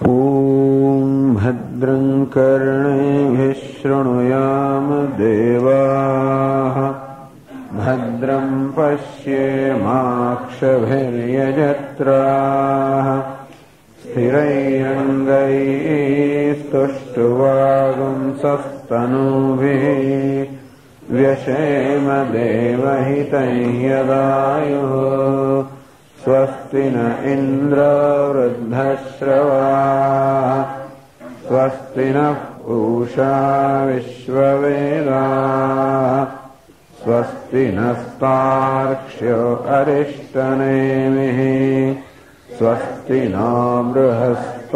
ॐ भद्रं कर्णेभिः शृणुयाम देवाः भद्रं पश्येमाक्षभिर्यजत्राः स्थिरैरङ्गैस्तुष्टुवागुंसस्तनूभिः व्यशेम देवहितं यदायुः स्वस्ति न इन्द्रो वृद्धश्रवाः स्वस्ति नः पूषा विश्ववेदाः स्वस्ति नस्तार्क्ष्यो अरिष्टनेमिः स्वस्ति नो बृहस्पतिर्दधातु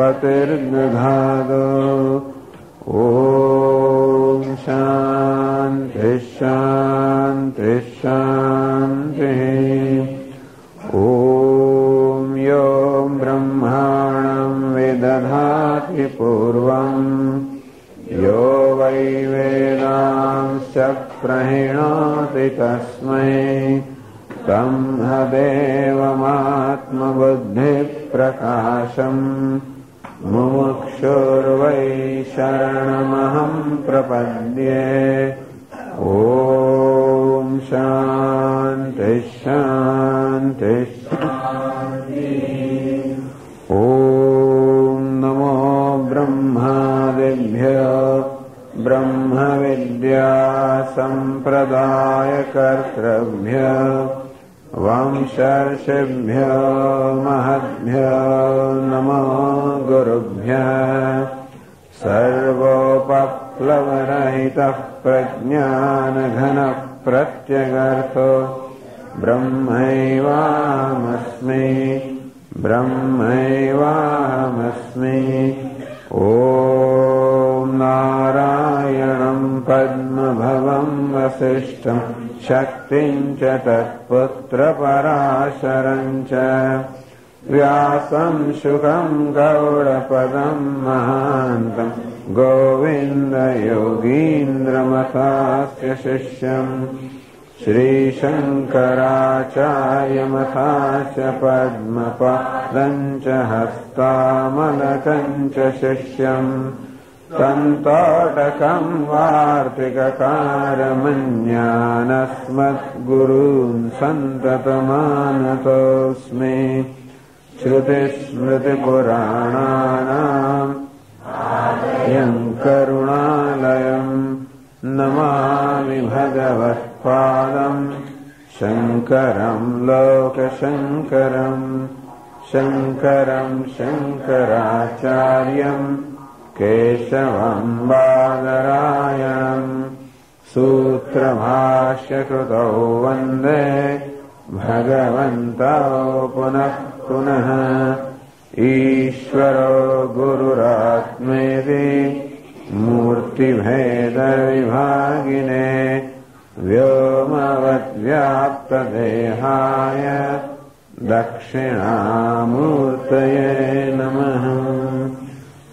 ॐ शान्ति शान्ति शान्तिः ॐ यो ब्रह्माणं विदधाति पूर्वं यो वै वेदांश्च प्रणीणाति तस्मै ब्रह्मदेवमात्मबुद्धिप्रकाशम् मुमुक्षुर्वै शरणमहं प्रपद्ये ॐ शान्ति शान्ति शान्ति ॐ नमो ब्रह्मादिभ्यो ब्रह्मविद्या सम्प्रदायकर्तृभ्यो वंशर्षिभ्यो महद्भ्यो नमो गुरुभ्यः सर्वोपप्लवरहितः प्रज्ञानघनः प्रत्यगर्थो ब्रह्मैवाहमस्मि ॐ नारायणं पद्मभवं वसिष्ठं शक्तिं च तत्पुत्रपराशरं च व्यासं शुकं गौडपदं महान्तं गोविन्दयोगीन्द्रमथास्य शिष्यम् श्रीशङ्कराचार्यमथास्य पद्मपादं च हस्तामलकं च शिष्यम् तन्तोटकं वार्तिककारमन्यानस्मद्गुरून् सन्ततमानतोऽस्मि श्रुतिस्मृतिपुराणानाम् आलयं करुणालयं नमामि भगवत्पादं शङ्करं लोकशङ्करं शङ्करं शङ्कराचार्यं केशवं बादरायणं सूत्रभाष्यकृतौ वन्दे भगवन्तौ पुनः पुनः ईश्वरो गुरुरात्मेति मूर्तिभेदविभागिने व्योमवद्व्याप्तदेहाय दक्षिणामूर्तये नमः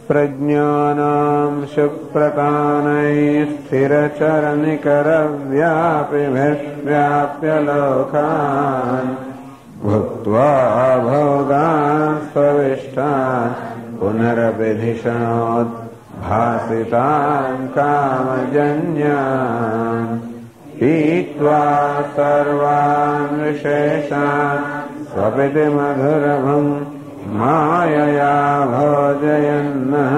प्रज्ञानां सुप्रकानैः स्थिरचरनिकरव्यापिभिर्व्याप्य लोकान् भुक्त्वा भोगान् स्वविष्टान् पुनरभिधिषणोत् भासितान् कामजन्यान् पीत्वा सर्वान् विशेषान् स्वपिति मधुरभं मायया भोजयन्नः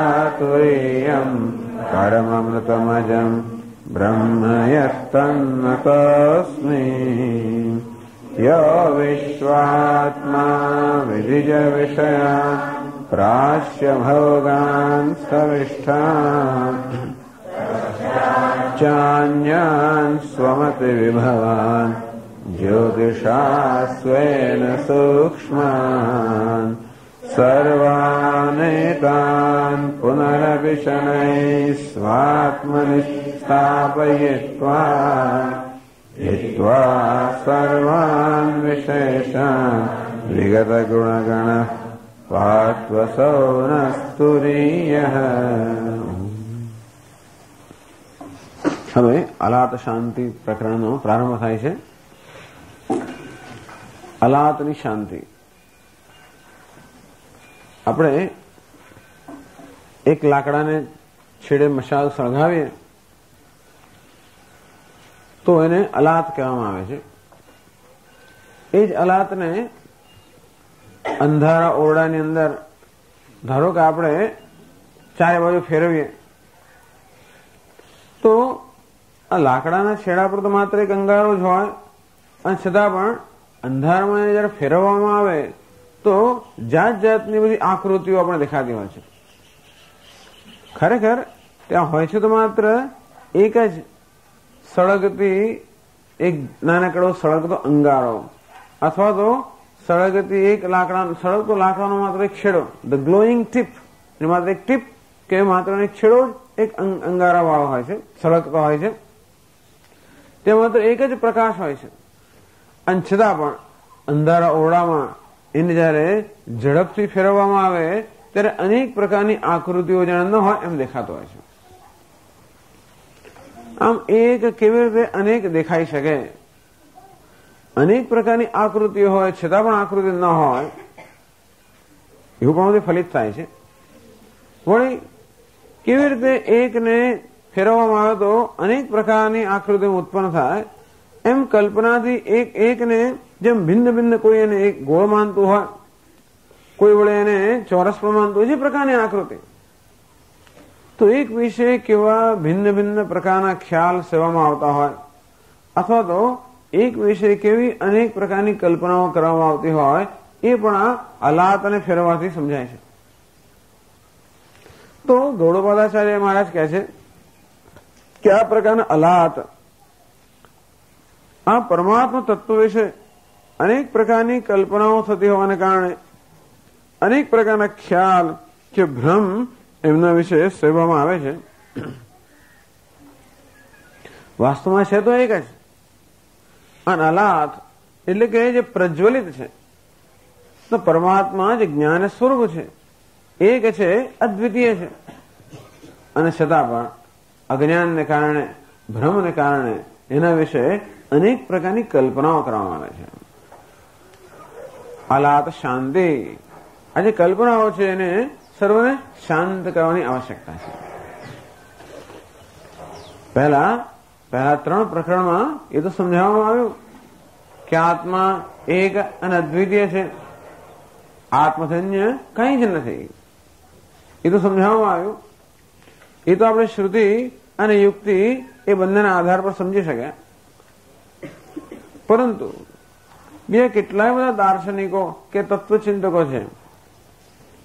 मायासङ्ख्यातुरीयं कर्ममृतमजं ब्रह्म यत्तन्नतोऽस्मि यो विश्वात्मा विदिजविषयान् प्राश्य भोगान् सविष्टान् चान्यान् स्वमतिविभवान् ज्योतिषा स्वेन सूक्ष्मान् सर्वानेतान् पुनरपि शनैः स्वात्मनि स्थापयित्वा हित्वा सर्वान् विशेषान् विगतगुणगणः पात्वसौ नस्तुरीयः। હવે અલાત શાંતિ પ્રકરણનો પ્રારંભ થાય છે. અલાતની શાંતિ આપણે એક લાકડાને છેડે મશાલ સળગાવીએ તો એને અલાત કહેવામાં આવે છે. એ જ અલાતને અંધારા ઓરડાની અંદર ધારો કે આપણે ચારે બાજુ ફેરવીએ તો આ લાકડાના છેડા પર તો માત્ર એક અંગારો જ હોય, અને છતાં પણ અંધારામાં જયારે ફેરવવામાં આવે તો જાત જાતની બધી આકૃતિઓ આપણે દેખાતી હોય છે. ખરેખર ત્યાં હોય છે તો માત્ર એક જ સળગતી એક નાનકડો સળગતો અંગારો, અથવા તો સળગતી એક સળગતો લાકડાનો માત્ર એક છેડો, ધ ગ્લોઈંગ ટીપ, માત્ર એક ટીપ કે માત્ર એક છેડો એક અંગારા વાળો હોય છે, સળગતો હોય છે. તે માત્ર એક જ પ્રકાશ હોય છે, અને છતાં પણ અંધારા ઓરડામાં એને જયારે ઝડપથી ફેરવવામાં આવે ત્યારે અનેક પ્રકારની આકૃતિઓ જાણે ન હોય એમ દેખાતો હોય છે. આમ એક કેવી રીતે અનેક દેખાઈ શકે? અનેક પ્રકારની આકૃતિઓ હોય છતાં પણ આકૃતિ ન હોય એવું પણ બધું ફલિત થાય છે. વળી કેવી રીતે એકને ફેરવવામાં આવે તો અનેક પ્રકારની આકૃતિઓ ઉત્પન્ન થાય, એમ કલ્પનાથી એકને જેમ ભિન્ન ભિન્ન કોઈ એને એક ગોળ માનતું હોય, કોઈ વડે એને ચોરસ પણ માનતું હોય, જે પ્રકારની આકૃતિ, તો એક વિશે કેવા ભિન્ન ભિન્ન પ્રકારના ખ્યાલ સેવામાં આવતા હોય, અથવા તો એક વિશે કેવી અનેક પ્રકારની કલ્પનાઓ કરવામાં આવતી હોય, એ પણ આ અલાત અને ફેરવાથી સમજાય છે. તો ગૌડપાદાચાર્ય મહારાજ કહે છે કે આ પ્રકારના અલાત આ પરમાત્મા તત્વ વિશે અનેક પ્રકારની કલ્પનાઓ થતી હોવાને કારણે અનેક પ્રકારના ખ્યાલ કે ભ્રમ એમના વિશે સેવામાં આવે છે. વાસ્તવમાં છે તો એક જ, અને અલાત એટલે કે જે પ્રજ્વલિત છે, તો પરમાત્મા જે જ્ઞાન સ્વરૂપ છે એક છે, અદ્વિતીય છે, અને છતાં પણ અજ્ઞાનને કારણે, ભ્રમને કારણે એના વિશે અનેક પ્રકારની કલ્પનાઓ કરવામાં આવે છે. અલાત શાંતિ, આ જે કલ્પનાઓ છે એને સર્વને શાંત કરવાની આવશ્યકતા છે. પહેલા 3 પ્રકરણમાં એ તો સમજાવવામાં આવ્યું કે આત્મા એક અને અદ્વિતીય છે, આત્મધન્ય કંઈ જ નથી, એ તો સમજાવવામાં આવ્યું. એ તો આપણે શ્રુતિ અને યુક્તિ એ બંનેના આધાર પર સમજી શક્યા. પરંતુ બીજા કેટલાય બધા દાર્શનિકો કે તત્વચિંતકો છે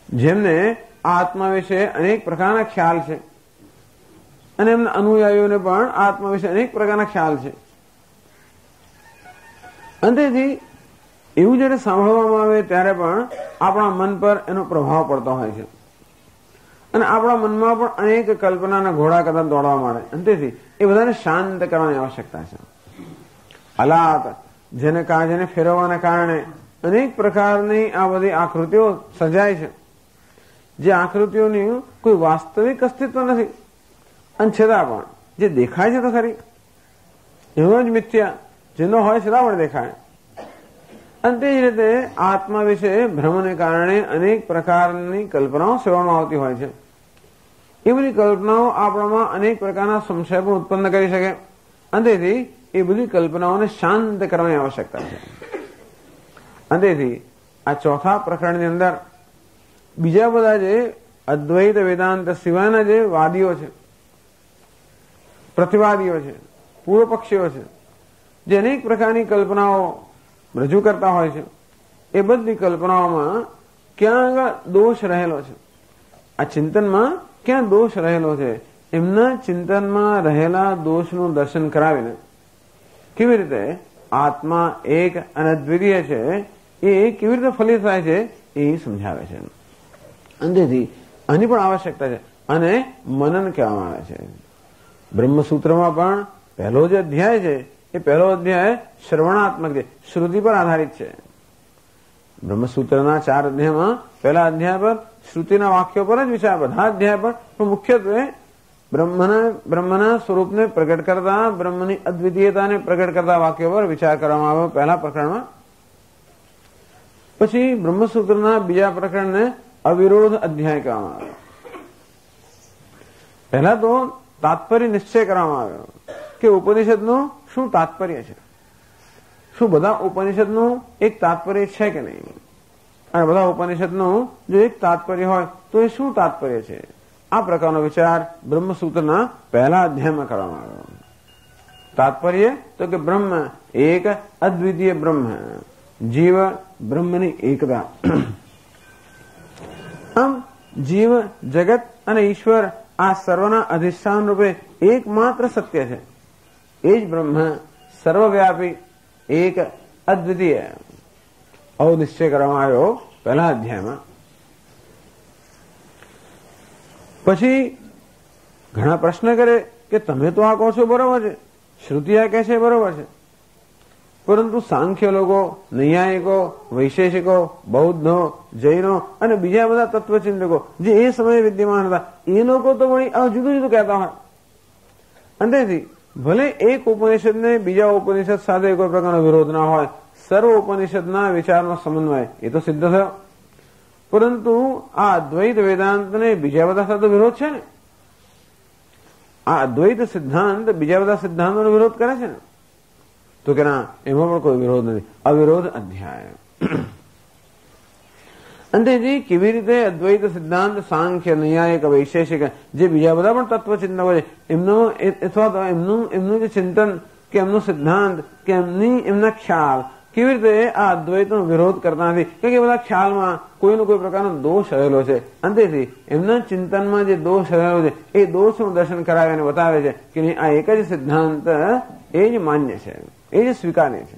જેમને આત્મા વિશે અનેક પ્રકારના ખ્યાલ છે, અને એમના અનુયાયીઓને પણ આત્મા વિશે અનેક પ્રકારના ખ્યાલ છે. અને તેથી એવું જયારે સાંભળવામાં આવે ત્યારે પણ આપણા મન પર એનો પ્રભાવ પડતો હોય છે, અને આપણા મનમાં પણ અનેક કલ્પનાના ઘોડા કદાચ દોડવા માંડે, અને તેથી એ બધાને શાંત કરવાની આવશ્યકતા છે. અલાત જેને ફેરવવાના કારણે અનેક પ્રકારની આ બધી આકૃતિઓ સર્જાય છે, જે આકૃતિઓની કોઈ વાસ્તવિક અસ્તિત્વ નથી, અને છતાં પણ જે દેખાય છે તો ખરી, એવો જ મિથ્યા જેનો હોય છતાં પણ દેખાય. અને તે જ રીતે આત્મા વિશે ભ્રમને કારણે અનેક પ્રકારની કલ્પનાઓ સેવામાં આવતી હોય છે. એ બધી કલ્પનાઓ આપણામાં અનેક પ્રકારના સંશય પણ ઉત્પન્ન કરી શકે, અને તેથી એ બધી કલ્પનાઓને શાંત કરવાની આવશ્યકતા છે. અને તેથી આ ચોથા પ્રકરણની અંદર બીજા બધા જે અદ્વૈત વેદાંત સિવાયના જે વાદીઓ છે, પ્રતિવાદીઓ છે, પૂર્વ પક્ષીઓ છે, જે અનેક પ્રકારની કલ્પનાઓ રજૂ કરતા હોય છે, એ બધી કલ્પનાઓમાં ક્યાં આગળ દોષ રહેલો છે, આ ચિંતનમાં ક્યાં દોષ રહેલો છે, એમના ચિંતનમાં રહેલા દોષનું દર્શન કરાવીને કેવી રીતે આત્મા એક અને દ્વિતીય છે એ કેવી રીતે ફલિત થાય છે એ સમજાવે છે. અને તેથી આની પણ આવશ્યકતા છે, અને મનન કહેવામાં આવે છે. બ્રહ્મસૂત્રમાં પણ પહેલો જે અધ્યાય છે એ પહેલો અધ્યાય શ્રવણાત્મક છે, શ્રુતિ પર આધારિત છે. બ્રહ્મસૂત્રના 4 અધ્યાયમાં પહેલા અધ્યાય પર શ્રુતિના વાક્યો પર જ વિચાર, બધા અધ્યાય પર, પણ મુખ્યત્વે બ્રહ્મના સ્વરૂપને પ્રગટ કરતા, બ્રહ્મની અદ્વિતીયતાને પ્રગટ કરતા વાક્યો પર વિચાર કરવામાં આવ્યો પહેલા પ્રકરણમાં. પછી બ્રહ્મસૂત્રના બીજા પ્રકરણને અવિરોધ અધ્યાય કહેવામાં આવ્યો. પહેલા તો તાત્પર્ય નિશ્ચય કરવામાં આવ્યો કે ઉપનિષદનું શું તાત્પર્ય છે, શું બધા ઉપનિષદનું એક તાત્પર્ય છે કે નહીં, અને બધા ઉપનિષદનું જો એક તાત્પર્ય હોય તો એ શું તાત્પર્ય છે. આ પ્રકારનો વિચાર બ્રહ્મસૂત્રના પહેલા અધ્યાયમાં કરવામાં આવ્યો. તાત્પર્ય તો કે બ્રહ્મ એક અદ્વિતીય બ્રહ્મ, જીવ બ્રહ્મની એકતા. આમ જીવ, જગત અને ઈશ્વર આ સર્વના અધિષ્ઠાન રૂપે એકમાત્ર સત્ય છે. એ જ બ્રહ્મ સર્વવ્યાપી એક અદ્વિતીય આવો નિશ્ચય કરવામાં આવ્યો પહેલા અધ્યાયમાં. પછી ઘણા પ્રશ્ન કરે કે તમે તો આ કહો છો બરોબર છે, શ્રુતિ આ કહે છે બરોબર છે, પરંતુ સાંખ્ય લોકો, નૈયાયિકો, વૈશેષિકો, બૌદ્ધો, જૈનો અને બીજા બધા તત્વચિંતકો જે એ સમયે વિદ્યમાન હતા એ લોકો તો વળી જુદું જુદું કહેતા હોય. અંતેથી ભલે એક ઉપનિષદને બીજા ઉપનિષદ સાથે કોઈ પ્રકારનો વિરોધ ના હોય, સર્વ ઉપનિષદના વિચારનો સમન્વય એ તો સિદ્ધ થયો, પરંતુ આ અદ્વૈત વેદાંતને બીજા બધા સાથે વિરોધ છે ને. આ અદ્વૈત સિદ્ધાંત બીજા બધા સિદ્ધાંતોનો વિરોધ કરે છે ને, તો કે ના, એમાં પણ કોઈ વિરોધ નથી. અવિરોધ અધ્યાય. અંતેથી કેવી રીતે અદ્વૈત સિદ્ધાંત, સાંખ્ય, નૈયાયિક, વૈશેષિક જે બીજા બધા પણ તત્વચિંતકો છે એમનું અથવા તો એમનું જે ચિંતન કે એમનો સિદ્ધાંત કે એમના ખ્યાલ કેવી રીતે આ અદ્વૈતનો વિરોધ કરતા નથી, કે બધા ખ્યાલમાં કોઈનો કોઈ પ્રકારનો દોષ રહેલો છે. અંતેથી એમના ચિંતનમાં જે દોષ રહેલો છે એ દોષનું દર્શન કરાવે અને બતાવે છે કે નહીં, આ એક જ સિદ્ધાંત એ જ માન્ય છે, એ જ સ્વીકાર્ય છે.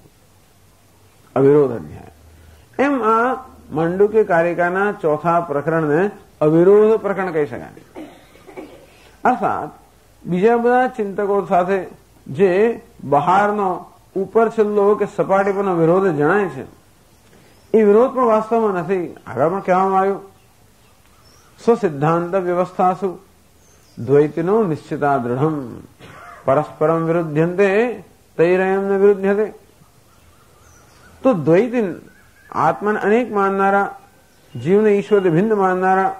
અવિરોધ અધ્યાય. એમ આ માંડુક્ય કારિકાના ચોથા પ્રકરણને અવિરોધ પ્રકરણ કહી શકાય. અર્થાત બીજા બધા ચિંતકો સાથે જે બહારનો ઉપર છેલ્લો કે સપાટી પરનો વિરોધ જણાય છે એ વિરોધ પણ વાસ્તવમાં નથી. આગળ પણ કહેવામાં આવ્યું, સ્વસિદ્ધાંત વ્યવસ્થાસુ દ્વૈતિનો નિશ્ચિતા દૃઢમ પરસ્પરમ વિરુદ્ધ્યંતે તૈરયમ ન વિરુદ્ધ્યતે. તો દ્વૈતી આત્માને અનેક માનનારા, જીવને ઈશ્વરથી ભિન્ન માનનારા,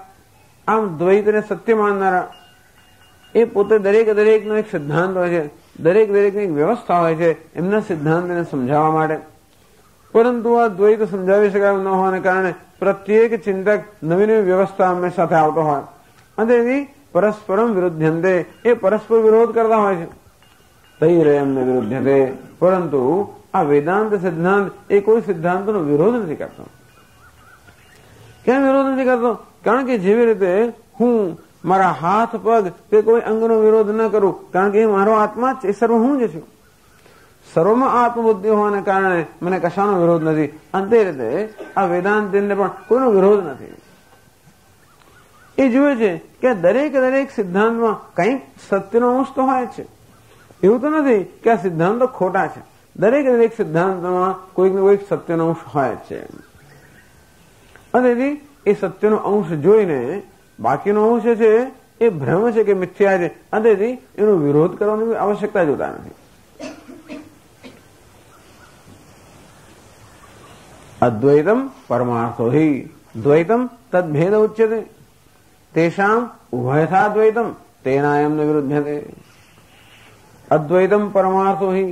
આમ દ્વૈતને સત્ય માનનારા એ પોતે દરેકનો એક સિદ્ધાંત હોય છે, દરેકની એક વ્યવસ્થા હોય છે એમના સિદ્ધાંતને સમજાવવા માટે. પરંતુ આ દ્વૈત સમજાવી શકાય ન હોવાને કારણે પ્રત્યેક ચિંતક નવી નવી વ્યવસ્થા હંમેશા સાથે આવતો હોય અને તેથી પરસ્પરમ વિરુદ્ધ્યંતે એ પરસ્પર વિરોધ કરતા હોય છે. તૈરયમને વિરુદ્ધ્યતે. પરંતુ આ વેદાંત સિદ્ધાંત એ કોઈ સિદ્ધાંતનો વિરોધ નથી કરતો. કેમ વિરોધ નથી કરતો? કારણ કે જેવી રીતે હું મારા હાથ, પગ કે કોઈ અંગનો વિરોધ ન કરું, કારણ કે એ મારો આત્મા જ, એ સર્વ હું જ છું. સર્વમાં આત્મબુદ્ધિ હોવાને કારણે મને કશાનો વિરોધ નથી. અંતે રીતે આ વેદાંતને પણ કોઈનો વિરોધ નથી. એ જુએ છે કે દરેક સિદ્ધાંતમાં કંઈક સત્યનો અંશ તો હોય છે. એવું તો નથી કે આ સિદ્ધાંતો ખોટા છે. દરેક સિદ્ધાંતમાં કોઈક ને કોઈક સત્યનો અંશ હોય જ છે. અને એ સત્યનો અંશ જોઈને બાકીનો અંશ છે એ ભ્રમ છે કે મિથ્યા છે, અને એનો વિરોધ કરવાની આવશ્યકતા જોતા નથી. અદ્વૈતમ પરમાર્થો હિ દ્વૈતમ તદ્ભેદ ઉચ્યતે તેષામ ઉભયથા દ્વૈતમ તેનાયમ ન વિરુદ્ધ્યતે. અદ્વૈતમ પરમાર્થો હિ,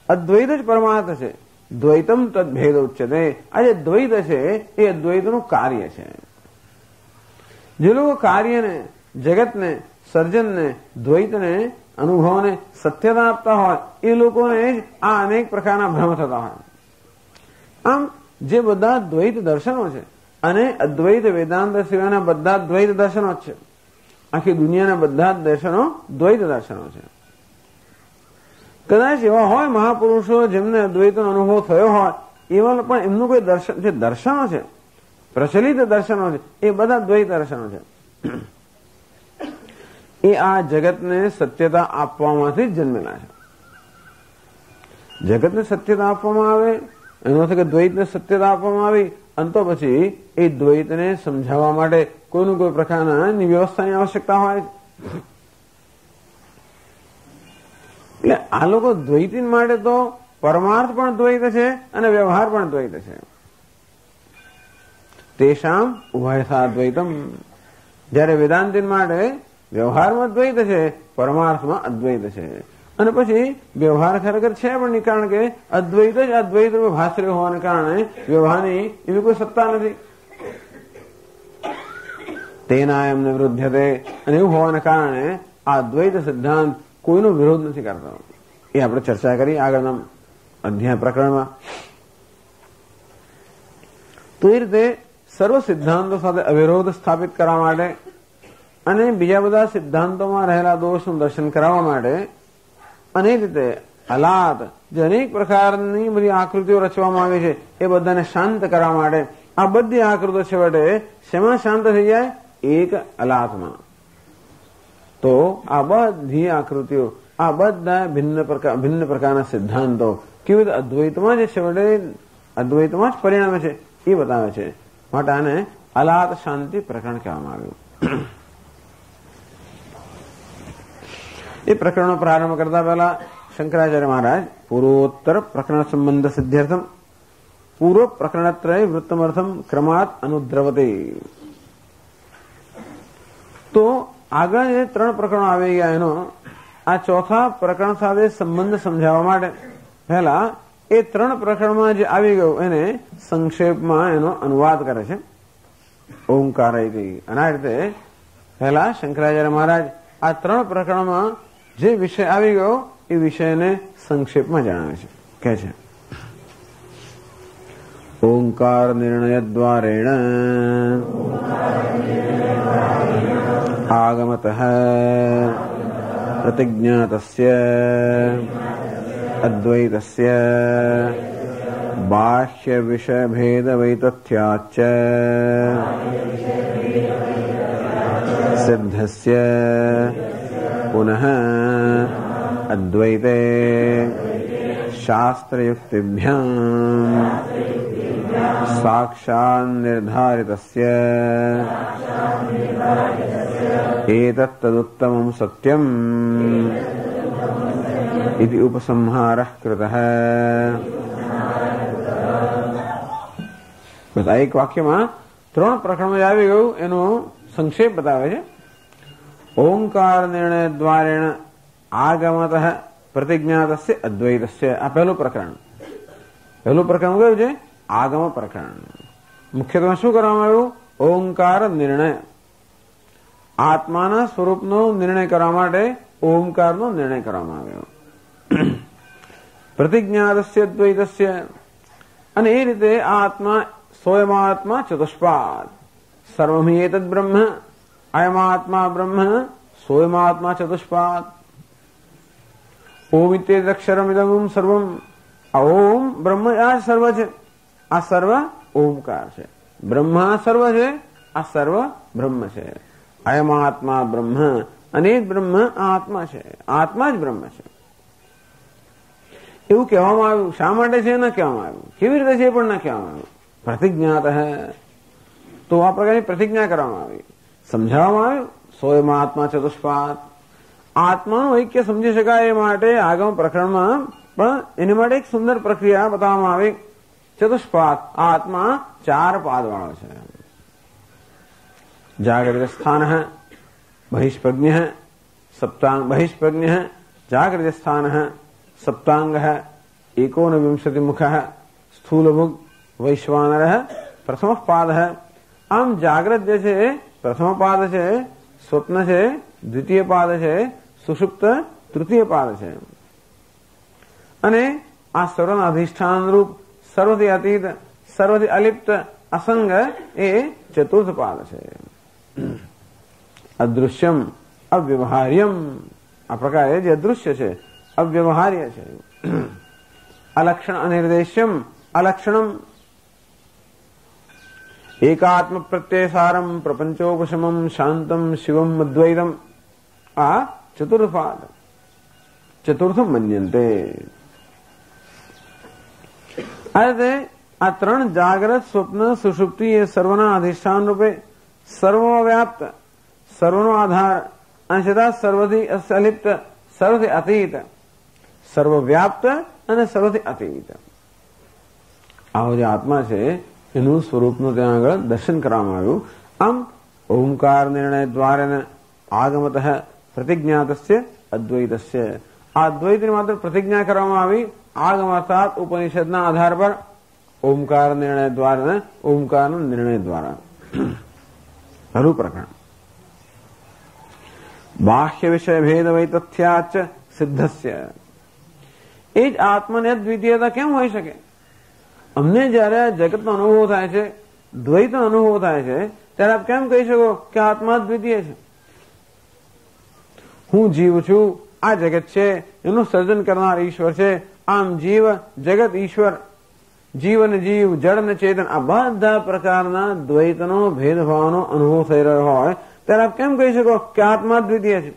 અદ્વૈત જ પરમાર્થ છે. દ્વૈતમ તદ્ભેદ ઉચ્યતે. આ જે દ્વૈત છે એ અદ્વૈતનું કાર્ય છે. જે લોકો કાર્યને, જગતને, સર્જનને, દ્વૈતને, અનુભવને સત્યતા આપતા હોય એ લોકોને જ આ અનેક પ્રકારના ભ્રમ થતા હોય. આમ જે બધા દ્વૈત દર્શનો છે અને અદ્વૈત વેદાંત સિવાયના બધા દ્વૈત દર્શનો જ છે. આખી દુનિયાના બધા જ દર્શનો દ્વૈત દર્શનો છે. કદાચ એવા હોય મહાપુરુષો જેમને અદ્વૈતનો અનુભવ થયો હોય, એવા પણ એમનું કોઈ દર્શન, જે દર્શનો છે, પ્રચલિત દર્શનો છે, એ બધા દ્વૈત દર્શનો છે. એ આ જગતને સત્યતા આપવામાંથી જ જન્મેલા છે. જગતને સત્યતા આપવામાં આવે એનો અર્થ કે દ્વૈતને સત્યતા આપવામાં આવી, અને તો પછી એ દ્વૈતને સમજાવવા માટે કોઈનું કોઈ પ્રકારના વ્યવસ્થાની આવશ્યકતા હોય. એટલે આ લોકો દ્વૈતી માટે તો પરમાર્થ પણ દ્વૈત છે અને વ્યવહાર પણ દ્વૈત છે. તેષામ ઉભયથા અદ્વૈતમ. જ્યારે વેદાંતિ માટે વ્યવહારમાં દ્વૈત છે, પરમાર્થમાં અદ્વૈત છે. અને પછી વ્યવહાર ખરેખર છે પણ નહીં, કારણ કે અદ્વૈત જ અદ્વૈત રૂપે ભાષ રહ્યો હોવાને કારણે વ્યવહારની એવી કોઈ સત્તા નથી. તેના એમને વિરુદ્ધતે, અને એવું હોવાને કારણે આ અદ્વૈત સિદ્ધાંત કોઈનો વિરોધ નથી કરતો. એ આપણે ચર્ચા કરી આગળના અધ્યાય પ્રકરણમાં. તો એ રીતે સર્વ સિદ્ધાંતો સાથે અવિરોધ સ્થાપિત કરવા માટે અને બીજા બધા સિદ્ધાંતોમાં રહેલા દોષનું દર્શન કરાવવા માટે અને એ રીતે અલાત જે અનેક પ્રકારની બધી આકૃતિઓ રચવામાં આવી છે એ બધાને શાંત કરવા માટે આ બધી આકૃતિઓ છેવટે શેમાં શાંત થઈ જાય? એક અલાતમાં. તો આ બધી આકૃતિઓ, આ બધા ભિન્ન પ્રકારના સિદ્ધાંતો કેવી રીતે અદ્વૈતમાં જે છેવટે અદ્વૈતમાં જ પરિણામે છે એ બતાવે છે. માટે આને અલાત શાંતિ પ્રકરણ કહેવામાં આવ્યું. એ પ્રકરણનો પ્રારંભ કરતા પહેલા શંકરાચાર્ય મહારાજ પૂર્વોત્તર પ્રકરણ સંબંધ સિદ્ધ્યર્થમ પૂર્વ પ્રકરણત્રય વૃત્તમર્થમ ક્રમાત અનુદ્રવતે. તો આગળ જે 3 પ્રકરણો આવી ગયા એનો આ ચોથા પ્રકરણ સાથે સંબંધ સમજાવવા માટે પહેલા એ 3 પ્રકરણમાં જે આવી ગયું એને સંક્ષેપમાં એનો અનુવાદ કરે છે ઓમકાર. અને આ રીતે પહેલા શંકરાચાર્ય મહારાજ આ 3 પ્રકરણમાં જે વિષય આવી ગયો એ વિષયને સંક્ષેપમાં જણાવે છે. કહે છે ઓંકાર નિર્ણય દ્વારેણ આગમતઃ પ્રતિજ્ઞાતસ્ય અદ્વૈતસ્ય બાહ્ય વિષય ભેદ વૈતથ્યાચ્ચ સિદ્ધસ્ય પુનઃ અદ્વૈતે શાસ્ત્રયુક્તિભ્યામ સાક્ષાત નિર્ધારિતસ્ય એતત્તદુત્તમં સત્યમ ઇતિ ઉપસંહારઃ કૃતઃ. એક વાક્યમાં 3 પ્રકરણમાં આવી ગયું એનો સંક્ષેપ બતાવે છે. ઓંકાર નિર્ણય દ્વારેણ આગમતઃ પ્રતિજ્ઞાતસ્ય અદ્વૈતસ્ય. આ પહેલું પ્રકરણ કયું છે? આગમ પ્રકરણ. મુખ્યત્વે શું કરવામાં આવ્યું? ઓંકાર નિર્ણય. આત્માના સ્વરૂપનો નિર્ણય કરવા માટે ઓમકારનો નિર્ણય કરવામાં આવ્યો. પ્રતિજ્ઞાતસ્ય અદ્વૈતસ્ય. અને એ રીતે આ આત્મા સ્વયમાત્મા ચતુષ્પાદ સર્વમિ એતદ બ્રહ્મ અયમાત્મા બ્રહ્મ સ્વયમાત્મા ચતુષ્પાદ ઓમ ઇત્યેતદક્ષરમ ઇદમ સર્વમ. આ ઓમ બ્રહ્મ આ સર્વ છે, આ સર્વ ઓમકાર છે. બ્રહ્મ આ સર્વ છે, આ સર્વ બ્રહ્મ છે. અયમાત્મા બ્રહ્મ, અને બ્રહ્મ આત્મા છે, આત્મા જ બ્રહ્મ છે એવું કહેવામાં આવ્યું. શા માટે છે ન કહેવામાં આવ્યું, કેવી રીતે છે પણ ન કહેવામાં આવ્યું. પ્રતિજ્ઞાત તો આ પ્રકારની પ્રતિજ્ઞા કરવામાં આવી, સમજાવવામાં આવ્યું. સોયમાં આત્મા ચતુષ્પાદ, આત્માનું ઐક્ય સમજી શકાય એ માટે આગમ પ્રકરણમાં પણ એની માટે એક સુંદર પ્રક્રિયા બતાવવામાં આવી. ચતુષ્પાદ, આ આત્મા 4 પાદ વાળો છે. જાગૃત સ્થાન બહિષ્પ્રજ્ઞ સપ્તાંગ બહિષ્પ્રજ્ઞ જાગૃત સ્થાન સપ્તાંગ 19 મુખ સ્થૂલભુગ વૈશ્વાનર પ્રથમ પાદ. આમ જાગ્રત જે છે પ્રથમ પાદ છે, સ્વપ્ન છે દ્વિતીય પાદ છે, સુષુપ્ત તૃતીય પાદ છે. અને આ સર્વના અધિષ્ઠાન રૂપ સર્વથી અતીત સર્વથી અલિપ્ત અસંગ એ ચતુર્થ પાદ છે. અદૃશ્યમ અવ્યવહાર્યમ, આ પ્રકારે જે અદૃશ્ય છે અવ્યવહાર્ય છે. અલક્ષણ અનિર્દેશ્યમ અલક્ષણમ એકાત્મ પ્રત્યસારમ પ્રપંચોપશમમ શાંતમ શિવમ અદ્વૈતમ. આ ચતુર્થ પાદ, ચતુર્થમ મન્યંતે. આ રીતે આ 3 જાગ્રત સ્વપ્ન સુષુપ્તિ એ સર્વના અધિષ્ઠાન રૂપે સર્વવ્યાપ્ત, સર્વનો આધાર અને છતાં સર્વથી અલિપ્ત, સર્વથી અતીત, સર્વવ્યાપ્ત અને સર્વથી અતીત. આવો જે આત્મા છે એનું સ્વરૂપનું ત્યાં આગળ દર્શન કરવામાં આવ્યું. આમ ઓમકાર નિર્ણય દ્વારા આગમત પ્રતિજ્ઞાતસ્ય અદ્વૈતસ્ય, આ અદ્વૈતની માત્ર પ્રતિજ્ઞા કરવામાં આવી આગમ અર્થાત ઉપનિષદના આધાર પર, ઓમકાર નિર્ણય દ્વારા, ઓમકારના નિર્ણય દ્વારા. ખરું પ્રકરણ. બાહ્ય વિષય ભેદ વૈતથ્યાચ સિદ્ધસ્ય, એ જ આત્માને દ્વિતીયતા કેમ હોઈ શકે? અમને જયારે જગતનો અનુભવ થાય છે, દ્વૈતનો અનુભવ થાય છે, ત્યારે આપ કેમ કહી શકો કે આત્મા દ્વિતીય છે? હું જીવ છું, આ જગત છે, એનું સર્જન કરનાર ઈશ્વર છે. આમ જીવ, જગત, ઈશ્વર, જીવ અને જીવ, જળ અને ચેતન, આ બધા પ્રકારના દ્વૈતનો ભેદભાવનો અનુભવ થઈ રહ્યો હોય ત્યારે આપ કેમ કહી શકો કે આત્મા દ્વિતીય છે?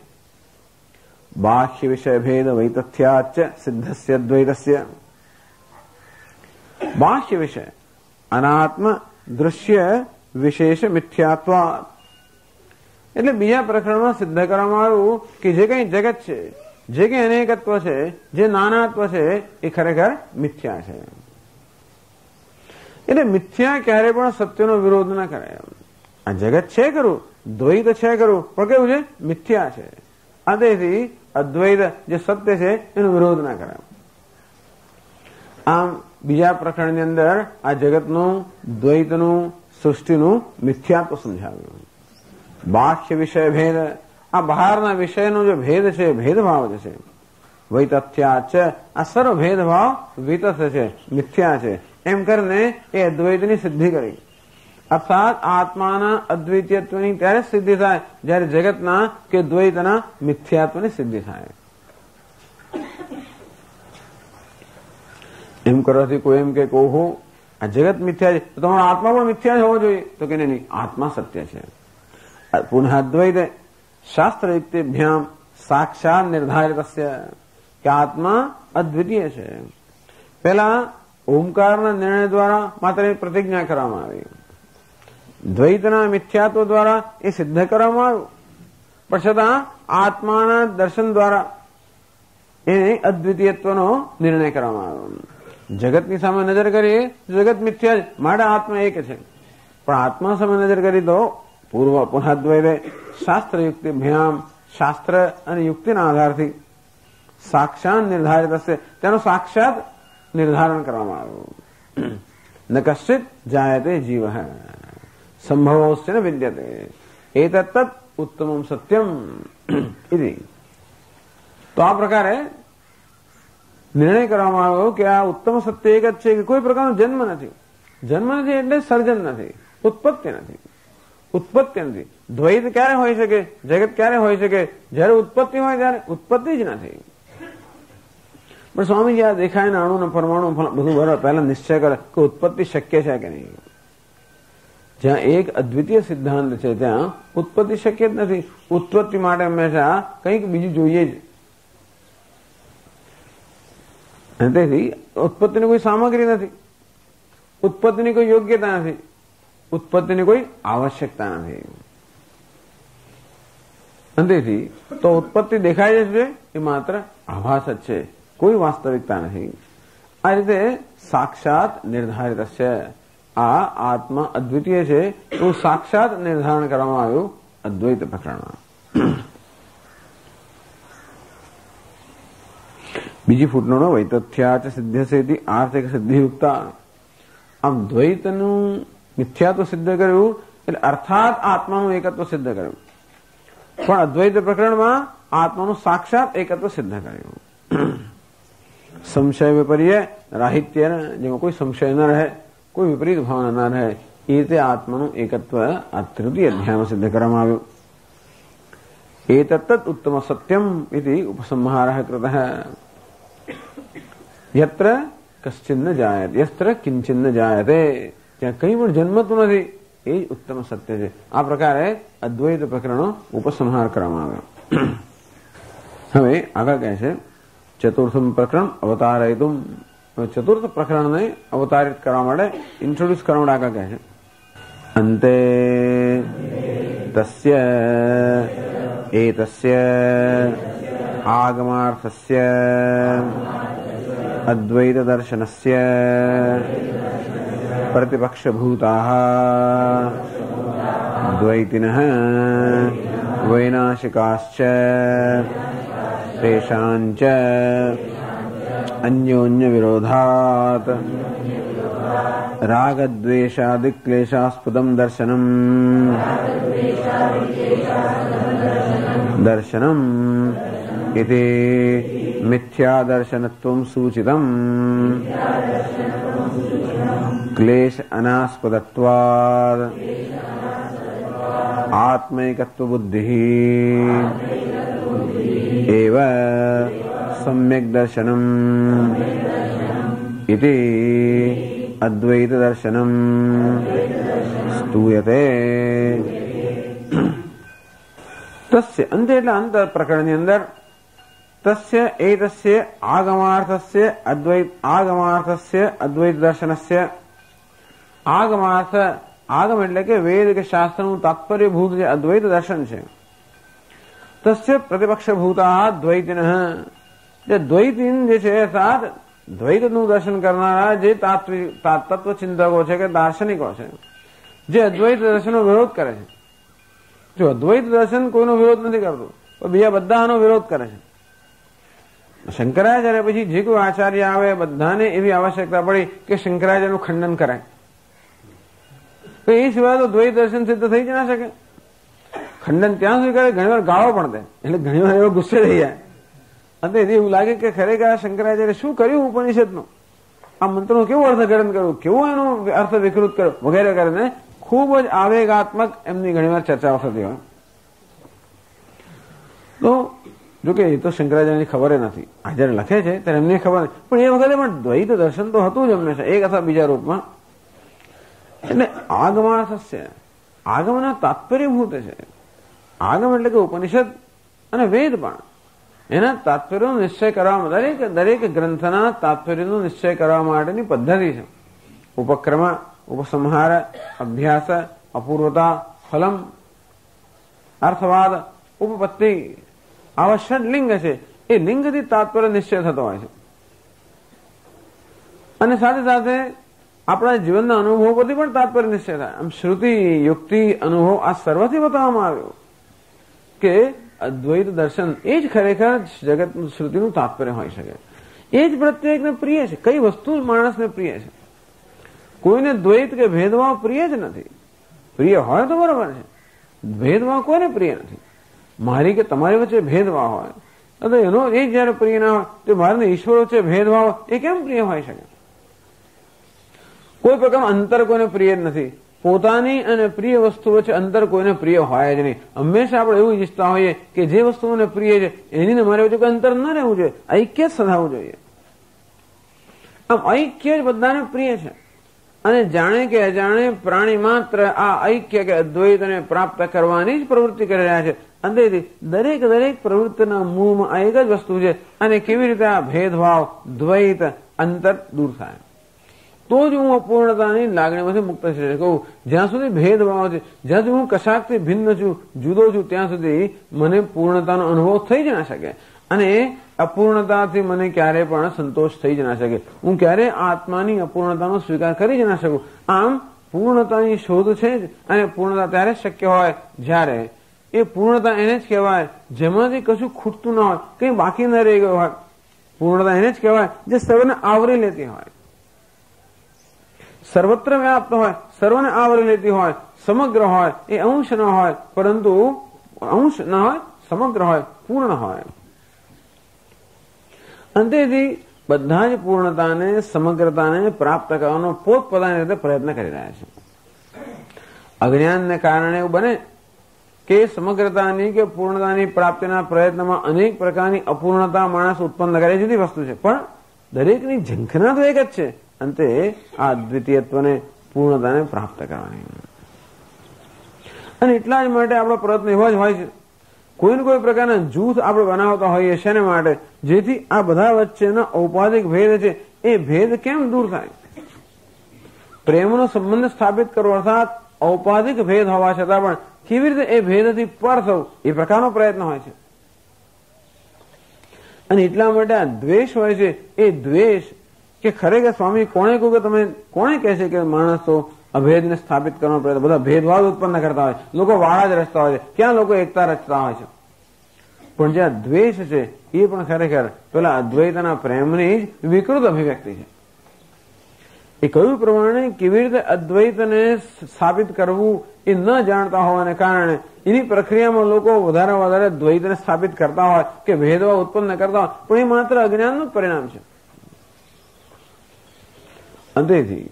બાહ્ય વિષય ભેદ વૈતથ્યાચ સિદ્ધસ્ય દ્વૈતસ્ય. બાહ્ય વિષય અનાત્મ દૃશ્ય વિશેષ મિથ્યાત્વાદ, એટલે બીજા પ્રકરણમાં સિદ્ધ કરવામાં આવ્યું કે જે કંઈ જગત છે, જે કંઈ અનેકત્વ છે, જે નાનાત્વ છે, એ ખરેખર મિથ્યા છે. એટલે મિથ્યા ક્યારે પણ સત્યનો વિરોધ ન કરે. આ જગત છે ખરું, દ્વૈત છે ખરું, પણ કેવું છે? મિથ્યા છે. આથી અદ્વૈત જે સત્ય છે એનો વિરોધ ના કરે. આમ બીજા પ્રકરણની અંદર આ જગતનું, દ્વૈતનું, સૃષ્ટિનું મિથ્યાત્વ સમજાવ્યું. બાહ્ય વિષય ભેદ, આ બહારના વિષયનો જે ભેદ છે, ભેદભાવ જે છે, વૈતથ્યા છે, આ સર્વ ભેદભાવ વિતથ છે, મિથ્યા છે, એમ કરીને એ અદ્વૈતની સિદ્ધિ કરી. અર્થાત આત્માના અદ્વિતીયત્વની ત્યારે સિદ્ધિ થાય જ્યારે જગતના કે દ્વૈતના મિથ્યાત્વની સિદ્ધિ થાય. એમ કરવાથી કોઈ એમ કે કહું આ જગત મિથ્યા છે તો તમારો આત્મા પણ મિથ્યા જ હોવો જોઈએ, તો કે નહીં, આત્મા સત્ય છે. પુનઃ અદ્વૈત શાસ્ત્રયુક્તિભ્યામ સાક્ષાત નિર્ધારિતસ્ય, કે આત્મા અદ્વિતીય છે. પહેલા ઓમકારના નિર્ણય દ્વારા માત્ર પ્રતિજ્ઞા કરવામાં આવી, દ્વૈતના મિથ્યાત્વ દ્વારા એ સિદ્ધ કરવામાં આવ્યું, પણ છતાં આત્માના દર્શન દ્વારા એ અદ્વિતીયત્વનો નિર્ણય કરવામાં આવ્યો. જગતની સામે નજર કરીએ જગત મિથ્યા છે, માટે આત્મા એક છે. પણ આત્મા સામે નજર કરી તો પૂર્વ પુનઃદ્વૈત શાસ્ત્ર યુક્તિભ્યામ, શાસ્ત્ર અને યુક્તિના આધારથી સાક્ષાત નિર્ધારિત હશે, તેનું સાક્ષાત નિર્ધારણ કરવામાં આવ્યું. ન કશ્ચિત જાયતે જીવ સંભવોસ્ય ન વિદ્યતે એતત્તત ઉત્તમમ સત્યમ ઇતિ. તો આ પ્રકારે નિર્ણય કરવામાં આવ્યો કે આ ઉત્તમ સત્ય એક જ છે કે કોઈ પ્રકારનો જન્મ નથી. જન્મ નથી એટલે સર્જન નથી, ઉત્પત્તિ નથી. ઉત્પત્તિ નથી. દ્વૈત ક્યારે હોઈ શકે, જગત ક્યારે હોઈ શકે? જયારે ઉત્પત્તિ હોય ત્યારે ઉત્પત્તિ જ નથી. પણ સ્વામીજી આ દેખાય ને અણુ ને પરમાણુ બધું બરાબર પહેલા નિશ્ચય કરે કે ઉત્પત્તિ શક્ય છે કે નહીં. જ્યાં એક અદ્વિતીય સિદ્ધાંત છે ત્યાં ઉત્પત્તિ શક્ય જ નથી. ઉત્પત્તિ માટે હંમેશા કંઈક બીજું જોઈએ જ. તેથી ઉત્પત્તિની કોઈ સામગ્રી નથી, ઉત્પત્તિની કોઈ યોગ્યતા નથી, ઉત્પત્તિની કોઈ આવશ્યકતા નથી. તેથી તો ઉત્પત્તિ દેખાય છે એ માત્ર આભાસ જ છે, કોઈ વાસ્તવિકતા નથી. આ રીતે સાક્ષાત નિર્ધારિત છે. આ આત્મા અદ્વિતીય છે એવું સાક્ષાત નિર્ધારણ કરવામાં આવ્યું અદ્વૈત પ્રકરણમાં. બીજી ફૂટનોટો વૈતથ્યાચ સિદ્ધ્યસેતી આર્થિક સિદ્ધિયુક્તા. આમ દ્વૈતનું મિથ્યાત્વ સિદ્ધ કર્યું એટલે અર્થાત આત્માનું એકત્વ સિદ્ધ કર્યું, પણ અદ્વૈત પ્રકરણમાં આત્માનું સાક્ષાત એકત્વ સિદ્ધ કર્યું. સંશય વિપર્ય રાહિત્ય, જેમાં કોઈ સંશય ન રહે, કોઈ વિપરીત ભાવના ન રહે, એ રીતે આત્માનું એકત્વ આ તૃતીય અધ્યાયમાં સિદ્ધ કરવામાં આવ્યું. એતત્તત ઉત્તમ સત્યમ ઇતિ ઉપસંહારઃ કૃતઃ. યત્ર કશ્ચિન્ન જાયતે યત્ર કિંચિન્ન જાયતે, ત્યાં કંઈ પણ જન્મતું નથી, એ જ ઉત્તમ સત્ય છે. આ પ્રકારે અદ્વૈત પ્રકરણનો ઉપસંહાર કરવામાં આવ્યો. હવે આગળ કહે છે ચતુર્થમ પ્રકરણ અવતારયતુમ. ચતુર્થ પ્રકરણને અવતારિત કરવા માટે ઇન્ટ્રોડ્યુસ કરવા માટે આગળ કહે છે અંતે તસ્ય એતસ્ય આગમાર્થસ્ય અદ્વૈત દર્શનસ્ય प्रतिपक्षभूताः द्वैतिनः वैनाशिकाश्च तेषाञ्च अन्योन्यविरोधात् रागद्वेषादिक्लेशास्पदं दर्शनम् इति मिथ्यादर्शनत्वं सूचितम् क्लेश अनास्पदत्वात् आत्मैकत्वबुद्धिः एव सम्यक् दर्शनम् इति अद्वैत दर्शनम् स्तूयते। तस्य अंते એટલે અંતર પ્રકરણની અંદર तस्य एतस्य आगमार्थस्य अद्वैत दर्शनस्य आगमार्थ आगम એટલે કે વેદ કે શાસ્ત્રનું તાત્પર્યભૂત જે અદ્વૈત દર્શન છે તસ્ય પ્રતિપક્ષભૂતા દ્વૈતિનઃ જે દ્વૈતીન જે છે અર્થાત દ્વૈતનું દર્શન કરનારા જે તત્વચિંતકો છે કે દાર્શનિકો છે જે અદ્વૈત દર્શનનો વિરોધ કરે છે જો અદ્વૈત દર્શન કોઈનો વિરોધ નથી કરતું પણ બીજા બધાનો વિરોધ કરે છે શંકરાચાર્ય પછી જે કોઈ આચાર્ય આવે બધાને એવી આવશ્યકતા પડી કે શંકરાચાર્યનું ખંડન કરાય તો એ સિવાય તો દ્વૈત દર્શન સિદ્ધ થઈ જ ના શકે। ખંડન ત્યાં સુધી કરે ઘણીવાર ગાળો પણ દે એટલે ઘણીવાર એવો ગુસ્સે થઈ જાય અને એવું લાગે કે ખરેખર શંકરાચાર્ય શું કર્યું ઉપનિષદનું આ મંત્રનું કેવું અર્થઘટન કર્યું કેવું એનો અર્થ વિકૃત કર્યો વગેરે કરીને ખૂબ જ આવેગાત્મક એમની ઘણીવાર ચર્ચાઓ થતી હોય તો જોકે એ તો શંકરાચાર્યની ખબર નથી આ જયારે લખે છે ત્યારે એમને ખબર પણ એ વખતે પણ દ્વૈત દર્શન તો હતું જ હંમેશા એક અથવા બીજા રૂપમાં એટલે આગમાર્થસ્ય આગમના તાત્પર્યભૂત છે આગમ એટલે કે ઉપનિષદ અને વેદ પણ એના તાત્પર્યનો નિશ્ચય કરવા દરેક ગ્રંથના તાત્પર્યનો નિશ્ચય કરવા માટેની પદ્ધતિ છે ઉપક્રમ ઉપસંહાર અભ્યાસ અપૂર્વતા ફલમ અર્થવાદ ઉપપત્તિ આવા ષડ લિંગ છે એ લિંગથી તાત્પર્ય નિશ્ચય થતો હોય છે અને સાથે સાથે આપણા જીવનના અનુભવો પરથી પણ તાત્પર્ય નિશ્ચય થાય આમ શ્રુતિ યુક્તિ અનુભવ આ સર્વથી બતાવવામાં આવ્યું કે અદ્વૈત દર્શન એ જ ખરેખર જગતનું શ્રુતિનું તાત્પર્ય હોઈ શકે એ જ પ્રત્યેકને પ્રિય છે કઈ વસ્તુ માણસને પ્રિય છે કોઈને દ્વૈત કે ભેદભાવ પ્રિય જ નથી પ્રિય હોય તો બરોબર છે ભેદભાવ કોઈને પ્રિય નથી મારી કે તમારી વચ્ચે ભેદભાવ હોય તો એનો એ જયારે પ્રિય ના હોય તો મારે ઈશ્વર વચ્ચે ભેદભાવ એ કેમ પ્રિય હોઈ શકે કોઈ પ્રકારનું અંતર કોઈને પ્રિય જ નથી પોતાની અને પ્રિય વસ્તુ વચ્ચે અંતર કોઈને પ્રિય હોય જ નહીં હંમેશા આપણે એવું ઈચ્છતા હોઈએ કે જે વસ્તુઓને પ્રિય છે એની ને મારી વચ્ચે કોઈ અંતર ન રહેવું જોઈએ ઐક્ય જ સધાવવું જોઈએ આમ ઐક્ય જ બધાને પ્રિય છે અને જાણે કે અજાણે પ્રાણી માત્ર આ ઐક્ય કે અદ્વૈતને પ્રાપ્ત કરવાની જ પ્રવૃત્તિ કરી રહ્યા છે અંતેથી દરેક પ્રવૃત્તિના મૂળમાં આ એક જ વસ્તુ છે અને કેવી રીતે આ ભેદભાવ દ્વૈત અંતર દૂર થાય તો જ હું અપૂર્ણતાની લાગણીમાંથી મુક્ત થઈ શકું જ્યાં સુધી ભેદભાવ છે જ્યાં સુધી હું કશાકથી ભિન્ન છું જુદો છું ત્યાં સુધી મને પૂર્ણતાનો અનુભવ થઈ જ ના શકે અને અપૂર્ણતાથી મને ક્યારે પણ સંતોષ થઈ જ ના શકે હું ક્યારે આત્માની અપૂર્ણતાનો સ્વીકાર કરી જ ના શકું આમ પૂર્ણતાની શોધ છે જ અને પૂર્ણતા ત્યારે શક્ય હોય જ્યારે એ પૂર્ણતા એને જ કહેવાય જેમાંથી કશું ખૂટતું ના હોય કંઈ બાકી ન રહી ગયું હોય પૂર્ણતા એને જ કહેવાય જે સર્વને આવરી લેતી હોય સર્વત્ર વ્યાપ્ત હોય સર્વને આવરી લેતી હોય સમગ્ર હોય એ અંશ ન હોય પરંતુ અંશ ન હોય સમગ્ર હોય પૂર્ણ હોય અંતેથી બધા જ પૂર્ણતાને સમગ્રતાને પ્રાપ્ત કરવાનો પોતપોતાની રીતે પ્રયત્ન કરી રહ્યા છે અજ્ઞાનને કારણે એવું બને કે સમગ્રતાની કે પૂર્ણતાની પ્રાપ્તિના પ્રયત્નમાં અનેક પ્રકારની અપૂર્ણતા માણસ ઉત્પન્ન કરે જુદી વસ્તુ છે પણ દરેકની ઝંખના તો એક જ છે અંતે આ અદ્વિતીયત્વને પૂર્ણતાને પ્રાપ્ત કરવાની અને એટલા જ માટે આપણો પ્રયત્ન એવો જ હોય છે કોઈ ને કોઈ પ્રકારના જૂથ આપણે બનાવતા હોઈએ શેને માટે જેથી આ બધા વચ્ચેના ઔપાધિક ભેદ છે એ ભેદ કેમ દૂર થાય પ્રેમનો સંબંધ સ્થાપિત કરવો અર્થાત ઔપાધિક ભેદ હોવા છતાં પણ કેવી રીતે એ ભેદથી પર થવું એ પ્રકારનો પ્રયત્ન હોય છે અને એટલા માટે આ દ્વેષ હોય છે એ દ્વેષ કે ખરેખર સ્વામી કોણે કહ્યું કે તમે કોણે કહે છે કે માણસ તો અભેદને સ્થાપિત કરવાનો પ્રયત્ન, બધા ભેદભાવ ઉત્પન્ન કરતા હોય, લોકો વાળા જ રચતા હોય છે, ક્યાં લોકો એકતા રચતા હોય છે? પણ જ્યાં દ્વેષ છે એ પણ ખરેખર પેલા અદ્વૈતના પ્રેમની જ વિકૃત અભિવ્યક્તિ છે. એ કહ્યું પ્રમાણે કેવી રીતે અદ્વૈતને સ્થાપિત કરવું એ ન જાણતા હોવાને કારણે એની પ્રક્રિયામાં લોકો વધારે દ્વૈતને સ્થાપિત કરતા હોય કે ભેદભાવ ઉત્પન્ન કરતા હોય, પણ એ માત્ર અજ્ઞાનનું જ પરિણામ છે. અંતેથી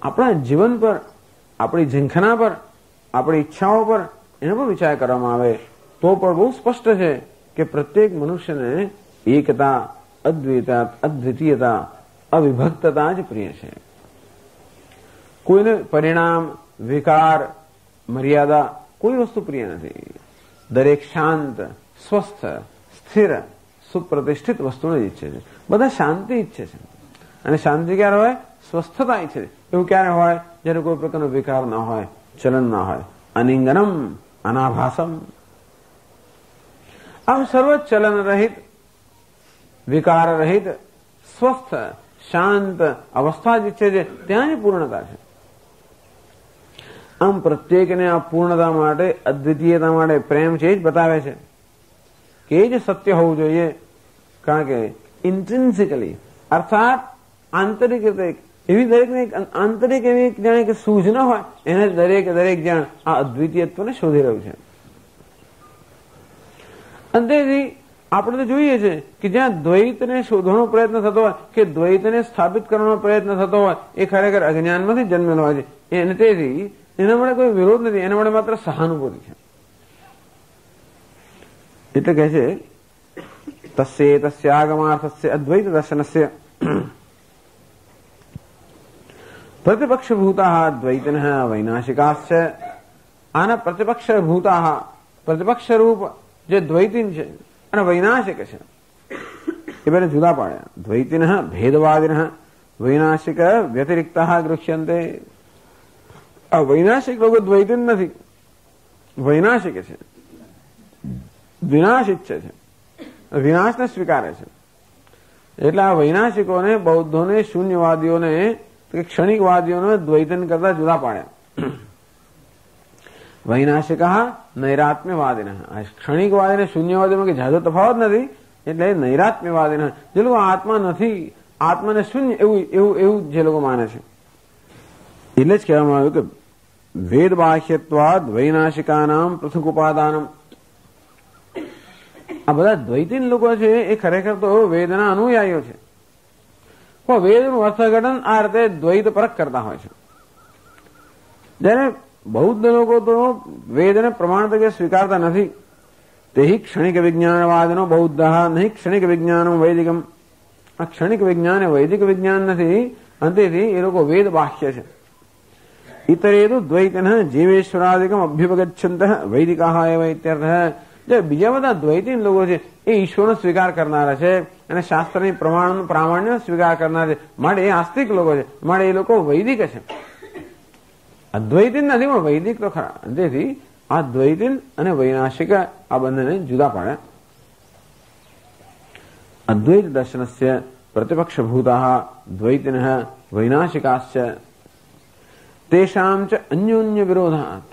આપણા જીવન પર, આપણી ઝંખના પર, આપણી ઈચ્છાઓ પર એનો પણ વિચાર કરવામાં આવે તો પણ બહુ સ્પષ્ટ છે કે પ્રત્યેક મનુષ્યને એકતા, અદ્વિતીયતા, અવિભક્તતા જ પ્રિય છે. કોઈને પરિણામ, વિકાર, મર્યાદા કોઈ વસ્તુ પ્રિય નથી. દરેક શાંત, સ્વસ્થ, સ્થિર, સુપ્રતિષ્ઠિત વસ્તુને જ ઈચ્છે છે. બધા શાંતિ ઈચ્છે છે. અને શાંતિ ક્યારે હોય? સ્વસ્થતા ઈચ્છે છે. એવું ક્યારે હોય? જ્યારે કોઈ પ્રકારનો વિકાર ના હોય, ચલન ના હોય. અનિંગનમ અનાભાસમ. આમ સર્વ ચલન રહિત, વિકાર રહિત, સ્વસ્થ, શાંત અવસ્થા જ ઈચ્છે છે. ત્યાં જ પૂર્ણતા છે. આમ પ્રત્યેકને આ પૂર્ણતા માટે, અદ્વિતીયતા માટે પ્રેમ છે જ બતાવે છે કે એ જ સત્ય હોવું જોઈએ. કારણ કે ઇન્ટ્રિન્સિકલી, અર્થાત આંતરિક રીતે એવી દરેકને આંતરિક એવી જાણે કે સૂઝ ન હોય એને દરેક જણ આ અદ્વિતીયત્વને શોધી રહ્યું છે. અંતેથી આપણે તો જોઈએ છે કે જ્યાં દ્વૈતને શોધવાનો પ્રયત્ન થતો હોય કે દ્વૈતને સ્થાપિત કરવાનો પ્રયત્ન થતો હોય એ ખરેખર અજ્ઞાનમાંથી જન્મેલો હોય છે. અને તેથી એના માટે કોઈ વિરોધ નથી, એના માટે માત્ર સહાનુભૂતિ છે. એટલે કહે છે તસ્યાગમાર્થસ્ય અદ્વૈત દર્શનસ્ય પ્રતિપક્ષભૂતા દ્વૈતિનઃ વૈનાશિકાશ્ચ. આના પ્રતિપક્ષભૂતા, પ્રતિપક્ષ રૂપ જે દ્વૈતિન છે અને વૈનાશિક છે એ બેને જુદા પાડ્યા. દ્વૈતિનઃ ભેદવાદિનઃ, વૈનાશિક વ્યતિરિક્તઃ ગૃહ્યન્તે. આ વૈનાશિક લોકો દ્વૈતિન નથી, વૈનાશિક છે, વિનાશ ઈચ્છે છે, વિનાશને સ્વીકારે છે. એટલે આ વૈનાશિકોને, બૌદ્ધોને, શૂન્યવાદીઓને, ક્ષણિકવાદીઓને દ્વૈતન કરતા જુદા પાડ્યા. વૈનાશિક નૈરાત્મ્યવાદિન. ક્ષણિકવાદી અને શૂન્યવાદીમાં કે જાજો તફાવત નથી. એટલે નૈરાત્મ્યવાદિન જે લોકો આત્મા નથી, આત્માને શૂન્ય એવું જે લોકો માને છે. એટલે જ કહેવામાં આવ્યું કે વેદ બાહ્યત્વાદ વૈનાશિકાનામ પૃથક ઉપાદાનમ. આ બધા દ્વૈતીન લોકો છે એ ખરેખર તો વેદના અનુયાયીઓ છે. પણ વેદનું અર્થઘટન આ રીતે દ્વૈત પરક કરતા હોય છે. જ્યારે બૌદ્ધ લોકો તો વેદને પ્રમાણ તરીકે સ્વીકારતા નથી. તે ક્ષણિક વિજ્ઞાનવાદનો બૌદ્ધ નહીં ક્ષણિક વિજ્ઞાન વૈદિકમ. આ ક્ષણિક વિજ્ઞાન એ વૈદિક વિજ્ઞાન નથી. અંતેથી એ લોકો વેદ બાહ્ય છે. ઇતરેતુ દ્વૈતન જીવેશ્વરાદિકમ અભ્યુપગચ્છંત વૈદિકા એવ ઇત્યર્થ. જે બીજા બધા દ્વૈતીન લોકો છે એ ઈશ્વરનો સ્વીકાર કરનારા છે અને શાસ્ત્રની પ્રામાણ્ય સ્વીકાર કરનારા છે. માટે એ આસ્તિક લોકો છે, માટે એ લોકો વૈદિક છે. અદ્વૈતીન નથી પણ વૈદિક તો ખરા. તેથી આ દ્વૈતીન અને વૈનાશિક આ બંનેને જુદા પાડ્યા. અદ્વૈત દર્શનસ્ય પ્રતિપક્ષભૂતા દ્વૈતિનઃ વૈનાશિકાશ્ચ તેષામ ચ અન્યોન્ય વિરોધાત.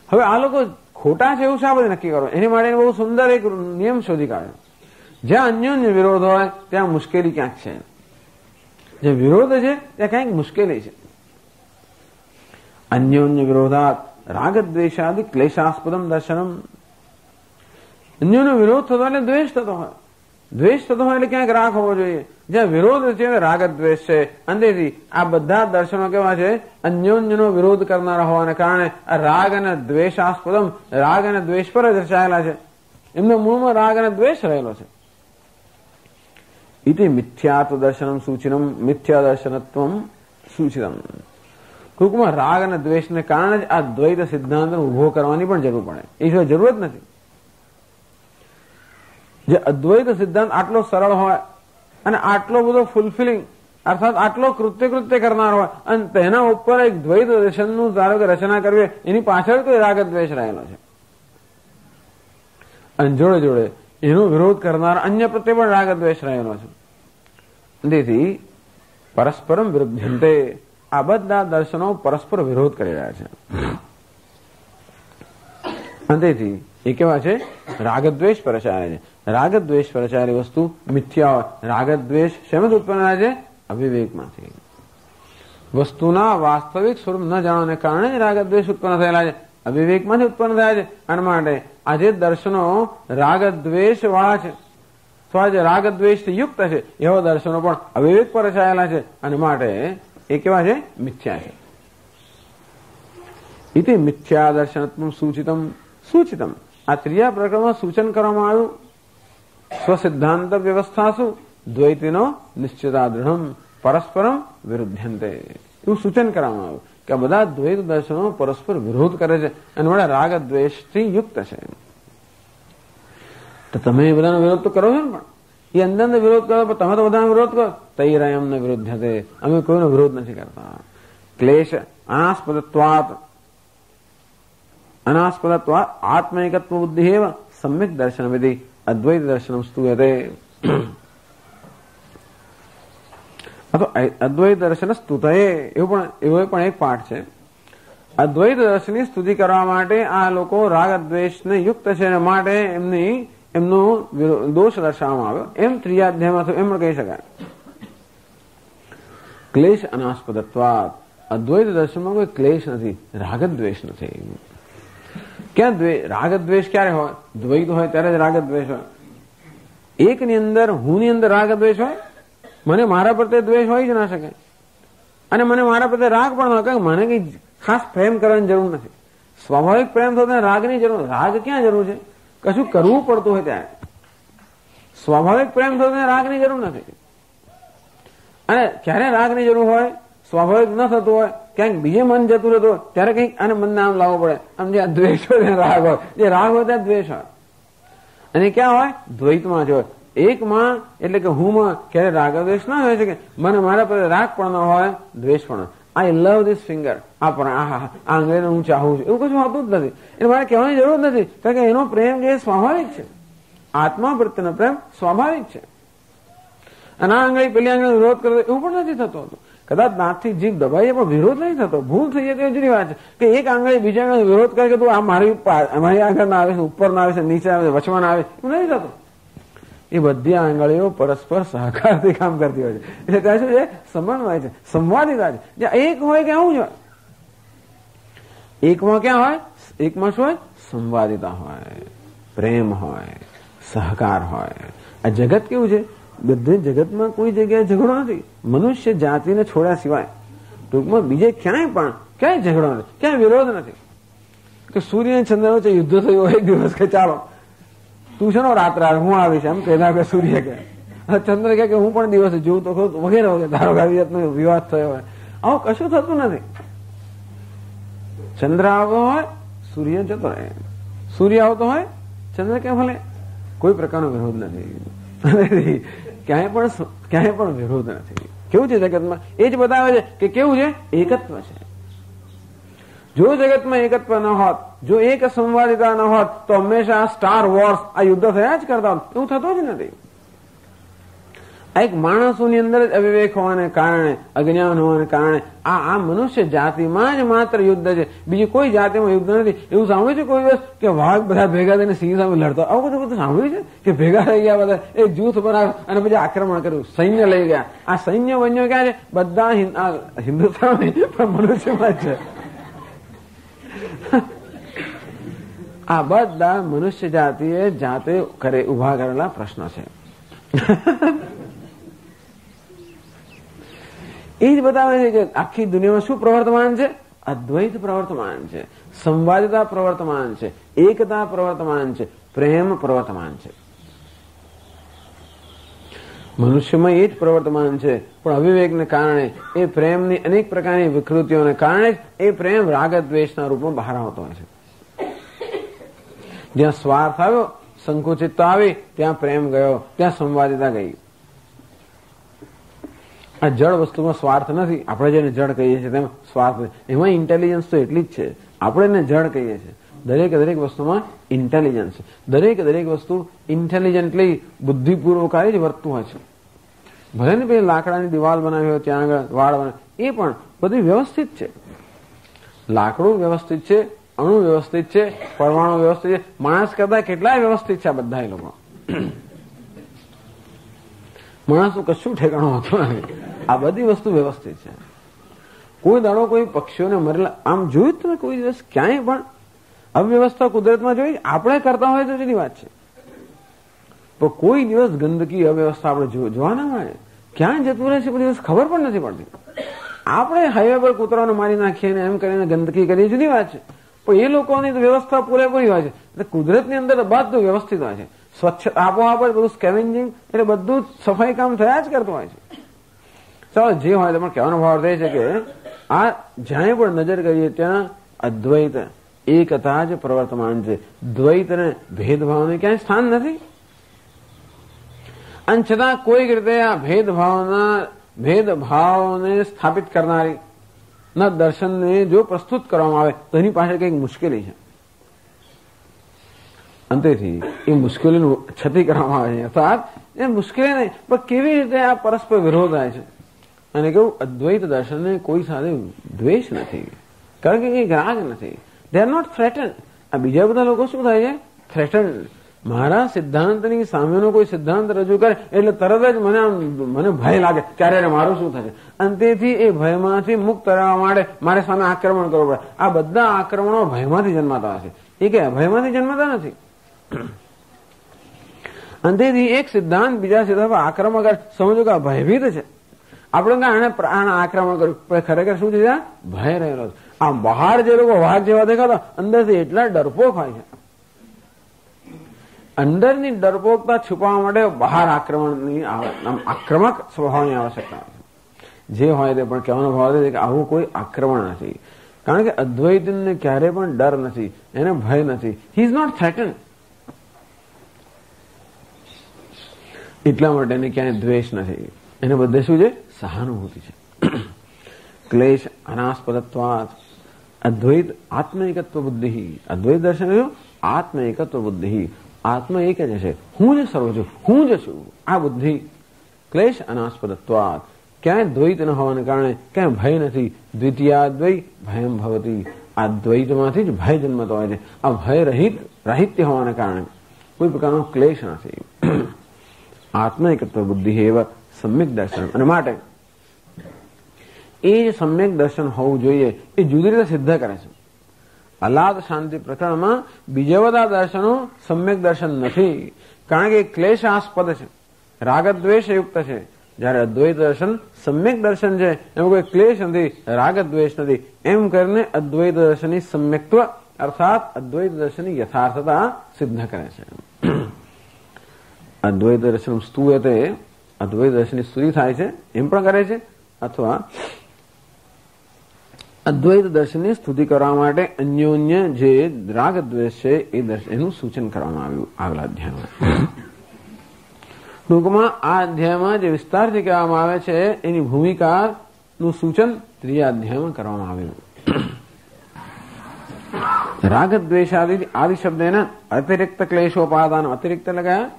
હવે આ લોકો ખોટા છે એવું શા બધે નક્કી કરો? એની માટે બહુ સુંદર એક નિયમ શોધી કાઢ્યો. જ્યાં અન્યોન્ય વિરોધ હોય ત્યાં મુશ્કેલી ક્યાંક છે. જે વિરોધ છે ત્યાં ક્યાંક મુશ્કેલી છે. અન્યોન્ય વિરોધાત રાગદ્વેષાદિ ક્લેશાસ્પદમ દર્શનમ. અન્યોનો વિરોધ થતો એટલે દ્વેષ થતો હોય, દ્વેષ થતો હોય એટલે ક્યાંક રાગ હોવો જોઈએ. જ્યાં વિરોધ છે રાગદ્વેષ છે. અંતેથી આ બધા દર્શનો કેવા છે? અન્યોન્યનો વિરોધ કરનારા હોવાને કારણે આ રાગ અને દ્વેષાસ્પદમ, રાગ અને દ્વેષ પર જ રચાયેલા છે. એમના મૂળમાં રાગ અને દ્વેષ રહેલો છે. ઇતિ મિથ્યાત્વ દર્શનમ સૂચિનમ મિથ્યા દર્શનત્વમ સૂચિતમ. ટૂંકમાં રાગ અને દ્વેષને કારણે જ આ દ્વૈત સિદ્ધાંત ઉભો કરવાની પણ જરૂર પડે. એ સિવાય જરૂર જ નથી. જે અદ્વૈત સિદ્ધાંત આટલો સરળ હોય અને આટલો બધો ફુલફિલિંગ અર્થાત આટલો કૃત્ય કરનાર હોય અને તેના ઉપર એક દ્વૈત દર્શનનું ધારો કે રચના કરવી, એની પાછળ કોઈ રાગ દ્વેષ રહેલો છે. અને જોડે જોડે એનો વિરોધ કરનાર અન્ય પ્રત્યે પણ રાગ દ્વેષ રહેલો છે. તેથી પરસ્પરમ વિરુદ્ધંતે. આ બધા દર્શનો પરસ્પર વિરોધ કરી રહ્યા છે. અંતેથી એ કેવા છે? રાગદ્વેષ પ્રચારે છે. રાગદ્વેષ પ્રચારી વસ્તુ મિથ્યા હોય. રાગદ્વેષ શેમાંથી ઉત્પન્ન થાય છે? અવિવેકમાંથી. વસ્તુના વાસ્તવિક સ્વરૂપ ન જાણવાને કારણે જ રાગદ્વેષ ઉત્પન્ન થયેલા છે. અવિવેકમાંથી ઉત્પન્ન થયા છે. અને માટે આજે દર્શનો રાગદ્વેષ વાળા છે, અથવા જે રાગદ્વેષથી યુક્ત છે એવા દર્શનો પણ અવિવેક પર રચાયેલા છે. અને માટે એ કેવા છે? મિથ્યા છે. ઇતિ મિથ્યા દર્શનત્વમ સૂચિતમ. સૂચિતમ આ ત્રીજા પ્રકરણમાં સૂચન કરવામાં આવ્યું. સ્વસિદ્ધાંત વ્યવસ્થાસુ દ્વૈતિનો નિશ્ચિતા દૃઢમ પરસ્પરમ વિરુદ્ધંતે. એવું સૂચન કરવામાં આવ્યું કે આ બધા દ્વૈત દર્શનો પરસ્પર વિરોધ કરે છે અને વડા રાગ દ્વેષથી યુક્ત છે. તો તમે એ બધાનો વિરોધ તો કરો છો ને, પણ એ અંદર વિરોધ કરો, પણ તમે તો બધાનો વિરોધ કરો. તૈરયમને વિરુદ્ધતે. અમે કોઈનો વિરોધ નથી કરતા. ક્લેશ અનાસ્પદત્વાત આત્મૈકત્વ બુદ્ધિ એવ સમ્યક દર્શન વિધિ અદ્વૈત દર્શન સ્તુયતે. અદ્વૈત દર્શન સ્તુતયે એવો પણ એક પાઠ છે. અદ્વૈત દર્શનની સ્તુતિ કરવા માટે આ લોકો રાગ દ્વેષને યુક્ત છે અને માટે એમનો દોષ દર્શાવવામાં આવ્યો. એમ ત્રીજા અધ્યાયમાં એમ પણ કહી શકાય. ક્લેશ અનાસ્પદત્વાત. અદ્વૈત દર્શનમાં કોઈ ક્લેશ નથી, રાગદ્વેષ નથી. ક્યાં રાગદ્વેષ ક્યારે હોય? દ્વૈત હોય ત્યારે જ રાગદ્વેષ હોય. એકની અંદર હુંની અંદર રાગદ્વેષ હોય. મને મારા પ્રત્યે દ્વેષ હોય જ ના શકે અને મને મારા પ્રત્યે રાગ પણ હોય. કારણ મને કઈ ખાસ પ્રેમ કરવાની જરૂર નથી. સ્વાભાવિક પ્રેમ થતો રાગની જરૂર. રાગ ક્યાં જરૂર છે? કશું કરવું પડતું હોય ત્યારે. સ્વાભાવિક પ્રેમ થતો રાગની જરૂર નથી. અને ક્યારે રાગની જરૂર હોય? સ્વાભાવિક ન થતું હોય, ક્યાંક બીજે મન જતું રહેતું હોય ત્યારે કંઈક આને મનને આમ લાવવો પડે. આમ જે દ્વેષ હોય ત્યાં રાગ હોય, જે રાગ હોય ત્યાં દ્વેષ હોય. અને ક્યાં હોય? દ્વૈતમાં જ હોય. એકમાં એટલે કે હુંમાં ક્યારે રાગ દ્વેષ ના હોય શકે. મને મારા પર રાગ પણ ન હોય, દ્વેષ પણ. આઈ લવ ધીસ ફિંગર. આ પણ આ આંગળીને હું ચાહું છું, એવું કશું હોતું જ નથી. એટલે મારે કહેવાની જરૂર નથી, કારણ કે એનો પ્રેમ જે સ્વાભાવિક છે. આત્મા પ્રત્યેનો પ્રેમ સ્વાભાવિક છે. અને આ આંગળી પેલી આંગળી વિરોધ કરે એવું પણ નથી થતું હતું. કદાચ દાંતથી જીભ દબાઈએ પણ વિરોધ નહીં થતો. ભૂલ થઈ જાય તો જુદી વાત છે કે એક આંગળી બીજા આંગળી વિરોધ કરે કે તું આ મારી આગળ ના આવે છે, ઉપર ના આવે છે, નીચે આવે છે, વચમાં ના આવે, એવું નહીં થતું. એ બધી આંગળીઓ પરસ્પર સહકારથી કામ કરતી હોય છે. એટલે ત્યાં શું છે? સમન્વય છે, સંવાદિતા છે. જ્યાં એક હોય કે આવું જ હોય. એકમાં ક્યાં હોય? એકમાં શું હોય? સંવાદિતા હોય, પ્રેમ હોય, સહકાર હોય. આ જગત કેવું છે? બધે જગતમાં કોઈ જગ્યાએ ઝઘડો નથી, મનુષ્ય જાતિને છોડ્યા સિવાય. ટૂંકમાં બીજે ક્યાંય ઝઘડો નથી, ક્યાંય વિરોધ નથી. કે સૂર્ય અને ચંદ્ર વચ્ચે યુદ્ધ થયું એક દિવસ કે ચાલો તું છે ને રાત્રે હું આવીશ એમ કહેતા કે સૂર્ય કે ચંદ્ર કે હું પણ દિવસે જોઉં તો વગેરે વગેરે. ધારો કે આવી જાતનો વિવાદ થયો હોય. આવું કશું થતું નથી. ચંદ્ર આવતો હોય, સૂર્ય જતો રહે. સૂર્ય આવતો હોય, ચંદ્ર કે ભલે. કોઈ પ્રકારનો વિરોધ નથી. ક્યાંય પણ વિરોધ નથી. કેવું છે જગતમાં? એ જ બતાવે છે કે કેવું છે? એકત્વ છે. જો જગતમાં એકત્વ ન હોત, જો એક સંવાદિતા ન હોત તો હંમેશા સ્ટાર વોર્સ આ યુદ્ધ થયા જ કરતા હોત. એવું થતું જ નથી. આ એક માણસોની અંદર જ અવિવેક હોવાને કારણે, અજ્ઞાન હોવાને કારણે આ મનુષ્ય જાતિમાં જ માત્ર યુદ્ધ છે, બીજી કોઈ જાતિમાં યુદ્ધ નથી. એવું સાંભળ્યું છે કોઈ દિવસ કે વાઘ બધા ભેગા થઈને સિંહ સામે લડતો? આવું બધું સાંભળ્યું છે કે ભેગા થઈ ગયા બધા, એક જૂથ બનાવ્યું અને પછી આક્રમણ કર્યું, સૈન્ય લઈ ગયા? આ સૈન્ય વન્ય ક્યાં છે? બધા હિન્દુસ્તાન પણ મનુષ્યમાં જ છે. આ બધા મનુષ્ય જાતિએ જાતે ઉભા કરેલા પ્રશ્નો છે. એ જ બતાવે છે કે આખી દુનિયામાં શું પ્રવર્તમાન છે? અદ્વૈત પ્રવર્તમાન છે, સંવાદિતા પ્રવર્તમાન છે, એકતા પ્રવર્તમાન છે, પ્રેમ પ્રવર્તમાન છે. મનુષ્યમાં એ જ પ્રવર્તમાન છે. પણ અવિવેકને કારણે એ પ્રેમની અનેક પ્રકારની વિકૃતિઓને કારણે એ પ્રેમ રાગદ્વેષના રૂપમાં બહાર આવતો હોય છે. જ્યાં સ્વાર્થ આવ્યો, સંકુચિતતા આવી, ત્યાં પ્રેમ ગયો, ત્યાં સંવાદિતા ગઈ. આ જળ વસ્તુમાં સ્વાર્થ નથી. આપણે જેને જળ કહીએ છીએ તેમાં સ્વાર્થ નથી. એમાં ઇન્ટેલિજન્સ તો એટલી જ છે. આપણે એને જળ કહીએ છીએ. દરેક વસ્તુમાં ઇન્ટેલિજન્સ છે. દરેક વસ્તુ ઇન્ટેલિજન્ટલી બુદ્ધિપૂર્વક જ વર્તતું હોય છે. ભલે ને પેલી લાકડાની દિવાલ બનાવી હોય ત્યાં આગળ વાળ બનાવે, એ પણ બધી વ્યવસ્થિત છે. લાકડું વ્યવસ્થિત છે, અણુ વ્યવસ્થિત છે, પરમાણુ વ્યવસ્થિત છે. માણસ કરતા કેટલાય વ્યવસ્થિત છે આ બધા લોકો. માણસનું કશું ઠેકાણું હોતું નથી. આ બધી વસ્તુ વ્યવસ્થિત છે. કોઈ દાડો કોઈ પક્ષીઓને મરેલા આમ જોયું તમે કોઈ દિવસ ક્યાંય પણ અવ્યવસ્થા કુદરતમાં જોઈ? આપણે કરતા હોય તો જુદી વાત છે, પણ કોઈ દિવસ ગંદકી અવ્યવસ્થા આપણે જોવા ના મળે. ક્યાં જતું રહે છે કોઈ દિવસ ખબર પણ નથી પડતી. આપણે હાઈવે પર કૂતરાને મારી નાખીએ ને એમ કરીને ગંદકી કરીએ જુદી વાત છે, પણ એ લોકોની વ્યવસ્થા પૂરેપૂરી હોય છે. એટલે કુદરતની અંદર બધું વ્યવસ્થિત હોય છે. સ્વચ્છ આબોહવા પર બધું સ્કેવેન્જિંગ એટલે બધું સફાઈ કામ થયા જ કરતું હોય છે. ચાલો જે હોય તો પણ કહેવાનો ભાવ થાય છે કે આ જ્યાં પણ નજર કરીએ ત્યાં અદ્વૈત એકતા જ પ્રવર્તમાન છે. દ્વૈત અને ભેદભાવને ક્યાંય સ્થાન નથી. અને છતાં કોઈક રીતે આ ભેદભાવને સ્થાપિત કરનારી ના દર્શનને જો પ્રસ્તુત કરવામાં આવે તો એની પાસે કંઈક મુશ્કેલી છે. અંતેથી એ મુશ્કેલીનું છતી કરવામાં આવે છે. અર્થાત એ મુશ્કેલી નહીં, પણ કેવી રીતે આ પરસ્પર વિરોધ થાય છે. અને કેવું અદ્વૈત દર્શનને કોઈ સાથે દ્વેષ નથી, કારણ કે એ રાગ નથી. They are not threaten. આ બીજા બધા લોકો શું થાય છે? થ્રેટન. મારા સિદ્ધાંતની સામેનો કોઈ સિદ્ધાંત રજૂ કરે એટલે તરત જ મને ભય લાગે ક્યારે મારું શું થશે. અને તેથી એ ભયમાંથી મુક્ત રહેવા માટે મારે સામે આક્રમણ કરવું પડે. આ બધા આક્રમણો ભયમાંથી જન્માતા હશે. એ કે ભયમાંથી જન્માતા નથી. અને તેથી એક સિદ્ધાંત બીજા સિદ્ધાંત પર આક્રમણ કરે, સમજો કે આ ભયભીત છે. આપણે આને આક્રમણ કર્યું, પણ ખરેખર શું છે? ભય રહેલો છે. આ બહાર જે લોકો વાઘ જેવા દેખાતા અંદરથી એટલા ડરપોક હોય છે. અંદરની ડરપોકતા છુપાવવા માટે બહાર આક્રમણની આક્રમક સ્વભાવની આવશ્યકતા છે. જે હોય તે પણ કહેવાનો ભાવ છે કે આવું કોઈ આક્રમણ નથી, કારણ કે અદ્વૈતને ક્યારે પણ ડર નથી, એને ભય નથી. He is not threaten. એટલા માટે એને ક્યાંય દ્વેષ નથી. એને બધે શું છે? સહાનુભૂતિ છે. ક્લેશ અનાસ્પદત્વાત અદ્વૈત આત્મ એકત્વ બુદ્ધિ. અદ્વૈત દર્શન આત્મ એકત્વ બુદ્ધિ. આત્મા એક જ છે, હું જ સર્વ છું, હું જ છું. આ બુદ્ધિ ક્લેશ અનાસ્પદત્વાત, ક્યાંય દ્વૈત ન હોવાને કારણે ક્યાંય ભય નથી. દ્વિતીયાદ્વૈ ભયમ ભવતી. આ દ્વૈતમાંથી જ ભય જન્મતો હોય છે. આ ભય રાહિત્ય હોવાને કારણે કોઈ પ્રકારનો ક્લેશ નથી. આત્મ એકત્વ બુદ્ધિ એવા સમ્યક દર્શન. અને માટે એ જ સમ્યક દર્શન હોવું જોઈએ એ જુદી રીતે સિદ્ધ કરે છે. અલાદ શાંતિ પ્રકરણમાં બીજા બધા દર્શનો સમ્યક દર્શન નથી, કારણ કે ક્લેશાસ્પદ છે, રાગદ્વેષ યુક્ત છે. જયારે અદ્વૈત દર્શન સમ્યક દર્શન છે, એમાં કોઈ ક્લેશ નથી, રાગદ્વેષ નથી. એમ કરીને અદ્વૈત દર્શનની સમ્યક્ત્વ અર્થાત અદ્વૈત દર્શનની યથાર્થતા સિદ્ધ કરે છે. અદ્વૈત દર્શન સ્તુયતે, અદ્વૈત દર્શનની સ્તુતિ થાય છે એમ પણ કરે છે, અથવા અદ્વૈત દર્શનની સ્તુતિ કરવા માટે અન્યોન્ય જે રાગ દ્વેષ છે એનું સૂચન કરવામાં આવ્યું આગલા અધ્યાયમાં. ટૂંકમાં આ અધ્યાયમાં જે વિસ્તારથી કહેવામાં આવે છે એની ભૂમિકાનું સૂચન ત્રીજા અધ્યાયમાં કરવામાં આવ્યું. રાગ દ્વેષાદિ આદિ શબ્દેના અતિરિક્ત ક્લેશોપાદાન, અતિરિક્ત લગાયા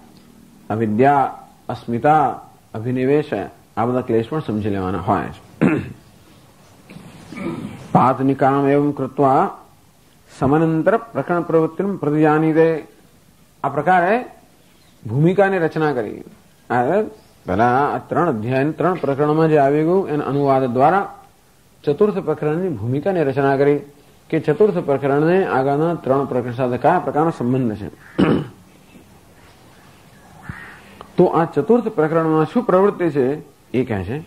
અવિદ્યા, અસ્મિતા, અભિનિવેશ, આ બધા ક્લેશ પણ સમજી લેવાના હોય છે. પાતનિકામ એવં કૃત્વા સમાનંતર પ્રકરણ પ્રવૃત્તિ પ્રતિજાનીતે. આ પ્રકારે ભૂમિકાની રચના કરી. પેલા આ 3 અધ્યાય 3 પ્રકરણમાં જે આવી ગયું એના અનુવાદ દ્વારા ચતુર્થ પ્રકરણની ભૂમિકાની રચના કરી કે ચતુર્થ પ્રકરણને આગળના 3 પ્રકરણ સાથે કયા પ્રકારનો સંબંધ છે. તો આ ચતુર્થ પ્રકરણમાં શું પ્રવૃત્તિ છે એ કહે છે.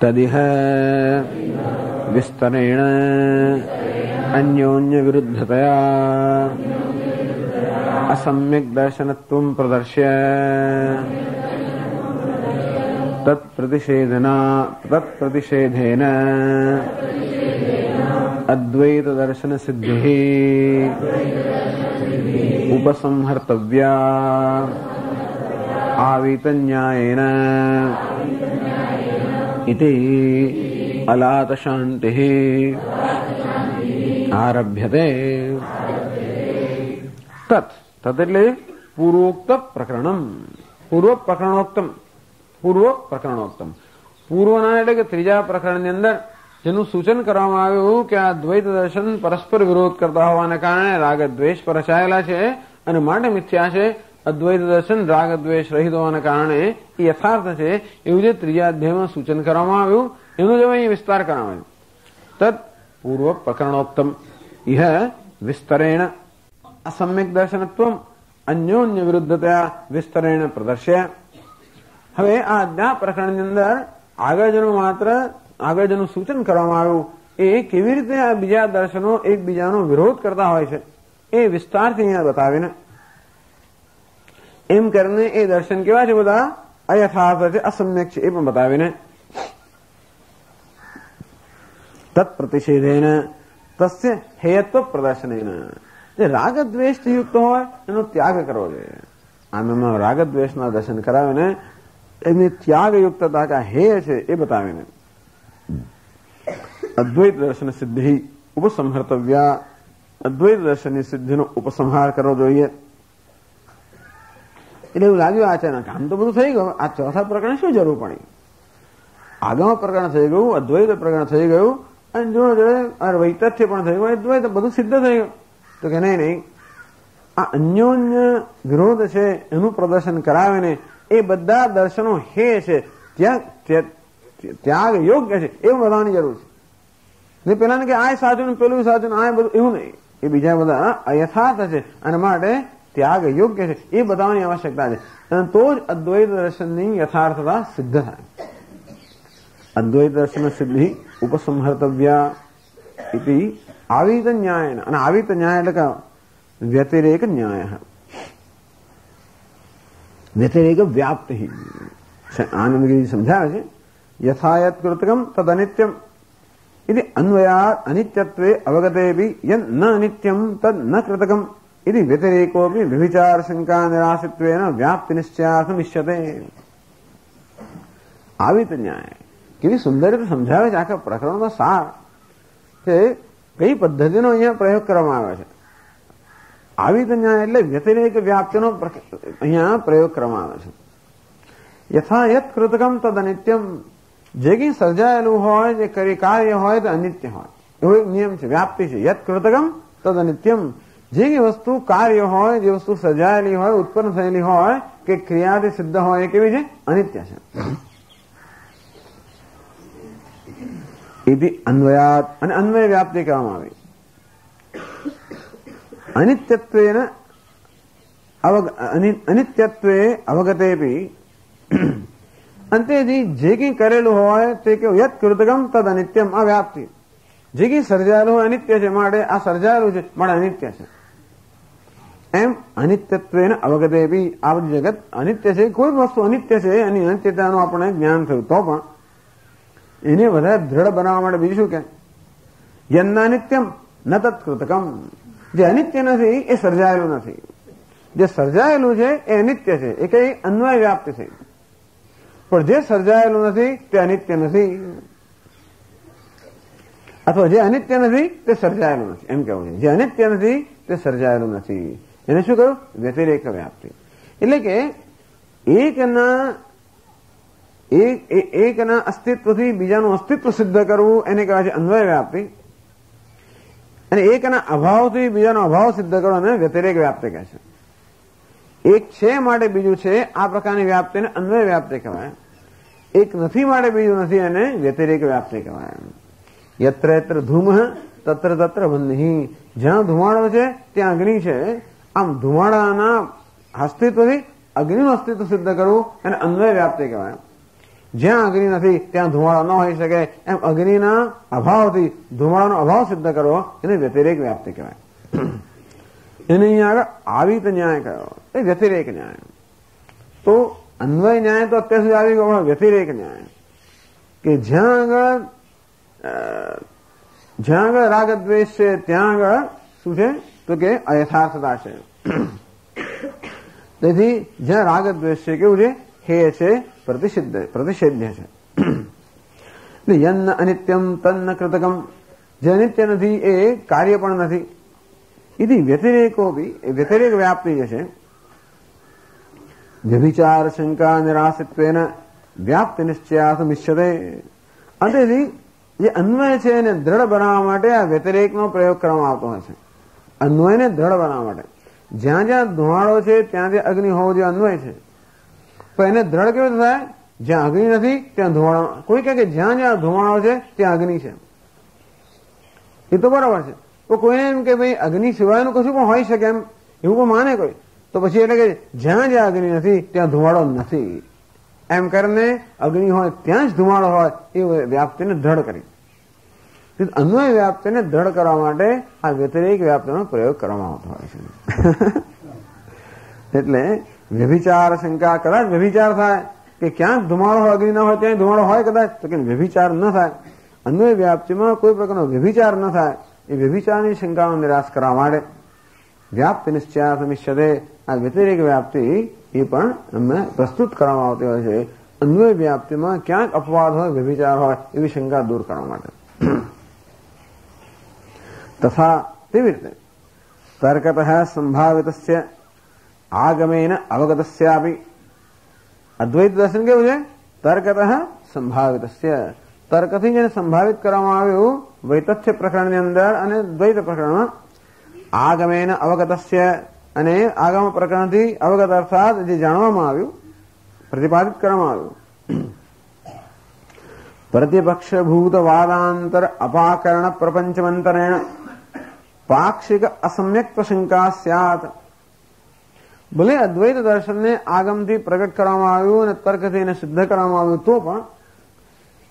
તદિહ વિસ્તરેણ અન્યોન્ય વિરુદ્ધતયા અસમ્યક દર્શનત્વં પ્રદર્શ્ય તત્પ્રતિષેધેન અદ્વૈત દર્શન સિદ્ધિ ઉપસંહર્તવ્યા આવિતન્યાયેન ઇતિ અલાત શાંતિ આરભ્યતે. તત એટલે પૂર્વોક્ત પ્રકરણમ. પૂર્વ પ્રકરણોક્તમ. પૂર્વના એટલે કે ત્રીજા પ્રકરણની અંદર જેનું સૂચન કરવામાં આવ્યું કે આ દ્વૈત દર્શન પરસ્પર વિરોધ કરતા હોવાને કારણે રાગ દ્વેષ પર રચાયેલા છે અને માટે મિથ્યા છે. અદ્વૈત દર્શન રાગ દ્વેષ રહિત હોવાને કારણે એ યથાર્થ છે એવું જે ત્રીજા અધ્યાયમાં સૂચન કરવામાં આવ્યું એનું જો અહીં વિસ્તાર કરવામાં આવ્યું. તદ પૂર્વ પ્રકરણોક્તમ ઇહ વિસ્તરેણ અસમ્યક દર્શનત્વમ અન્યોન્ય વિરુદ્ધતા વિસ્તરેણ પ્રદર્શ્ય. હવે આ અધ્યાય પ્રકરણની અંદર આગળ જેનું સૂચન કરવામાં આવ્યું એ કેવી રીતે આ બીજા દર્શનો એકબીજાનો વિરોધ કરતા હોય છે એ વિસ્તારથી અહીંયા બતાવીને એમ કરીને એ દર્શન કેવા છે બધા અયથાર્થ છે, અસમ્યક છે એ પણ બતાવીને તત્પ્રતિષેધેન તસ્ય હેયત્વ પ્રદર્શનેન જે રાગદ્વેષથી યુક્ત હોય એનો ત્યાગ કરવો જોઈએ. આમાં રાગદ્વેષના દર્શન કરાવીને એમની ત્યાગયુક્તતા કા હેય છે એ બતાવીને અદ્વૈત દર્શન સિદ્ધિ ઉપસંહર્તવ્યા. અદ્વૈત દર્શનની સિદ્ધિનો ઉપસંહાર કરવો જોઈએ. એટલે એવું લાગ્યું અચાનક આમ તો બધું થઈ ગયું, આ ચોથા પ્રકરણ શું જરૂર પડી? આગમ પ્રકરણ થઈ ગયું, અદ્વૈત પ્રકરણ થઈ ગયું અને જોડે વૈતથ્ય પણ થઈ ગયું, અદ્વૈત બધું સિદ્ધ થઈ ગયું. તો કે નહીં, આ અન્યોન્ય વિરોધ છે એનું પ્રદર્શન કરાવીને એ બધા દર્શનો હે છે ત્યાગ યોગ્ય છે એવું બધાની જરૂર છે. પેલા કે આ સાચું ને પેલું સાચું આ બધું એવું નહીં, એ બીજા બધા અયથાર્થ છે અને માટે ત્યાગ યોગ્ય છે એ બતાવવાની આવશ્યકતા છે. અને તો જ અદ્વૈત દર્શનની યથાર્થતા સિદ્ધ થાય. અદ્વૈત દર્શન સિદ્ધિ ઉપસંહર્તવ્યા ઇતિ આવિત ન્યાય. અને આવિત ન્યાય એટલે કે વ્યતિરેક ન્યાય, વ્યતિરેક વ્યાપ્તિ. આનંદગીરી સમજાવે છે યથાયત કૃતકમ તદ અનિત્યમ ઇતિ અન્વયાત અનિત્યત્વે અવગતેપી યન ન અનિત્યમ તદ ન કૃતકમ ઇતિ વ્યતિરેકોપી વ્યભિચાર શંકા નિરાશિત્વેન વ્યાપ્તિ નિશ્ચયાર્થમ ઇષ્યતે. આવિત ન્યાય કેવી સુંદર રીતે સમજાવે છે આખા પ્રકરણનો સાર કે કઈ પદ્ધતિનો અહીંયા પ્રયોગ કરવામાં આવે છે. આવિત ન્યાય એટલે વ્યતિરેક વ્યાપ્તિનો અહીંયા પ્રયોગ કરવામાં આવે છે. યથા યત કૃતકમ તદ અનિત્યમ. જે કંઈ સર્જાયેલું હોય, જે કાર્ય હોય તે અનિત્ય હોય એવો એક નિયમ છે, વ્યાપ્તિ છે. યત કૃતકમ તદ અનિત્યમ. જે કંઈ વસ્તુ કાર્ય હોય, જે વસ્તુ સર્જાયેલી હોય, ઉત્પન્ન થયેલી હોય કે ક્રિયાથી સિદ્ધ હોય એ કેવી છે? અનિત્ય છે. એથી અન્વયાત અને અન્વય વ્યાપ્તિ કહેવામાં આવી. અનિત્યત્વે અવગતેપી. અંતેથી જે કંઈ કરેલું હોય તે કેવું? યત કૃતકમ તદ અનિત્યમ. આ વ્યાપ્તિ. જે કંઈ સર્જાયેલું હોય અનિત્ય છે માટે આ સર્જાયેલું છે માટે અનિત્ય છે. એમ અનિત્યત્વે અવગતેપી. આ બધી જગત અનિત્ય છે. કોઈ વસ્તુ અનિત્ય છે એની અનિત્યતાનું આપણે જ્ઞાન થયું તો પણ એને વધારે દ્રઢ બનાવવા માટે બીજું શું કે યન્નાનિત્યમ ન તત્કૃતકમ. જે અનિત્ય નથી એ સર્જાયેલું નથી. જે સર્જાયેલું છે એ અનિત્ય છે, એ કઈ અન્વય વ્યાપ્તિ છે. પણ જે સર્જાયેલું નથી તે અનિત્ય નથી, અથવા જે અનિત્ય નથી તે સર્જાયેલું નથી એમ કેવું છે. જે અનિત્ય નથી તે સર્જાયેલું નથી એને શું કહ્યું? વ્યતિરેક વ્યાપ્તિ. એટલે કે એકના અસ્તિત્વથી બીજાનું અસ્તિત્વ સિદ્ધ કરવું એને કહેવાય છે અન્વય વ્યાપ્તિ. અને એકના અભાવથી બીજાનો અભાવ સિદ્ધ કરવો એને વ્યતિરેક વ્યાપ્તિ કહે છે. એક છે માટે બીજું છે આ પ્રકારની વ્યાપ્તિને અન્વય વ્યાપ્તિ કહેવાય. એક નથી માટે બીજું નથી એને વ્યતિરેક વ્યાપ્તિ કહેવાય. યત્ર યત્ર ધૂમ તત્ર તત્ર બંધ. જ્યાં ધુમાડો છે ત્યાં અગ્નિ છે. આમ ધુમાડાના અસ્તિત્વથી અગ્નિનું અસ્તિત્વ સિદ્ધ કરવું એને અન્વય વ્યાપ્તિ કહેવાય. જ્યાં અગ્નિ નથી ત્યાં ધુમાડો ન હોઈ શકે એમ અગ્નિના અભાવથી ધુમાડાનો અભાવ સિદ્ધ કરવો એને વ્યતિરેક વ્યાપ્તિ કહેવાય. એને અહીંયા આગળ આવિત ન્યાય કયો એ વ્યતિરેક ન્યાય. તો અન્વય ન્યાય તો અત્યાર સુધી આવી ગયો, વ્યતિરેક ન્યાય કે જ્યાં આગળ રાગ દ્વેષ છે ત્યાં આગળ શું છે તો કે અયથાર્થતા છે. તેથી જ્યાં રાગ દ્વેષ છે કેવું છે? હે છે, પ્રતિષેધ્ય છે. યન્ન અનિત્યમ તન્ન કૃતકમ. જે અનિત્ય નથી એ કાર્ય પણ નથી. એથી વ્યતિરેકો બી એ વ્યતિરેક વ્યાપ્તિ જે છે વ્યભિચાર શંકા નિરાસિત્વેન વ્યાપ્તિ નિશ્ચયાર્થમિષ્યતે. અંતેથી જે અન્વય છે એને દ્રઢ બનાવવા માટે આ વ્યતિરેકનો પ્રયોગ કરવામાં આવતો હોય છે. અન્વયને દ્રઢ બનાવવા માટે જ્યાં જ્યાં ધુમાડો છે ત્યાં ત્યાં અગ્નિ હોવો જે અન્વય છે, પણ એને દ્રઢ કેવી રીતે થાય? જ્યાં અગ્નિ નથી ત્યાં ધુમાડો. કોઈ કહે કે જ્યાં જ્યાં ધુમાડો છે ત્યાં અગ્નિ છે, એ તો બરાબર છે. તો કોઈને એમ કે ભાઈ અગ્નિ સિવાયનું કશું પણ હોઈ શકે એમ એવું કોઈ માને કોઈ, તો પછી એટલે કે જ્યાં જ્યાં અગ્નિ નથી ત્યાં ધુમાડો નથી એમ કરીને અગ્નિ હોય ત્યાં જ ધુમાડો હોય એ વ્યાપ્તિને દ્રઢ કરી. અન્વય વ્યાપ્તિને દ્રઢ કરવા માટે આ વ્યતિરેક વ્યાપ્તિનો પ્રયોગ કરવામાં આવતો હોય છે. એટલે વ્યભિચાર શંકા, કદાચ વ્યભિચાર થાય કે ક્યાંક ધુમાડો હોય, અગ્નિ ના હોય ત્યાં ધુમાડો હોય કદાચ, તો કે વ્યભિચાર ન થાય. અન્વય વ્યાપ્તિમાં કોઈ પ્રકારનો વ્યભિચાર ન થાય એ વ્યભિચારની શંકાનો નિરાશ કરવા માટે વ્યાપ્તિ નિશ્ચયાર્થમિષ્યતે આ વ્યતિરેક વ્યાપ્તિ એ પણ એમને પ્રસ્તુત કરવામાં આવતી હોય છે. અન્વય વ્યાપ્તિમાં ક્યાંક અપવાદ હોય, વ્યભિચાર હોય એવી શંકા દૂર કરવા માટે. તથા તેવી રીતે તર્કતઃ સંભાવિતસ્ય આગમેન અવગતસ્યાપી. અદ્વૈત દર્શન કેવું છે? તર્કતઃ સંભાવિતસ્ય, તર્કથી જેને સંભાવિત કરવામાં આવ્યું વૈતથ્ય પ્રકરણની અંદર અને દ્વૈત પ્રકરણમાં. આગમેન અવગતસ્ય, અને આગમ પ્રકરણથી અવગત અર્થાત જે જાણવામાં આવ્યું, પ્રતિપાદિત કરવામાં આવ્યું. પ્રતિપક્ષભૂત વાદાંતર અપાકરણ પ્રપંચમંતરેણ પાક્ષિક અસમ્યક શંકા સ્યાત. ભલે અદ્વૈત દર્શનને આગમથી પ્રગટ કરવામાં આવ્યું અને તર્કથી એને સિદ્ધ કરવામાં આવ્યું, તો પણ